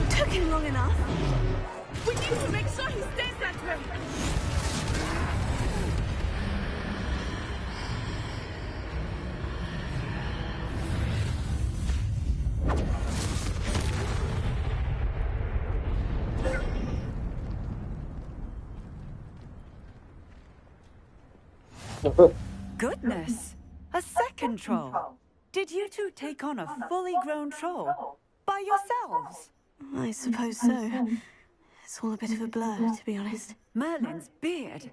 Took him long enough. We need to make sure he stays that way! Goodness! A second troll! Did you two take on a fully grown troll? By yourselves? I suppose so. It's all a bit of a blur, to be honest. Merlin's beard.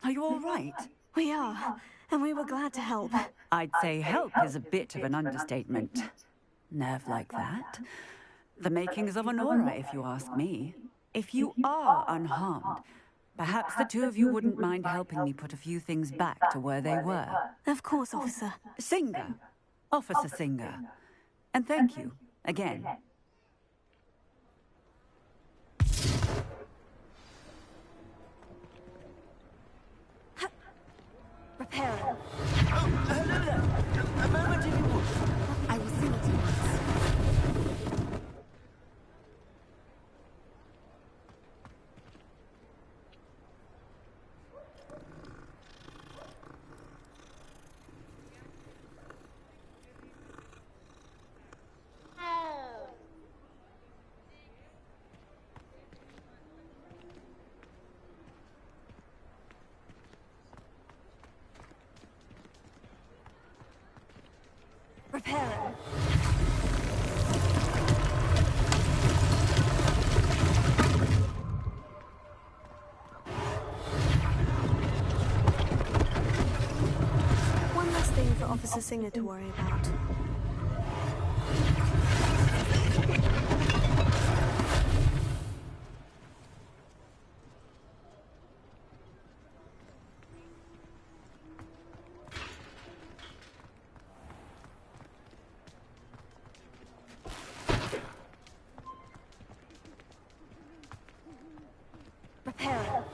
Are you all right? We are, and we were glad to help. I'd say help is a bit of an understatement. Nerve like that. The makings of an aura, if you ask me. If you are unharmed, perhaps the two of you wouldn't mind helping me put a few things back to where they were. Of course, officer. Singer. Officer Singer. And thank you, again. Repairer. Oh, hello there. A moment if you would. I will see what he wants. Repairer. One less thing for Officer Singer to worry about. Repairer.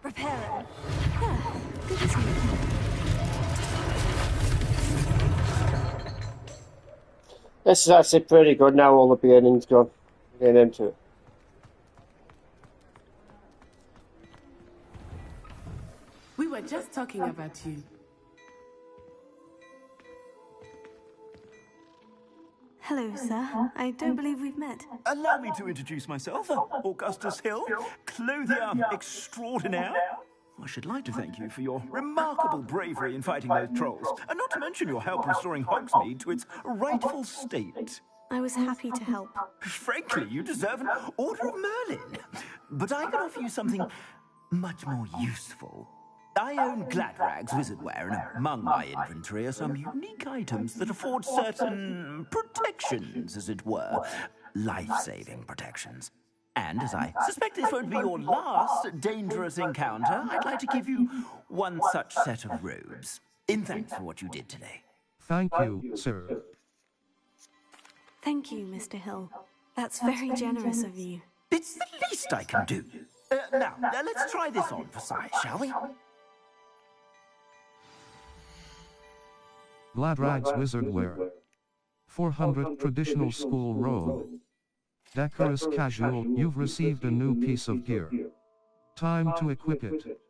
Repairer. Good as new. This is actually pretty good now, all the beginning's gone. Getting into it. We were just talking about you. Hello, sir. I don't believe we've met. Allow me to introduce myself, Augustus Hill, clothier extraordinaire. I should like to thank you for your remarkable bravery in fighting those trolls, and not to mention your help restoring Hogsmeade to its rightful state. I was happy to help. Frankly, you deserve an Order of Merlin. But I can offer you something much more useful. I own Gladrag's wizardware, and among my inventory are some unique items that afford certain protections, as it were. Life-saving protections. And as I suspect this won't be your last dangerous encounter, I'd like to give you one such set of robes, in thanks for what you did today. Thank you, sir. Thank you, Mr. Hill. That's very generous of you. It's the least I can do. Now, let's try this on for size, shall we? Gladrag's wizardware. 400 traditional school robe. Decorous casual, you've received a new piece of gear. Time to equip it.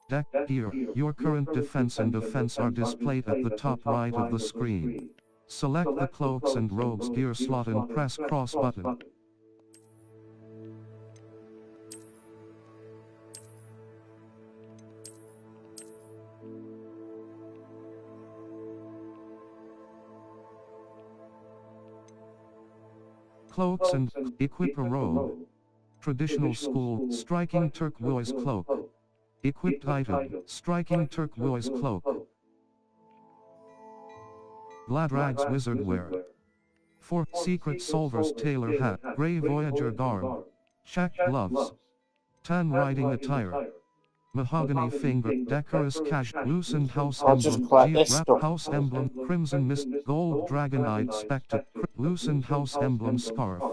Deck gear, your current defense and offense are displayed at the top right of the screen. Select the cloaks and robes gear slot and press cross button. Cloaks and equip a robe. Traditional school, striking turquoise cloak. Equipped item, striking turquoise cloak. Gladrag's wizardware. 4. Secret Solver's tailor hat, grey Voyager garb. Check gloves. Tan riding attire. Mahogany finger, decorous cash, loosened house emblem, wrap house emblem, crimson mist, gold dragon-eyed spectre, loosened house emblem scarf.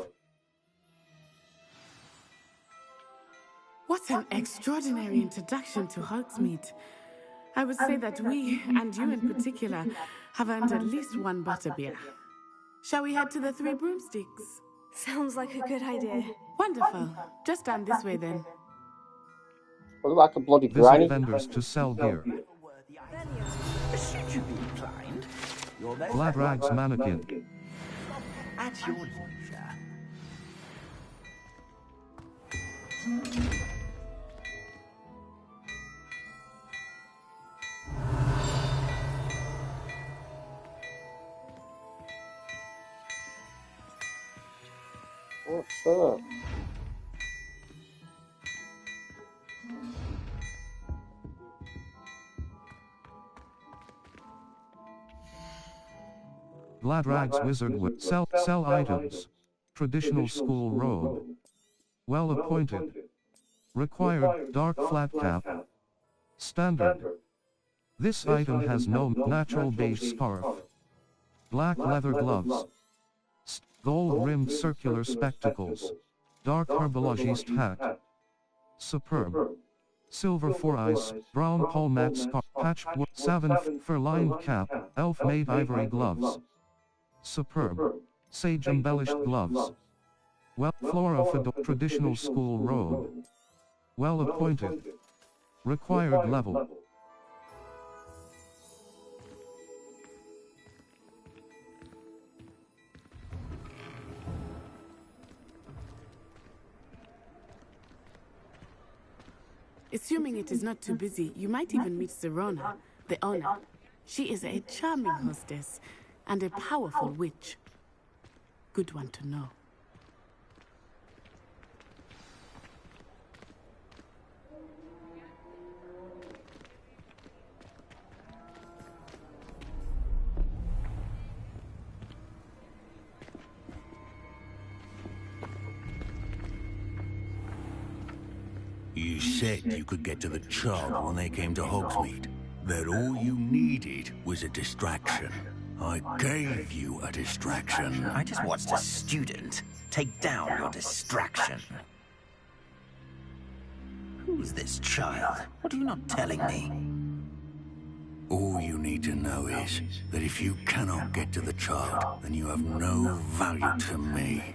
What an extraordinary introduction to Hogsmeade. I would say that we, and you in particular, have earned at least one butterbeer. Shall we head to the Three Broomsticks? Sounds like a good idea. Wonderful. Just down this way then. Look like a bloody Visit granny. vendors to sell gear. Should you be inclined, you're most Glad Rags mannequin. at your leisure. What's that? Glad Rags Wizard would sell items. Traditional school robe. Well appointed. Required dark flat cap. Standard. This item has no natural beige scarf. Black leather gloves. Gold rimmed circular spectacles. Dark herbologist hat. Superb. Silver 4 eyes, brown palmet scarf, patchwork, savin fur-lined cap, elf-made ivory gloves. Superb. Sage embellished gloves. Well, flora fedora, traditional school robe. Well appointed. Required level. Assuming it is not too busy, you might even meet Serona, the owner. She is a charming hostess and a powerful witch. Good one to know. You said you could get to the child when they came to Hogsmeade. That all you needed was a distraction. I gave you a distraction. I just watched a student take down your distraction. Who's this child? What are you not telling me? All you need to know is that if you cannot get to the child, then you have no value to me.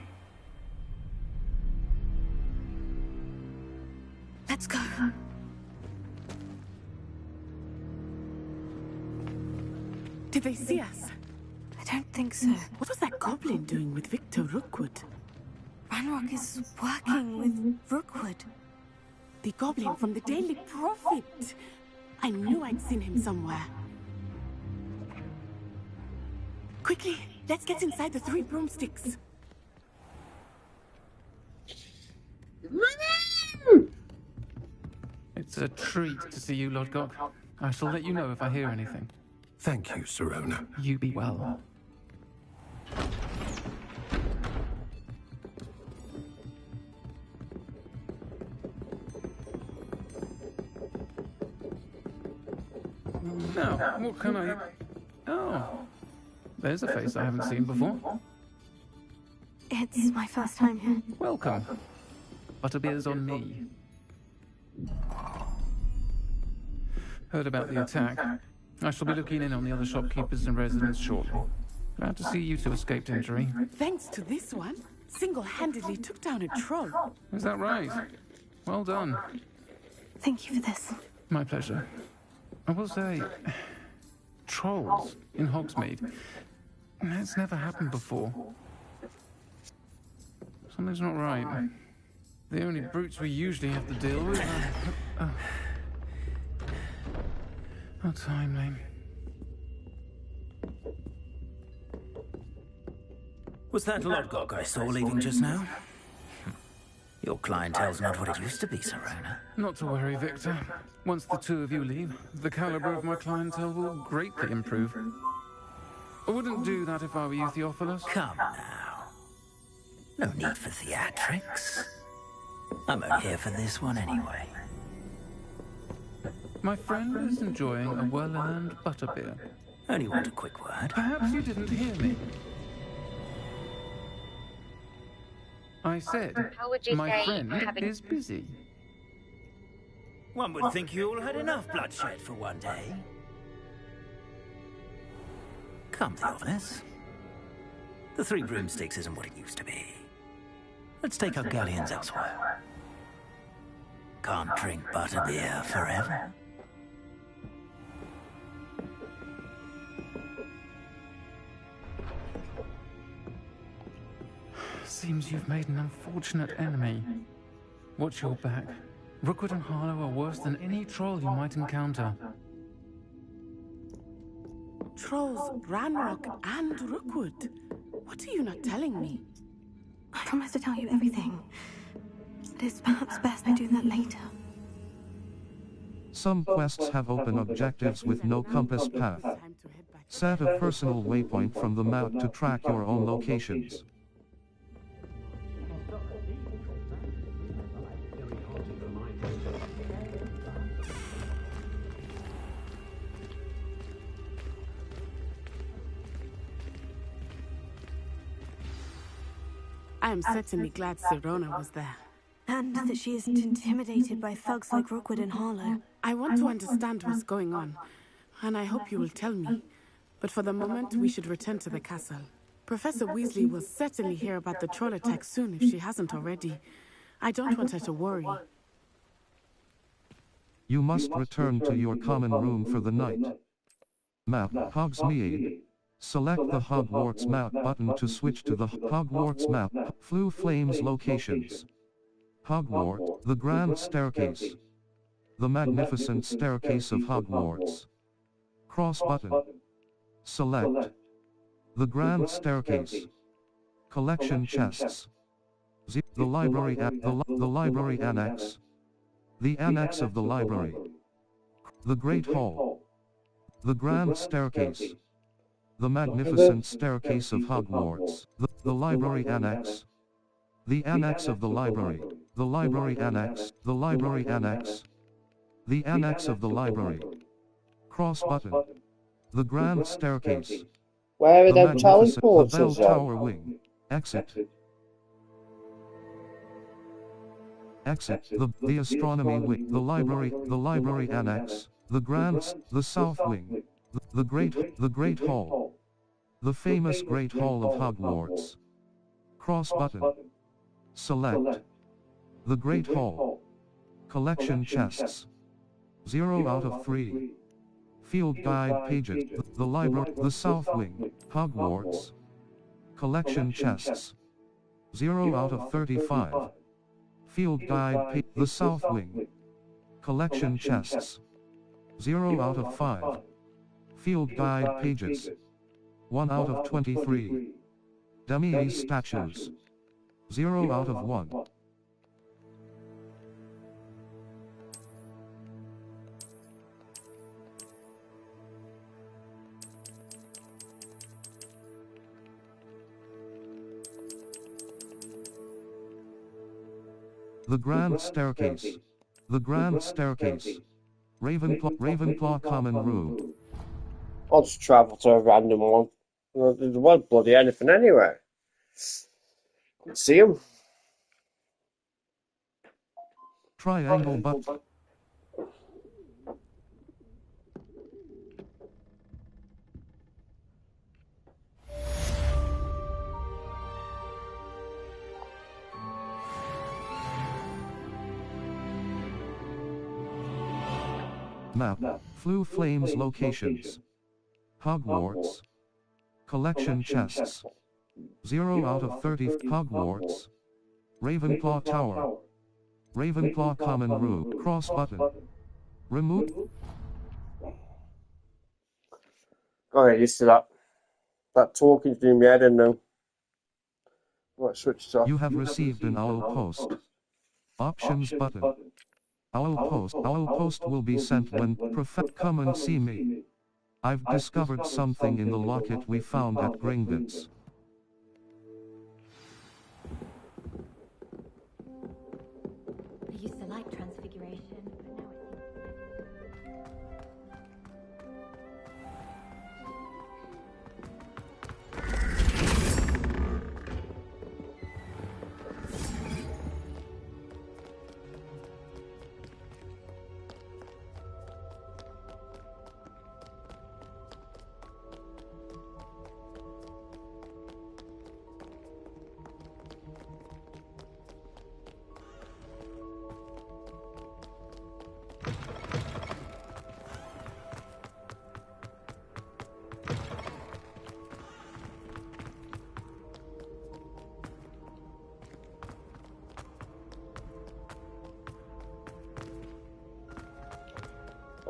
Let's go. Did they see us? I don't think so. What was that goblin doing with Victor Rookwood? Ranrock is working with Rookwood. The goblin from the Daily Prophet. I knew I'd seen him somewhere. Quickly, let's get inside the 3 broomsticks. It's a treat to see you, Lodgok. I shall let you know if I hear anything. Thank you, Serona. You be well. Now, what can I... Oh, there's a face I haven't seen before. It's my first time here. Welcome. Butterbeer's on me. Heard about the attack. I shall be looking in on the other shopkeepers and residents shortly. Glad to see you two escaped injury. Thanks to this one, single-handedly took down a troll. Is that right? Well done. Thank you for this. My pleasure. I will say, trolls in Hogsmeade. That's never happened before. Something's not right. The only brutes we usually have to deal with are... How timely. Was that Lodgok I saw leaving just now? Your clientele's not what it used to be, Serona. Not to worry, Victor. Once the two of you leave, the caliber of my clientele will greatly improve. I wouldn't do that if I were you, Theophilus. Come now. No need for theatrics. I'm only here for this one anyway. My friend is enjoying a well-earned butterbeer. Only want a quick word. Perhaps you didn't hear me. I said, How would you my say friend having... is busy. One would think you all had enough bloodshed for one day. Come, Theophilus. The 3 broomsticks isn't what it used to be. Let's take our galleons elsewhere. Can't drink butterbeer forever. Seems you've made an unfortunate enemy. Watch your back. Rookwood and Harlow are worse than any troll you might encounter. Trolls, Ranrock, and Rookwood. What are you not telling me? I promise to tell you everything. It is perhaps best I do that later. Some quests have open objectives with no compass path. Set a personal waypoint from the map to track your own locations. I am certainly glad Sirona was there. And that she isn't intimidated by thugs like Rookwood and Harlow. I want to understand what's going on, and I hope you will tell me. But for the moment, we should return to the castle. Professor Weasley will certainly hear about the troll attack soon if she hasn't already. I don't want her to worry. You must return to your common room for the night. Map, Hogsmeade. Select the Hogwarts map button to switch to the Hogwarts map. Floo Flames locations. Hogwarts, the Grand Staircase. The Magnificent Staircase of Hogwarts. Cross button. Select. The Grand Staircase. Collection chests. The library the library annex. The annex of the library. The Great Hall. The Grand Staircase. The Magnificent Staircase of Hogwarts. The library annex. The annex of the library. The library annex. The library annex. The annex of the library. Cross button. The Grand Staircase. Where are The them Magnificent. The teleporters Bell then? Tower Wing. Exit. Exit. The Astronomy Wing. The library annex. The Grand. The South Wing. The Great Hall. The famous Great Hall of Hogwarts. Cross button. Select. The Great Hall. Collection chests. 0 out of 3. Field guide pages. The library. The South Wing. Hogwarts. Collection chests. 0 out of 35. Field guide page. The South Wing. Collection chests. 0 out of 5. Field guide pages. 1 out of 23. Dummies statues. 0 out of 1. The Grand Staircase. The Grand Staircase. Ravenclaw Common Room. I'll just travel to a random one. There wasn't bloody anything anywhere. Couldn't see him. Triangle button. Map. Floo Flames locations. Hogwarts. Collection chests. 0 out of 30. Hogwarts. Ravenclaw Tower. Ravenclaw Common Room. Cross button. Remove. Gotta get used to that. That talking's doing me head in now. Right, switch it off. You have received an owl post. Options button. Owl post will be sent when come and see me. I've discovered something in the locket we found at Gringotts. I used to like transfiguration, but now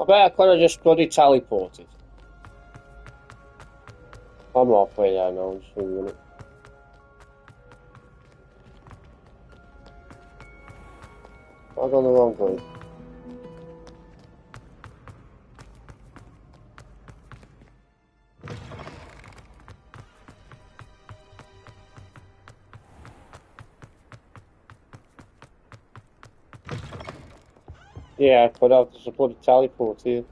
bet I could have just bloody teleported. I'm halfway there now, just a minute. I've gone the wrong way. Yeah, I could have just bloody teleport here.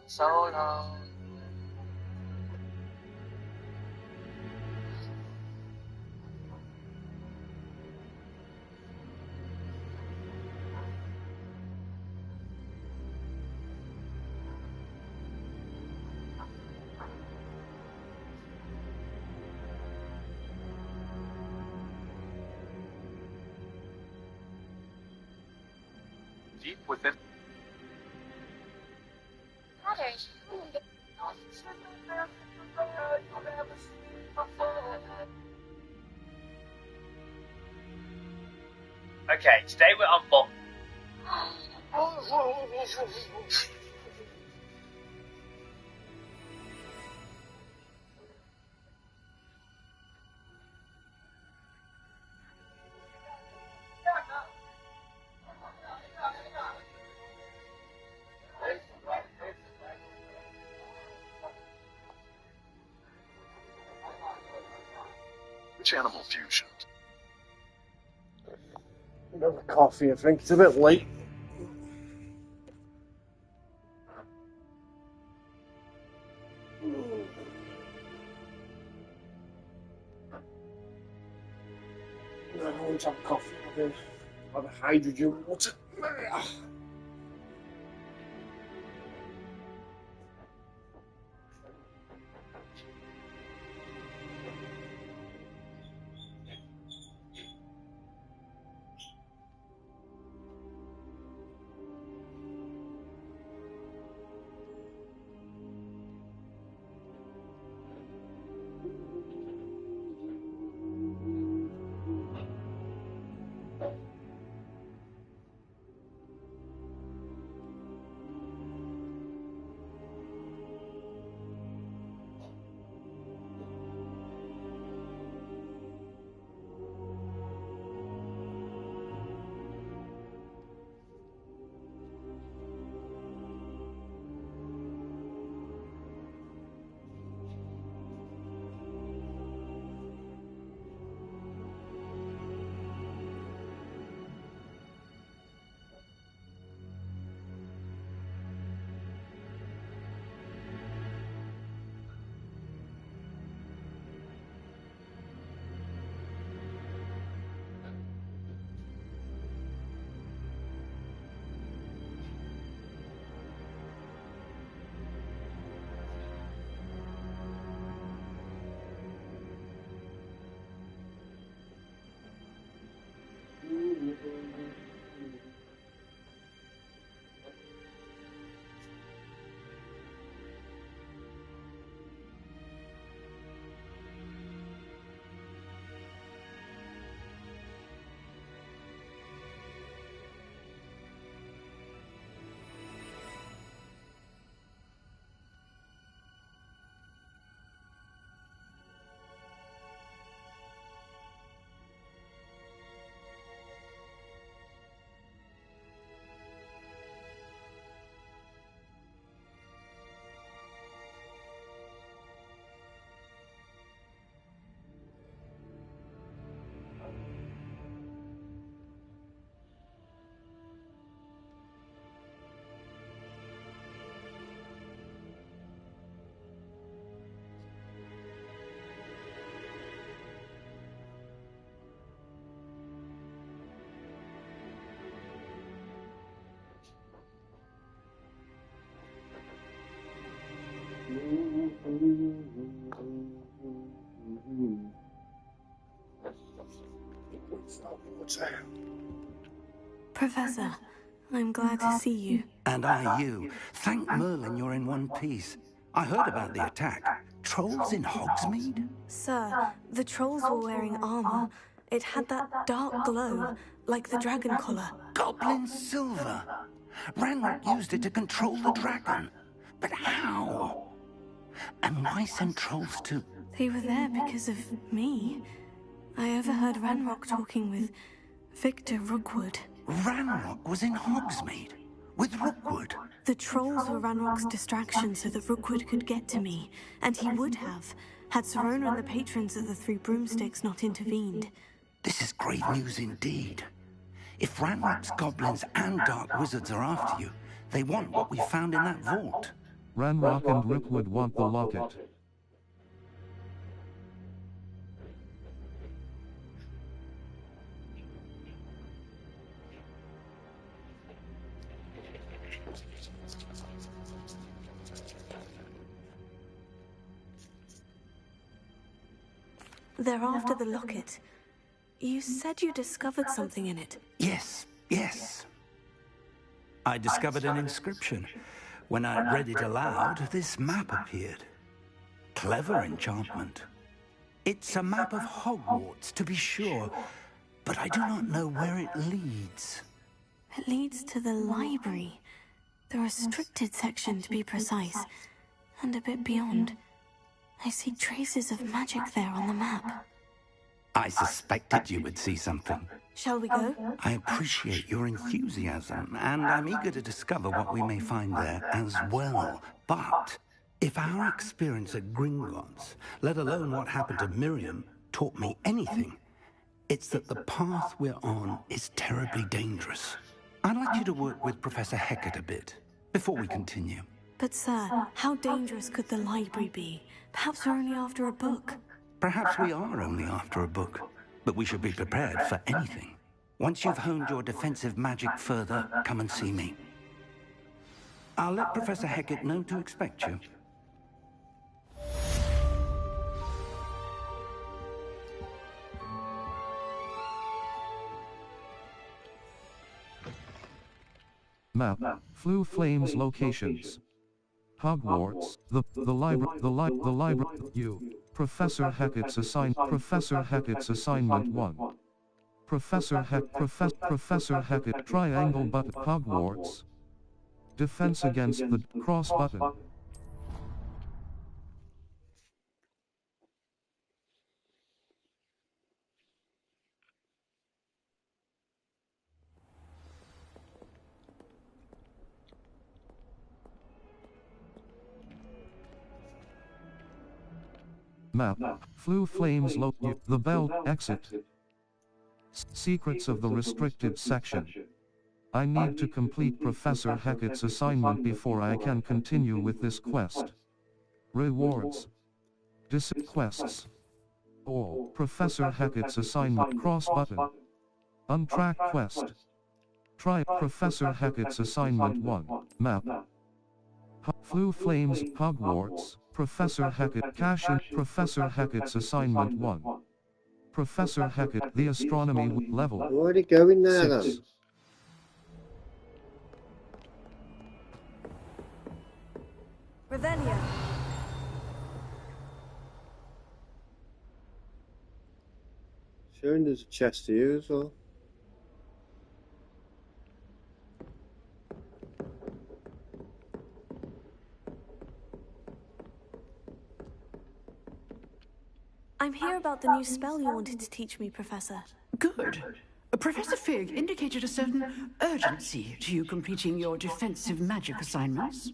So long. Deep within. Okay, today we're on board. Which animal fusion? Another coffee, I think. It's a bit late. I don't want to have coffee. I'll have a hydrogen water. Professor, I'm glad to see you. And I you. Thank Merlin you're in one piece. I heard about the attack. Trolls in Hogsmeade? Sir, the trolls were wearing armor. It had that dark glow, like the dragon collar. Goblin silver. Ranrock used it to control the dragon. But how? And why send trolls to... They were there because of me. I overheard Ranrock talking with Victor Rookwood. Ranrock was in Hogsmeade? With Rookwood? The trolls were Ranrock's distraction so that Rookwood could get to me, and he would have, had Serona and the patrons of the Three Broomsticks not intervened. This is great news indeed. If Ranrock's goblins and dark wizards are after you, they want what we found in that vault. Ranrock and Rookwood want the locket. They're after the locket. You said you discovered something in it. Yes, yes. I discovered an inscription. When I read it aloud, this map appeared. Clever enchantment. It's a map of Hogwarts, to be sure, but I do not know where it leads. It leads to the library. The restricted section, to be precise. And a bit beyond. I see traces of magic there on the map. I suspected you would see something. Shall we go? I appreciate your enthusiasm, and I'm eager to discover what we may find there as well. But if our experience at Gringotts, let alone what happened to Miriam, taught me anything, it's that the path we're on is terribly dangerous. I'd like you to work with Professor Hecat a bit, before we continue. But sir, how dangerous could the library be? Perhaps we're only after a book. Perhaps we are only after a book, but we should be prepared for anything. Once you've honed your defensive magic further, come and see me. I'll let Professor Hecat know to expect you. Map. Flue Flames locations. Hogwarts. The library. You. Professor Hecat's assignment 1. Professor Hecat triangle button. Hogwarts. Defense against the cross button. Map. Flue Flames the bell exit. Secrets of the restricted section. I need to complete Professor Hecat's assignment before I can continue with this quest. Rewards. Quests. All. Professor Hecat's assignment cross button. Untrack quest. Try Professor Hecat's assignment 1. Map. Flue Flames Hogwarts. Professor Hecat cash in Professor Hecat's assignment 1. Professor Hecat the astronomy level. Already going there 6. then. Revelio. Showing there's a chest here as well. I'm here about the new spell you wanted to teach me, Professor. Good. Professor Fig indicated a certain urgency to you completing your defensive magic assignments.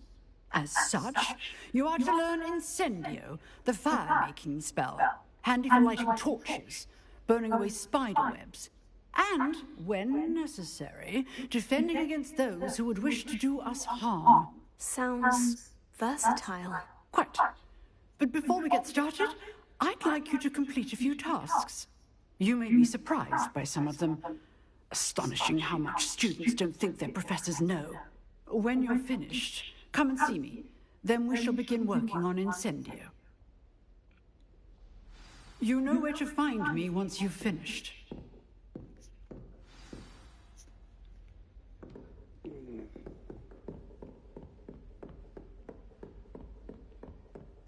As such, you are to learn Incendio, the fire-making spell, handy for lighting torches, burning away spider webs, and, when necessary, defending against those who would wish to do us harm. Sounds versatile. Quite. But before we get started, I'd like you to complete a few tasks. You may be surprised by some of them. Astonishing how much students don't think their professors know. When you're finished, come and see me. Then we shall begin working on Incendio. You know where to find me once you've finished.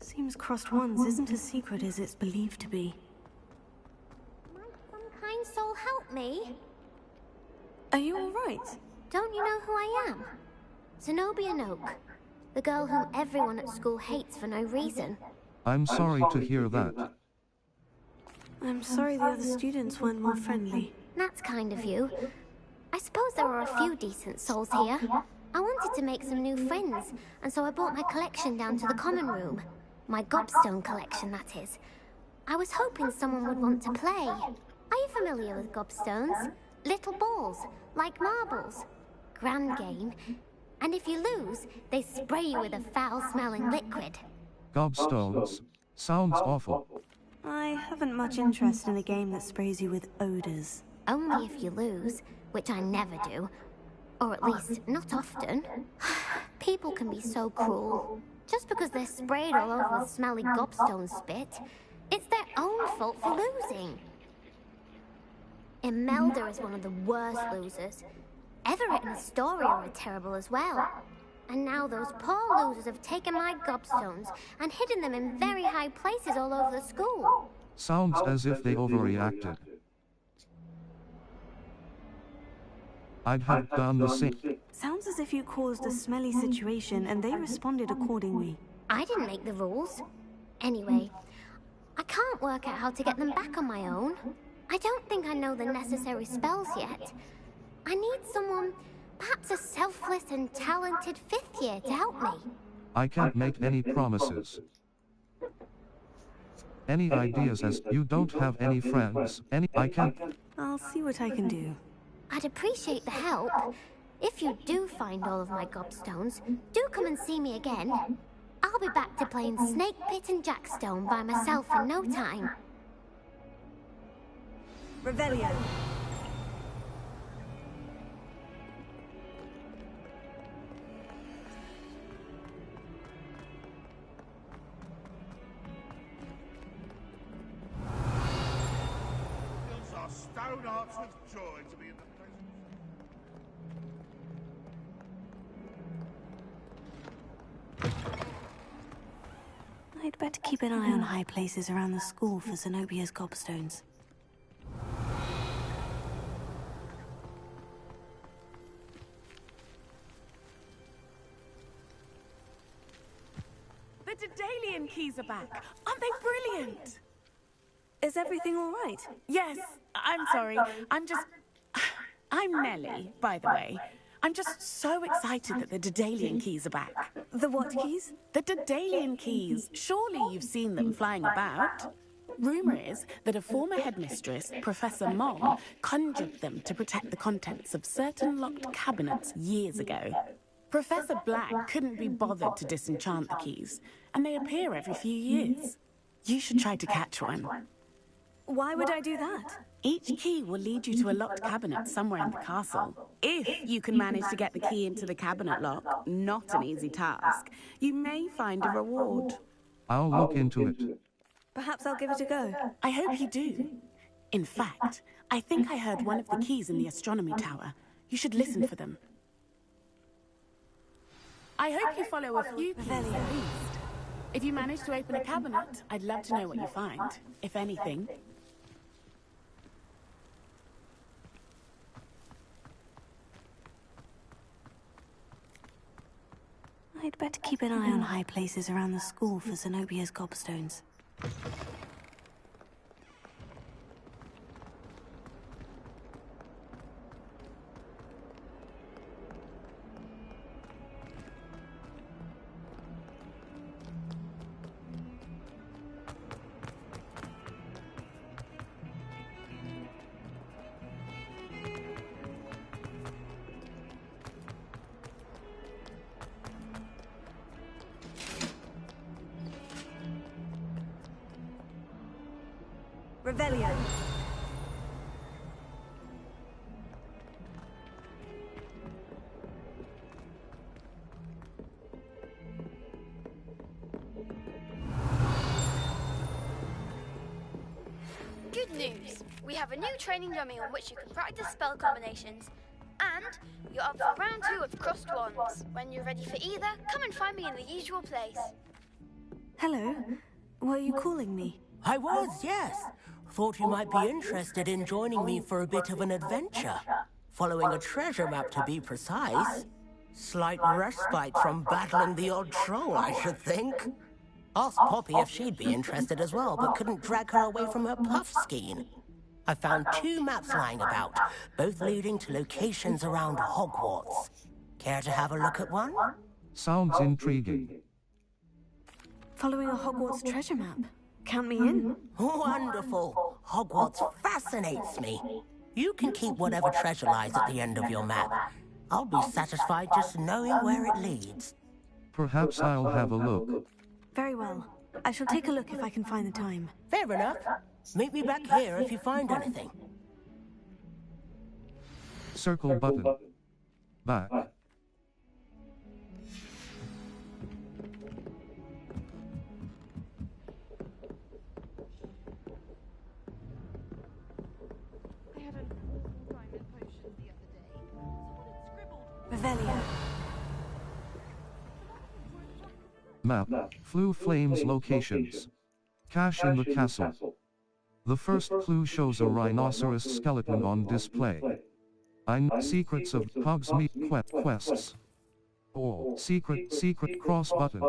Seems Crossed Wands isn't as secret as it's believed to be. Might some kind soul help me? Are you alright? Don't you know who I am? Zenobia Noak, the girl whom everyone at school hates for no reason. I'm sorry to hear that. I'm sorry the other students weren't more friendly. That's kind of you. I suppose there are a few decent souls here. I wanted to make some new friends, and so I brought my collection down to the common room. My gobstone collection, that is. I was hoping someone would want to play. Are you familiar with gobstones? Little balls, like marbles. Grand game. And if you lose, they spray you with a foul-smelling liquid. Gobstones? Sounds awful. I haven't much interest in a game that sprays you with odors. Only if you lose, which I never do. Or at least, not often. People can be so cruel. Just because they're sprayed all over with smelly gobstone spit, it's their own fault for losing. Imelda is one of the worst losers. Everett and Astoria are terrible as well. And now those poor losers have taken my gobstones and hidden them in very high places all over the school. Sounds as if they overreacted. I'd have done the same. Sounds as if you caused a smelly situation and they responded accordingly. I didn't make the rules. Anyway, I can't work out how to get them back on my own. I don't think I know the necessary spells yet. I need someone, perhaps a selfless and talented fifth year to help me. I can't make any promises. Any ideas, as you don't have any friends? I can't. I'll see what I can do. I'd appreciate the help. If you do find all of my gobstones, do come and see me again. I'll be back to playing Snake Pit and Jackstone by myself in no time. Revelio. Fills our stone hearts with joy to be in the presence. I'd better keep an eye on high places around the school for Zenobia's gobstones. The Daedalian keys are back. Aren't they brilliant? Is everything all right? Yes, I'm sorry. I'm Nellie, by the way. I'm just so excited that the Daedalian keys are back. The what keys? The Daedalian keys. Surely you've seen them flying about. Rumour is that a former headmistress, Professor Mom, conjured them to protect the contents of certain locked cabinets years ago. Professor Black couldn't be bothered to disenchant the keys, and they appear every few years. You should try to catch one. Why would I do that? Each key will lead you to a locked cabinet somewhere in the castle. If you can manage to get the key into the cabinet lock, not an easy task, you may find a reward. I'll look into it. Perhaps I'll give it a go. I hope you do. In fact, I think I heard one of the keys in the astronomy tower. You should listen for them. I hope you follow a few keys at least. If you manage to open a cabinet, I'd love to know what you find, if anything. I'd better keep an eye on high places around the school for Zenobia's gobstones. Revelio. news! We have a new training dummy on which you can practice spell combinations. And you're up for round 2 of Crossed Wands. When you're ready for either, come and find me in the usual place. Hello. Were you calling me? I was, yes. Thought you might be interested in joining me for a bit of an adventure. Following a treasure map, to be precise. Slight respite from battling the odd troll, I should think. Asked Poppy if she'd be interested as well, but couldn't drag her away from her puff skein. I found 2 maps lying about, both leading to locations around Hogwarts. Care to have a look at one? Sounds intriguing. Following a Hogwarts treasure map. Count me in. Wonderful. Hogwarts fascinates me. You can keep whatever treasure lies at the end of your map. I'll be satisfied just knowing where it leads. Perhaps I'll have a look. Very well. I shall take a look if I can find the time. Fair enough. Meet me back here if you find anything. Circle button. Back. Revelio. Map. Flue Flames locations. Cache in the castle. The first clue shows a rhinoceros skeleton on display. Secrets of Hogsmeade quests. Or secret cross button.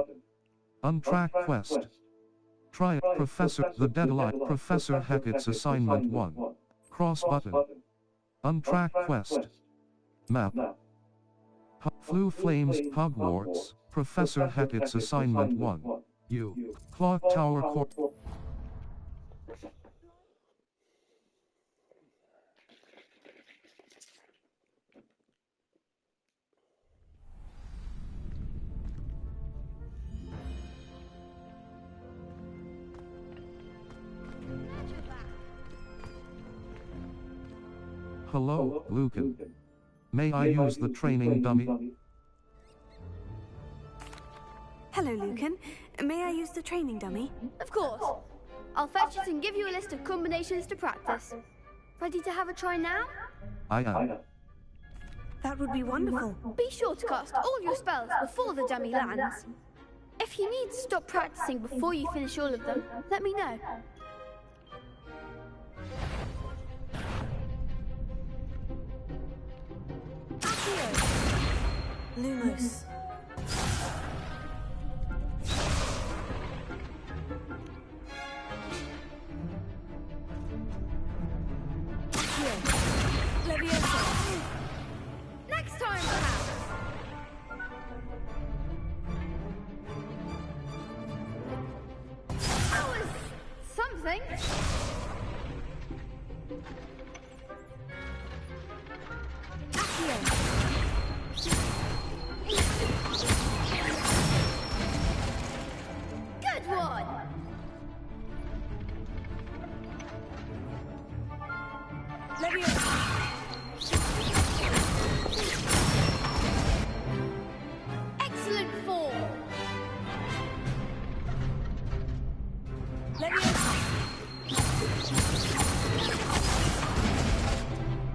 Untrack quest. Try Professor the Deadline Professor Hackett's assignment 1. Cross button. Untrack quest. Map. Flue Flames Hogwarts. Professor Hackett's assignment 1. U. Clock Tower Court. Hello, Lucan. May I use the training dummy? Hello, Lucan. May I use the training dummy? Of course. I'll fetch it and give you a list of combinations to practice. Ready to have a try now? I am. That would be wonderful. Be sure to cast all your spells before the dummy lands. If you need to stop practicing before you finish all of them, let me know. Lumos. Leviosa. Next time, perhaps. That was something. Good one. Excellent form.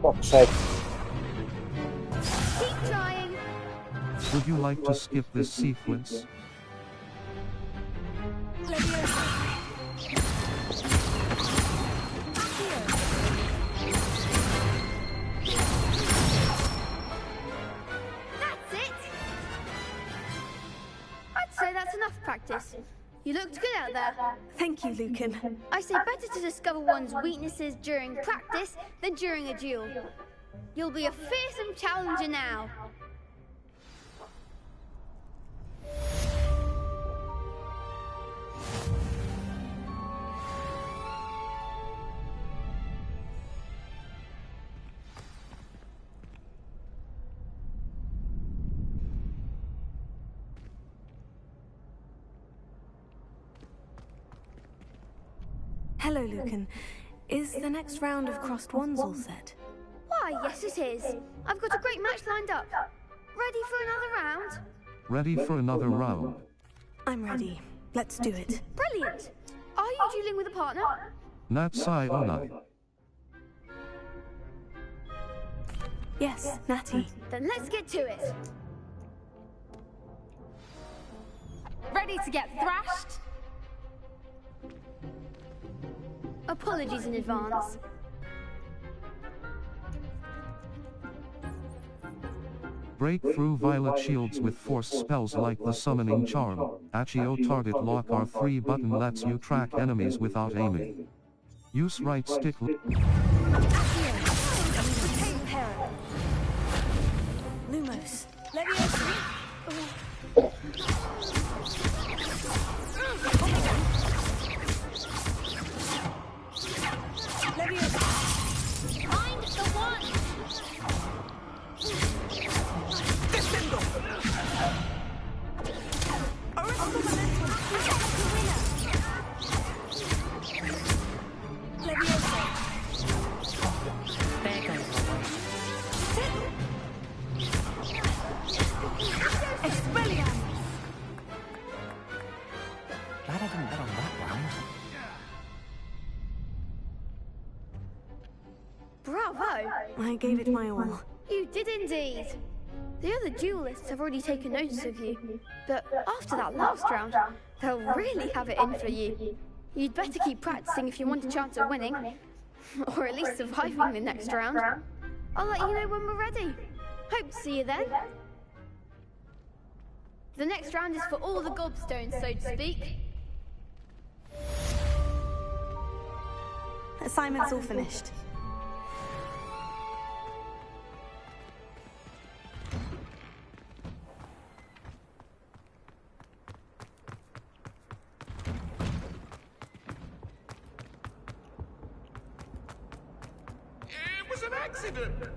Fuck's sake. Keep trying. Would you like to skip this sequence? That's it. I'd say that's enough practice. You looked good out there. Thank you, Lucan. I say better to discover one's weaknesses during practice than during a duel. You'll be a fearsome challenger now. Hello, Lucan. Is the next round of Crossed Wands all set? Why, yes it is. I've got a great match lined up. Ready for another round? Ready for another round. I'm ready. Let's do it. Brilliant. Are you dueling with a partner? Nat Sai Onai. Yes, Natty. Then let's get to it. Ready to get thrashed? Apologies in advance. Break through violet shields with force spells like the summoning charm. Accio target lock R3 button lets you track enemies without aiming. Use right stick. Lumos. Leviosa. Find the one! Glad I didn't bet on that one. Bravo! I gave it my all. You did indeed. The other duelists have already taken notice of you, but after that last round, they'll really have it in for you. You'd better keep practicing if you want a chance at winning, or at least surviving the next round. I'll let you know when we're ready. Hope to see you then. The next round is for all the gobstones, so to speak. Assignment's all finished. It was an accident.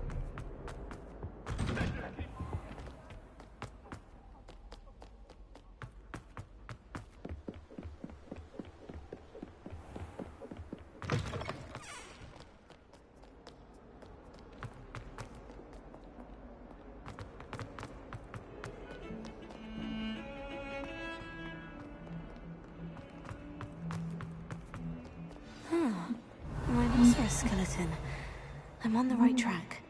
Rhinoceros skeleton. I'm on the right track.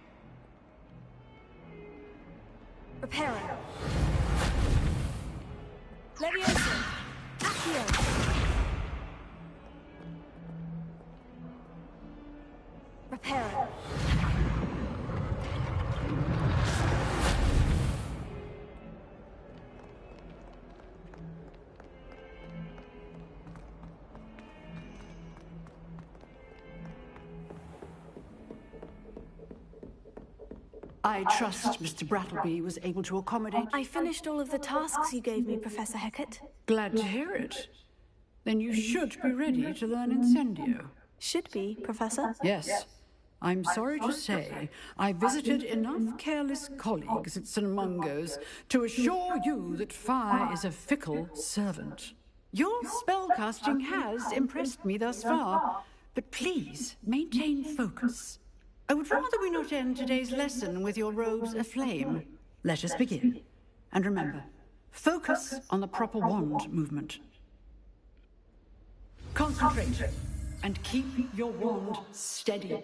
Reparo. Leviosa. Accio. Reparo. I trust Mr. Brattleby was able to accommodate... I finished all of the tasks you gave me, Professor Hecat. Glad to hear it. Then you should be ready to learn Incendio. Should be, Professor. Yes. I'm sorry to say, I visited enough careless colleagues at St. Mungo's to assure you that fire is a fickle servant. Your spellcasting has impressed me thus far, but please maintain focus. I would rather we not end today's lesson with your robes aflame. Let us begin. And remember, focus on the proper wand movement. Concentrate, and keep your wand steady.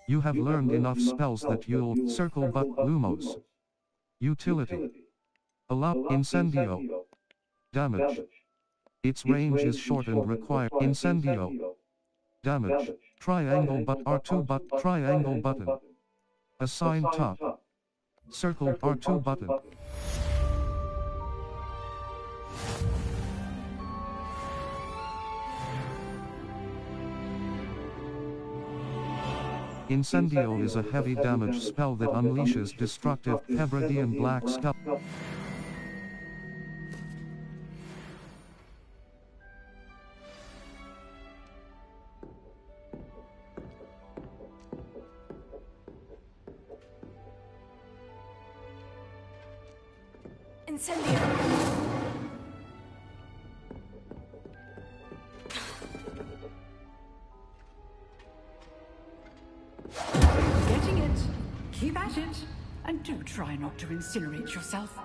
You have learned enough spells that you'll circle but Lumos. Utility. Allow Incendio. Damage. Its range is short and require Incendio. Damage. Triangle but R2 but triangle button. Assign top. Circle R2 button. Incendio is a heavy damage spell that unleashes destructive Hebridean black spell. Incendio. Keep at it, and do try not to incinerate yourself.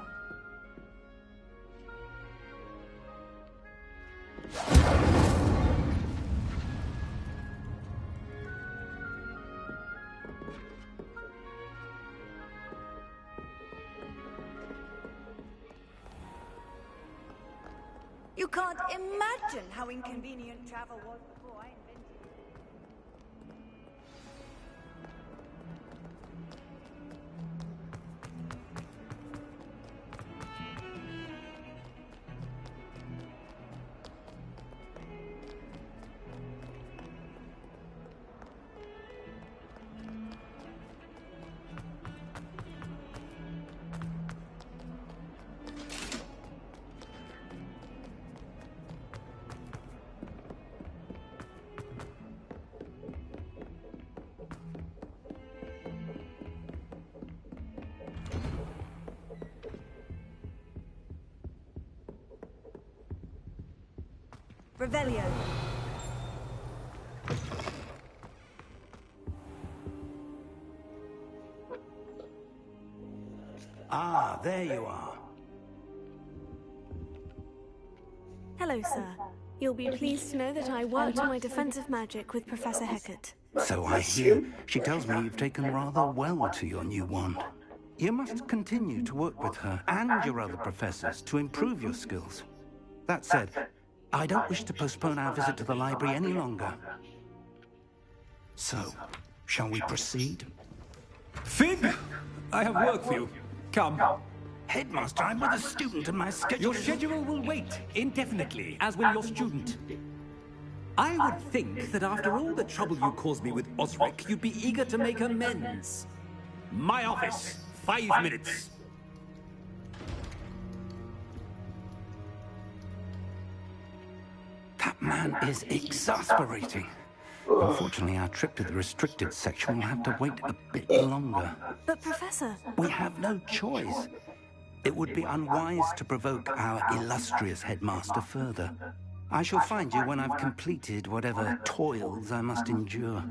You can't imagine how inconvenient travel was before I invented it. Revelio. Ah, there you are. Hello, sir. You'll be pleased to know that I worked on my defensive magic with Professor Hecat. So I hear. She tells me you've taken rather well to your new wand. You must continue to work with her and your other professors to improve your skills. That said, I don't wish to postpone our visit to the library any longer. So, shall we proceed? Fig! I have work for you. Come. Headmaster, I'm with a student and my schedule... Your schedule will wait indefinitely, as will your student. I would think that after all the trouble you caused me with Osric, you'd be eager to make amends. My office, 5 minutes. That man is exasperating. Unfortunately, our trip to the restricted section will have to wait a bit longer. But, Professor... We have no choice. It would be unwise to provoke our illustrious headmaster further. I shall find you when I've completed whatever toils I must endure.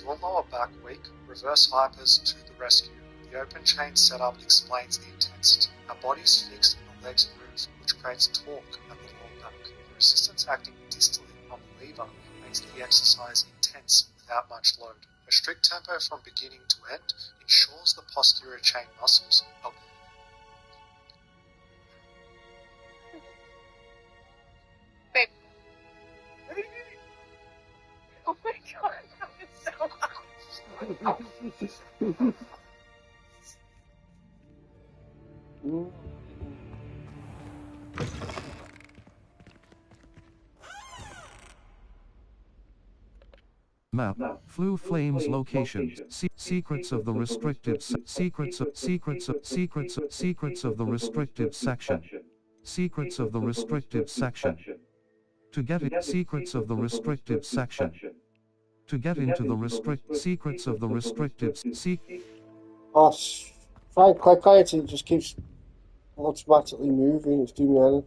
Your lower back weak, reverse hypers to the rescue. The open chain setup explains the intensity. Our body is fixed and the legs move, which creates torque at the lower back. The resistance acting distally on the lever makes the exercise intense without much load. A strict tempo from beginning to end ensures the posterior chain muscles are Babe. Oh my god, that was so hot. Map, Flu Flames locations, secrets of the restricted secrets of the restricted section. Secrets of the restricted section. To get it, secrets of the restricted section. To get into the secrets of the restricted Oh, if I click on it, it just keeps automatically moving. It's doing anything.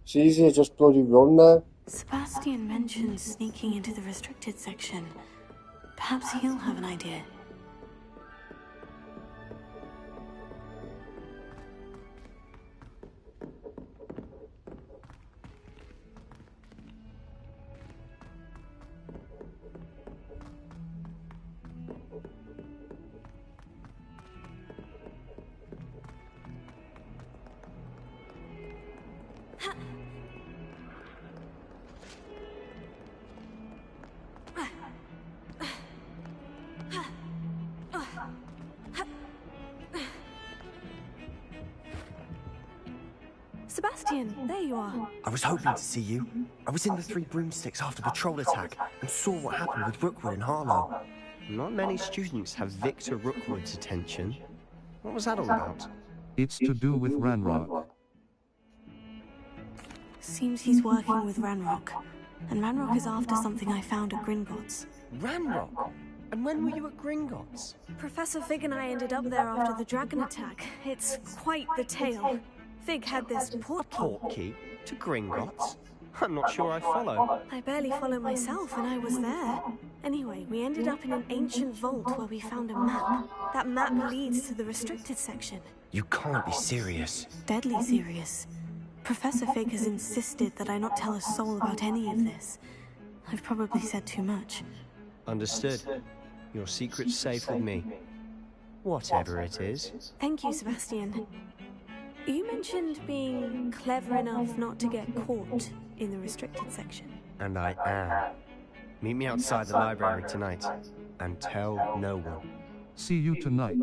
It's easier to just bloody run now. Sebastian mentioned sneaking into the restricted section. Perhaps he'll have an idea. Sebastian, there you are. I was hoping to see you. I was in the Three Broomsticks after the troll attack and saw what happened with Rookwood and Harlow. Not many students have Victor Rookwood's attention. What was that all about? It's to do with Ranrock. Seems he's working with Ranrock. And Ranrock is after something I found at Gringotts. Ranrock? And when were you at Gringotts? Professor Fig and I ended up there after the dragon attack. It's quite the tale. Fig had this portkey to Gringotts? I'm not sure I follow. I barely follow myself, and I was there. Anyway, we ended up in an ancient vault where we found a map. That map leads to the restricted section. You can't be serious. Deadly serious. Professor Fig has insisted that I not tell a soul about any of this. I've probably said too much. Understood. Your secret's safe with me. Whatever it is. Thank you, Sebastian. You mentioned being clever enough not to get caught in the restricted section. And I am. Meet me outside the library tonight, and tell no one. See you tonight.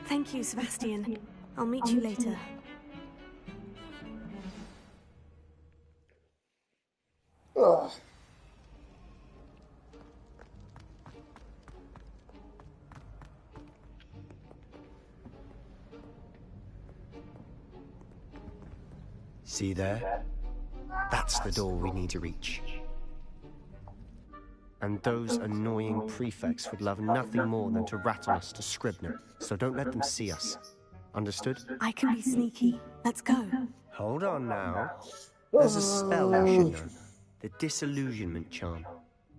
Thank you, Sebastian. I'll meet you later. Ugh. See there? That's the door we need to reach. And those annoying prefects would love nothing more than to rattle us to Scribner, so don't let them see us. Understood? I can be sneaky. Let's go. Hold on now. There's a spell you should know. The Disillusionment Charm.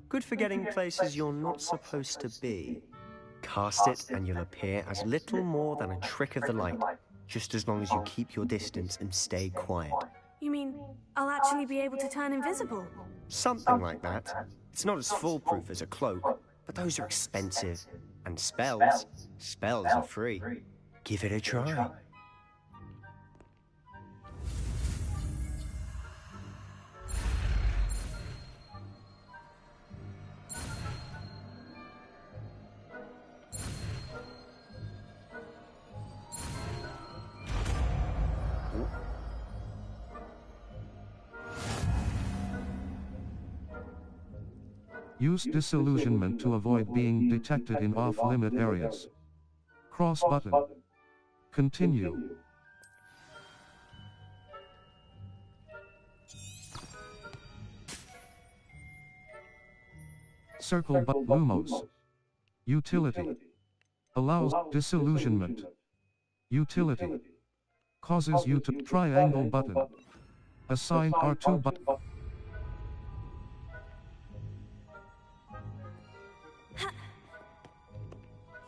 Good for getting places you're not supposed to be. Cast it and you'll appear as little more than a trick of the light, just as long as you keep your distance and stay quiet. You mean I'll actually be able to turn invisible? Something like that. It's not as foolproof as a cloak, but those are expensive. And spells are free. Give it a try. Use disillusionment to avoid being detected in off-limit areas. Cross button. Continue. Circle but Lumos. Utility. Allows disillusionment. Utility. Causes you to triangle button. Assign R2 button.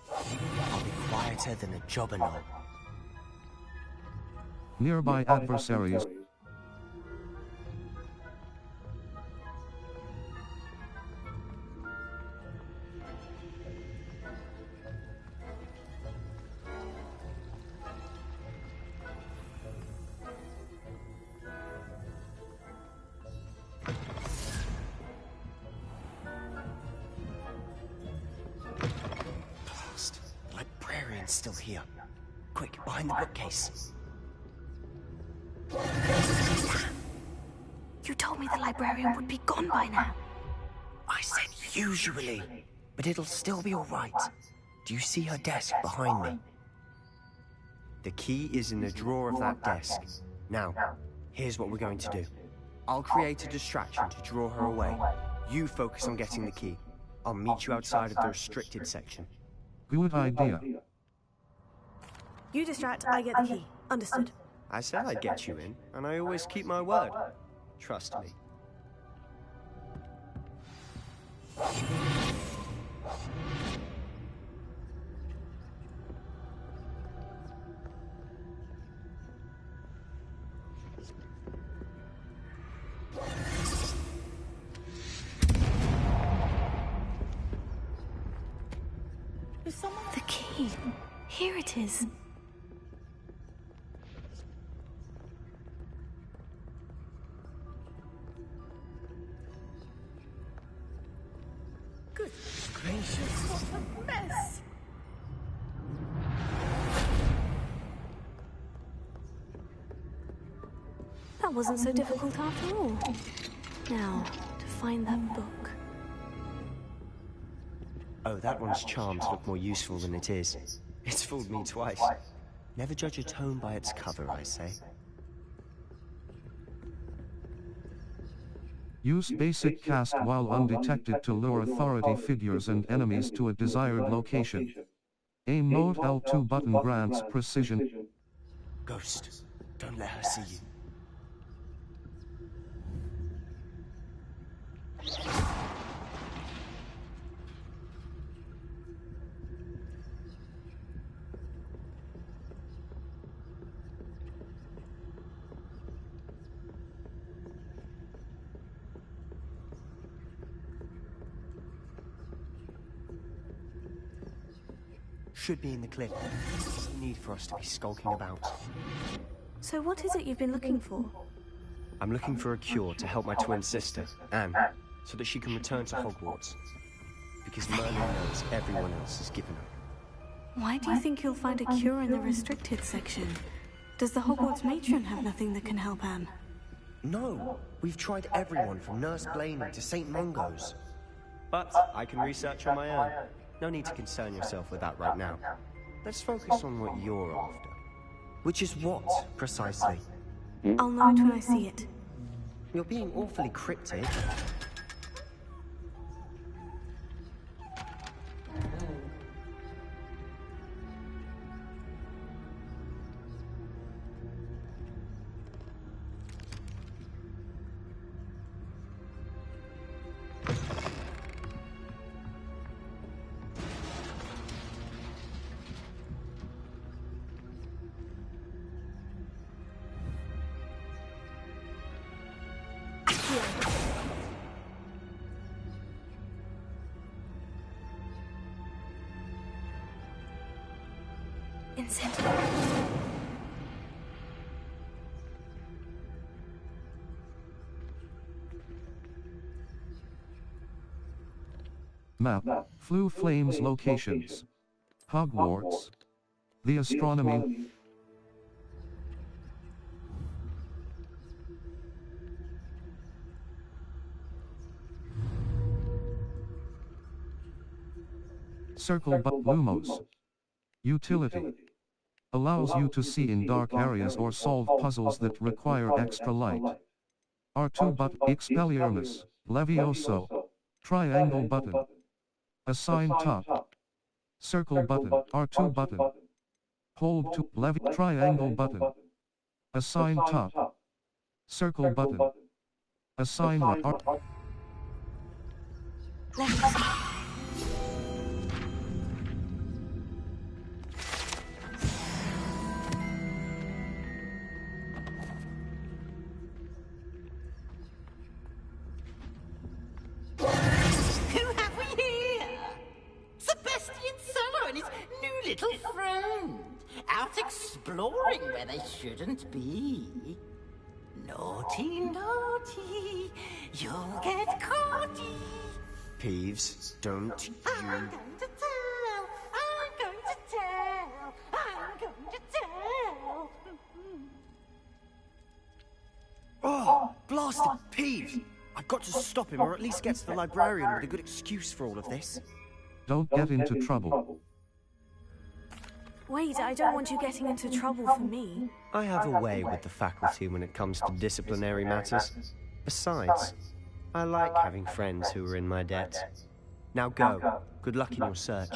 I'll be quieter than a jobberknoll. Nearby adversaries. Still here. Quick, behind the bookcase. You told me the librarian would be gone by now. I said usually, but it'll still be all right. Do you see her desk behind me? The key is in the drawer of that desk. Now, here's what we're going to do. I'll create a distraction to draw her away. You focus on getting the key. I'll meet you outside of the restricted section. Good idea. You distract, I get the key. Understood. I said I'd get you in, and I always keep my word. Trust me. The key. Here it is. Good gracious, what a mess! That wasn't so difficult after all. Now, to find that book. Oh, that one's charms look more useful than it is. It's fooled me twice. Never judge a tome by its cover, I say. Use basic cast while undetected to lure authority figures and enemies to a desired location. Aim mode L2 button grants precision. Ghost, don't let her see you. Should be in the clip. There's no need for us to be skulking about. So what is it you've been looking for? I'm looking for a cure to help my twin sister, Anne, so that she can return to Hogwarts. Because Merlin knows everyone else has given up. Why do you think you'll find a cure in the restricted section? Does the Hogwarts matron have nothing that can help Anne? No, we've tried everyone from Nurse Blaney to St. Mungo's. But I can research on my own. No need to concern yourself with that right now. Let's focus on what you're after. Which is what, precisely? I'll know it when I see it. You're being awfully cryptic. Map. Flue Flames locations. Hogwarts. The astronomy. Circle but Lumos. Utility. Allows you to see in dark areas or solve puzzles that require extra light. R2 but Expelliarmus. Levioso. Triangle button. Assign top. Circle button. R2 button. Hold to triangle button. Assign top. Circle button. Assign right. Little friend, out exploring where they shouldn't be. Naughty, naughty, you'll get caughty. Peeves, don't you... I'm going to tell, I'm going to tell, I'm going to tell. Oh, blasted Peeves! I've got to stop him, or at least get to the librarian with a good excuse for all of this. Don't get into trouble. Wait, I don't want you getting into trouble for me. I have a way with the faculty when it comes to disciplinary matters. Besides, I like having friends who are in my debt. Now go. Good luck in your search.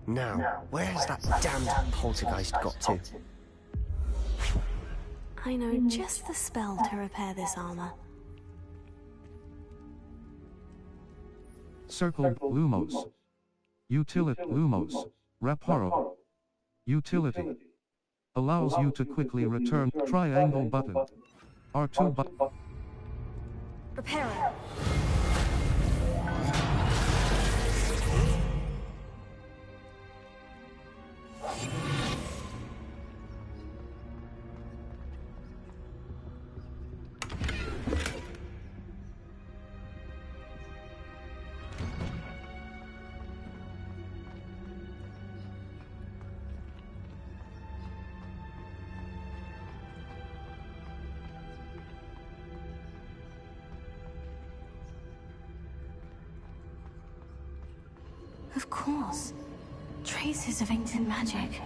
Now, where's that damned poltergeist got to? I know just the spell to repair this armor. Circle Lumos. Utility Lumos. Reparo. Utility. Allows you to quickly return. Triangle button. R2 button. Reparo. Of course. Traces of ancient magic.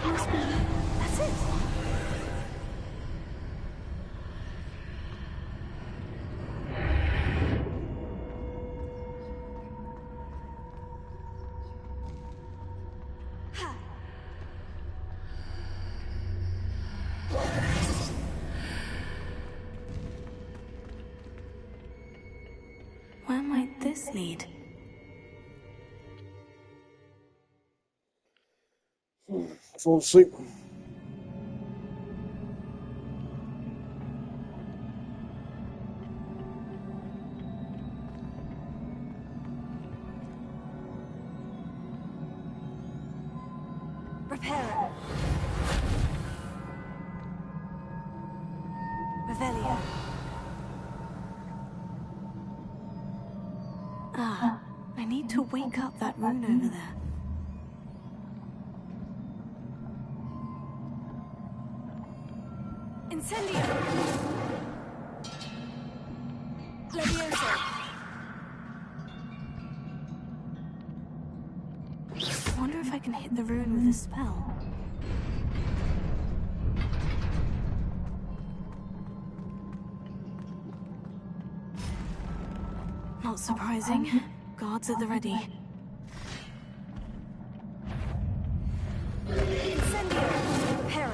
Must be. That's it. Where might this lead? Fall asleep. Reparo. Revelio. Ah, I need to wake up that rune over there. Incendio. Levioso. I wonder if I can hit the rune with a spell. Not surprising. Guards at the ready. Incendio. Reparo.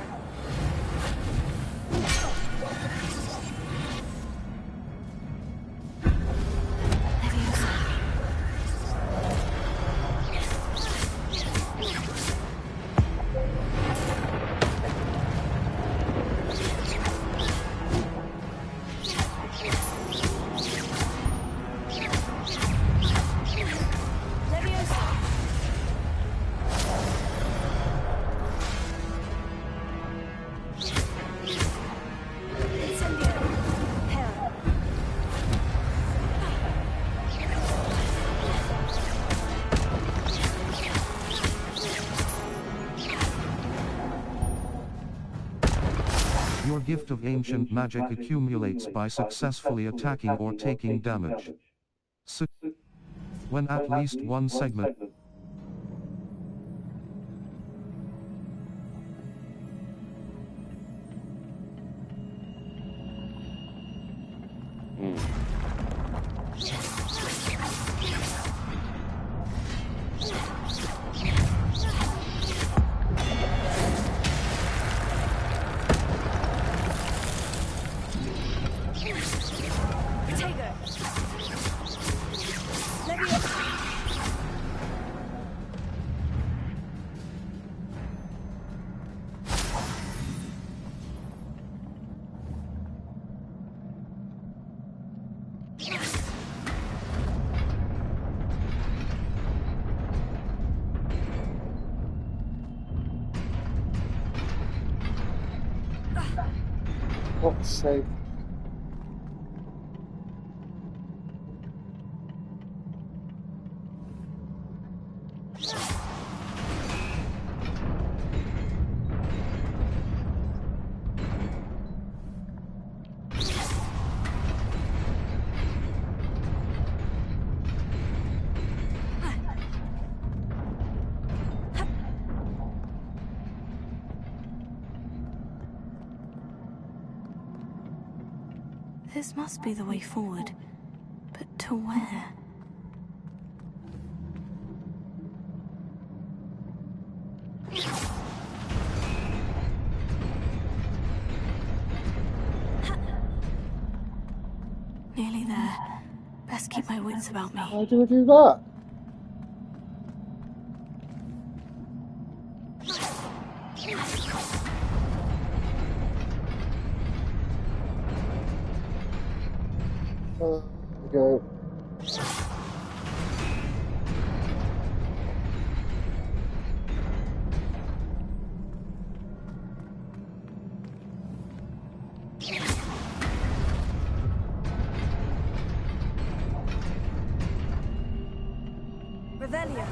Your gift of ancient magic accumulates by successfully attacking or taking damage. When at least one segment. Fuck's sake. This must be the way forward. But to where? Nearly there. Best keep my wits about me. How do I do that? Go. Revelio.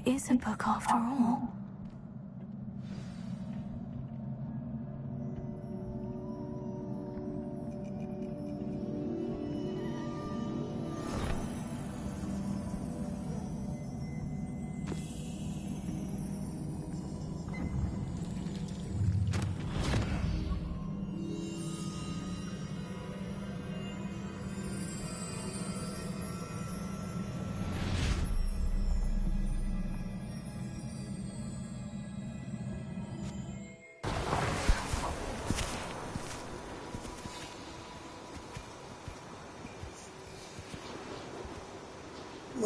Is a book after all.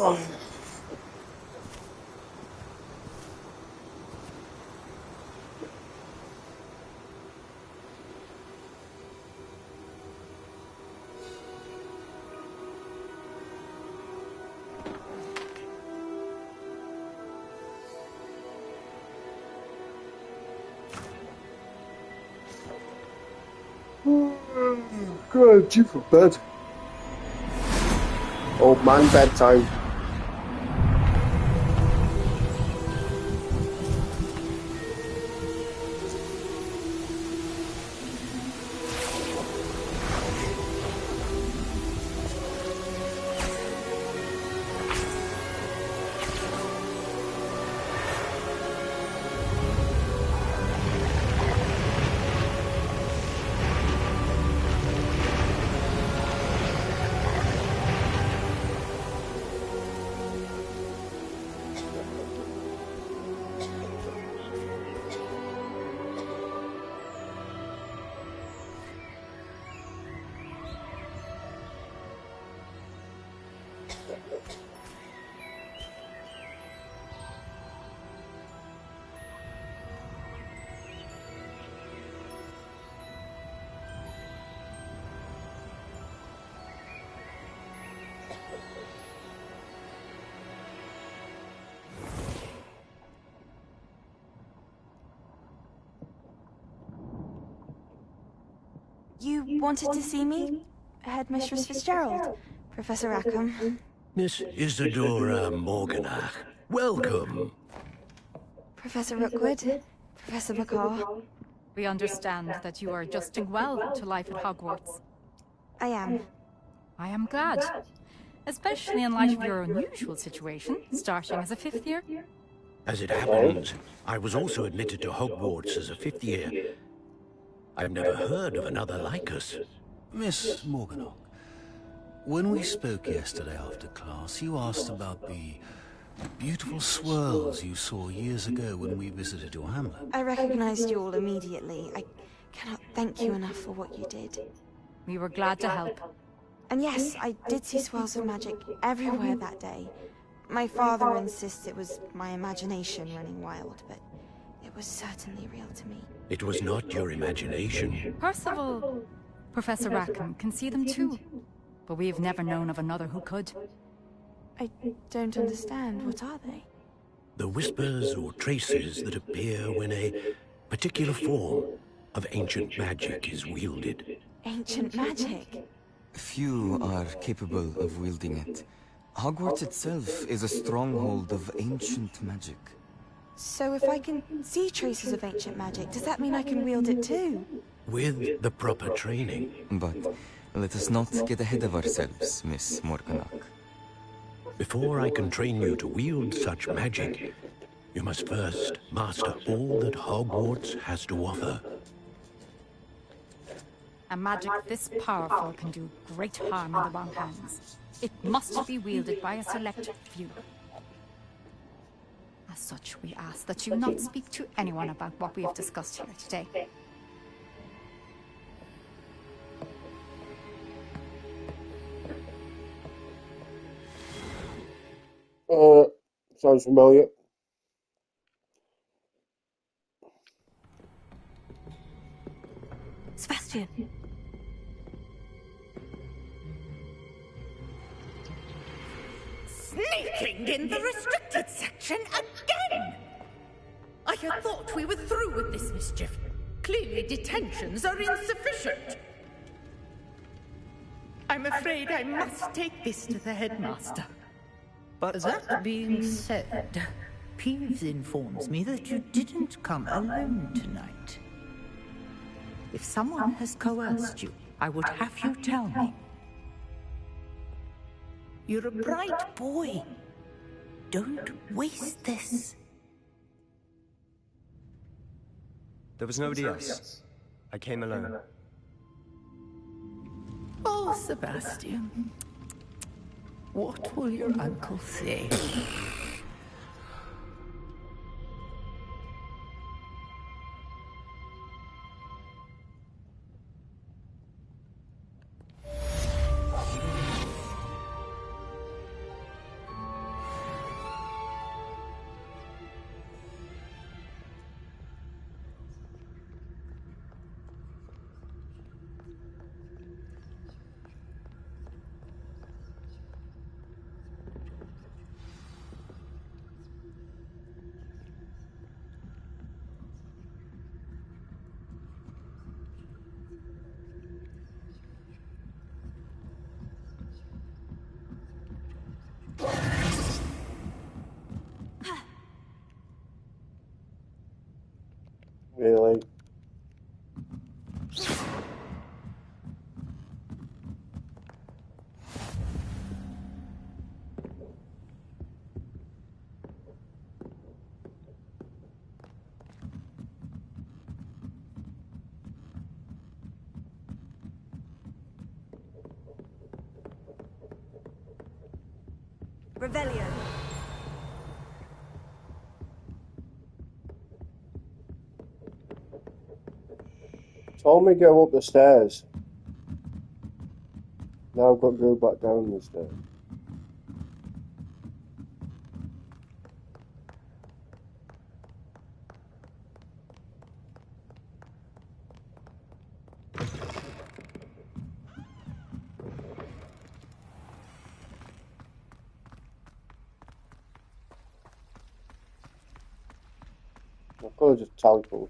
Oh. God, due for bed. Old man bedtime. You wanted to see me? Headmistress Fitzgerald? Professor Rackham? Miss Isadora Morganach, welcome. Professor Rookwood? Professor McCaw? We understand that you are adjusting well to life at Hogwarts. I am. I am glad. Especially in light of your unusual situation, starting as a 5th year. As it happens, I was also admitted to Hogwarts as a 5th year. I've never heard of another like us. Miss Morganach, when we spoke yesterday after class, you asked about the beautiful swirls you saw years ago when we visited your hamlet. I recognized you all immediately. I cannot thank you enough for what you did. We were glad to help. And yes, I did see swirls of magic everywhere that day. My father insists it was my imagination running wild, but it was certainly real to me. It was not your imagination. Percival, Professor Rackham can see them too, but we've never known of another who could. I don't understand. What are they? The whispers or traces that appear when a particular form of ancient magic is wielded. Ancient magic? Few are capable of wielding it. Hogwarts itself is a stronghold of ancient magic. So if I can see traces of ancient magic, does that mean I can wield it too? With the proper training. But let us not get ahead of ourselves, Miss Morganach. Before I can train you to wield such magic, you must first master all that Hogwarts has to offer. A magic this powerful can do great harm in the wrong hands. It must be wielded by a select few. As such, we ask that you not speak to anyone about what we have discussed here today. Sounds familiar. Sebastian! Sneaking in the restricted section again! I had thought we were through with this mischief. Clearly detentions are insufficient. I'm afraid I must take this to the headmaster. But that being said, Peeves informs me that you didn't come alone tonight. If someone has coerced you, I would have you tell me. You're a bright boy. Don't waste this. There was nobody else. I came alone. Oh, Sebastian. What will your uncle say? Really? Revelio. Told me go up the stairs. Now I've got to go back down the stairs. I could have just teleported.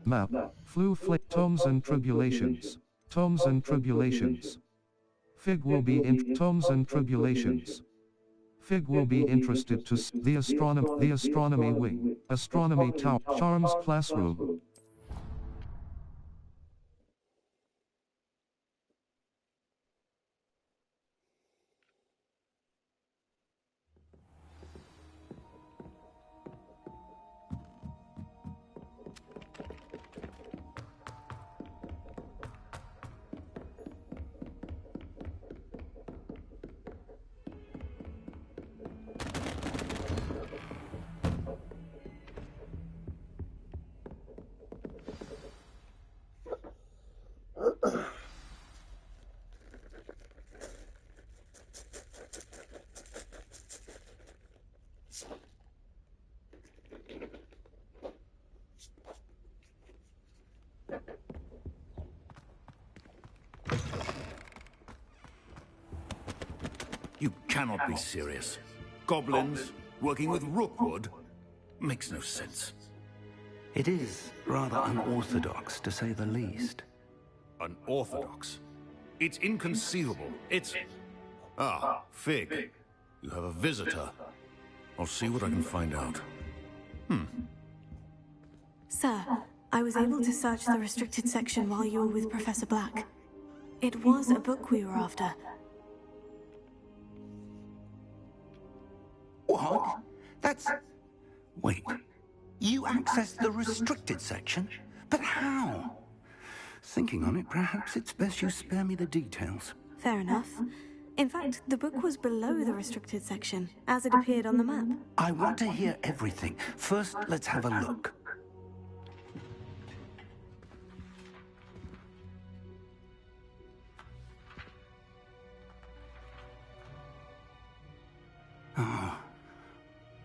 Map. Tomes and Tribulations. Tomes and Tribulations. Fig will be in Tomes and Tribulations. Fig will be interested to the astronomy wing, astronomy tower, charms classroom. You cannot be serious. Goblins, working with Rookwood? Makes no sense. It is rather unorthodox, to say the least. Unorthodox? It's inconceivable. It's... Ah, Fig. You have a visitor. I'll see what I can find out. Sir, I was able to search the restricted section while you were with Professor Black. It was a book we were after. What? That's... Wait. You accessed the restricted section? But how? Thinking on it, perhaps it's best you spare me the details. Fair enough. In fact, the book was below the restricted section, as it appeared on the map. I want to hear everything. First, let's have a look.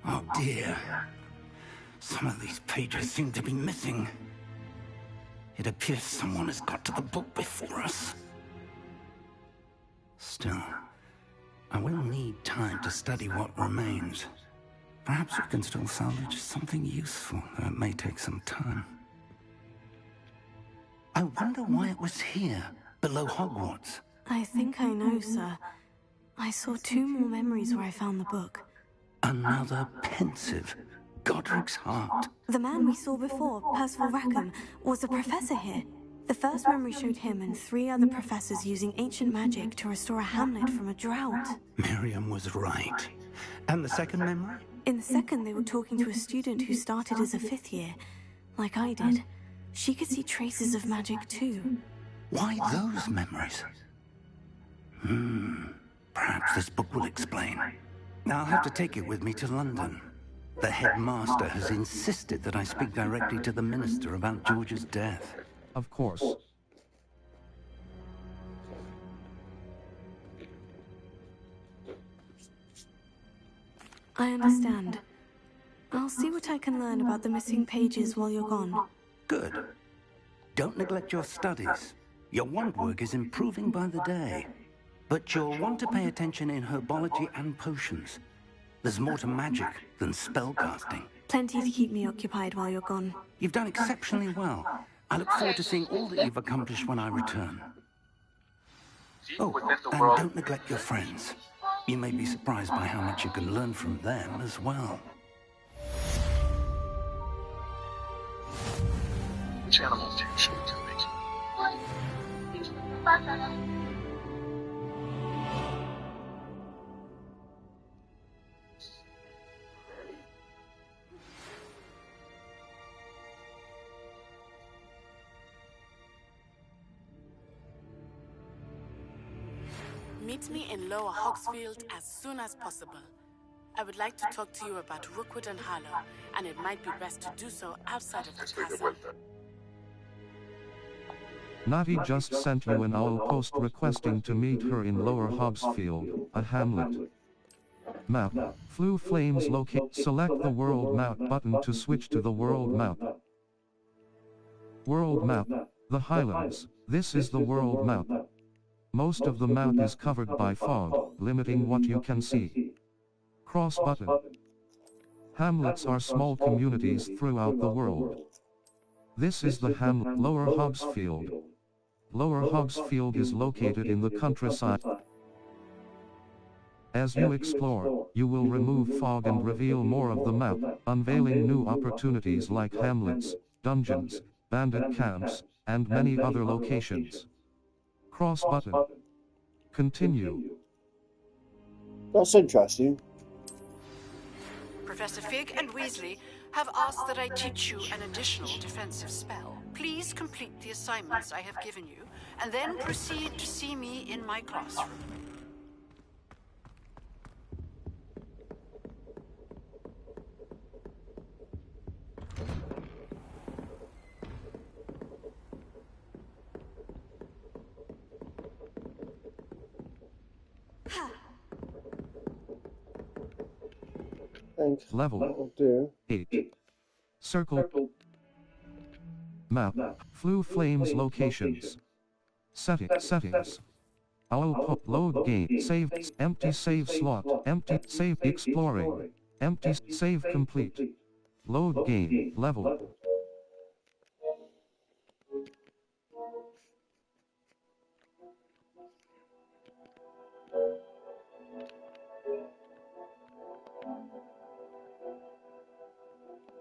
Oh dear. Some of these pages seem to be missing. It appears someone has got to the book before us. Still, I will need time to study what remains. Perhaps we can still salvage something useful, though it may take some time. I wonder why it was here, below Hogwarts. I think I know, sir. I saw 2 more memories where I found the book. Another pensive, Godric's heart. The man we saw before, Percival Rackham, was a professor here. The first memory showed him and 3 other professors using ancient magic to restore a hamlet from a drought. Miriam was right. And the second memory? In the second, they were talking to a student who started as a 5th year, like I did. She could see traces of magic too. Why those memories? Perhaps this book will explain. I'll have to take it with me to London. The headmaster has insisted that I speak directly to the minister about George's death. Of course. I understand. I'll see what I can learn about the missing pages while you're gone. Good. Don't neglect your studies. Your wand work is improving by the day. But you'll want to pay attention in herbology and potions. There's more to magic than spellcasting. Plenty to keep me occupied while you're gone. You've done exceptionally well. I look forward to seeing all that you've accomplished when I return. Oh, and don't neglect your friends. You may be surprised by how much you can learn from them as well. Which animal food should we go making? Meet me in Lower Hogsfield as soon as possible. I would like to talk to you about Rookwood and Harlow, and it might be best to do so outside of the castle. Natty just sent you an owl post requesting to meet her in Lower Hogsfield, a hamlet. Map. Flue Flames locate. Select the World Map button to switch to the World Map. World Map. The Highlands. This is the World Map. Most of the map is covered by fog, limiting what you can see. Cross button. Hamlets are small communities throughout the world. This is the Lower Hogsfield. Lower Hogsfield is located in the countryside. As you explore, you will remove fog and reveal more of the map, unveiling new opportunities like hamlets, dungeons, bandit camps, and many other locations. Cross button. Continue. That's interesting. Professor Fig and Weasley have asked that I teach you an additional defensive spell. Please complete the assignments I have given you, and then proceed to see me in my classroom. Level 8. Circle. Map. Flu Flames locations. Settings. Load game. Saved. Empty save slot. Empty save exploring. Empty save complete. Load game. Level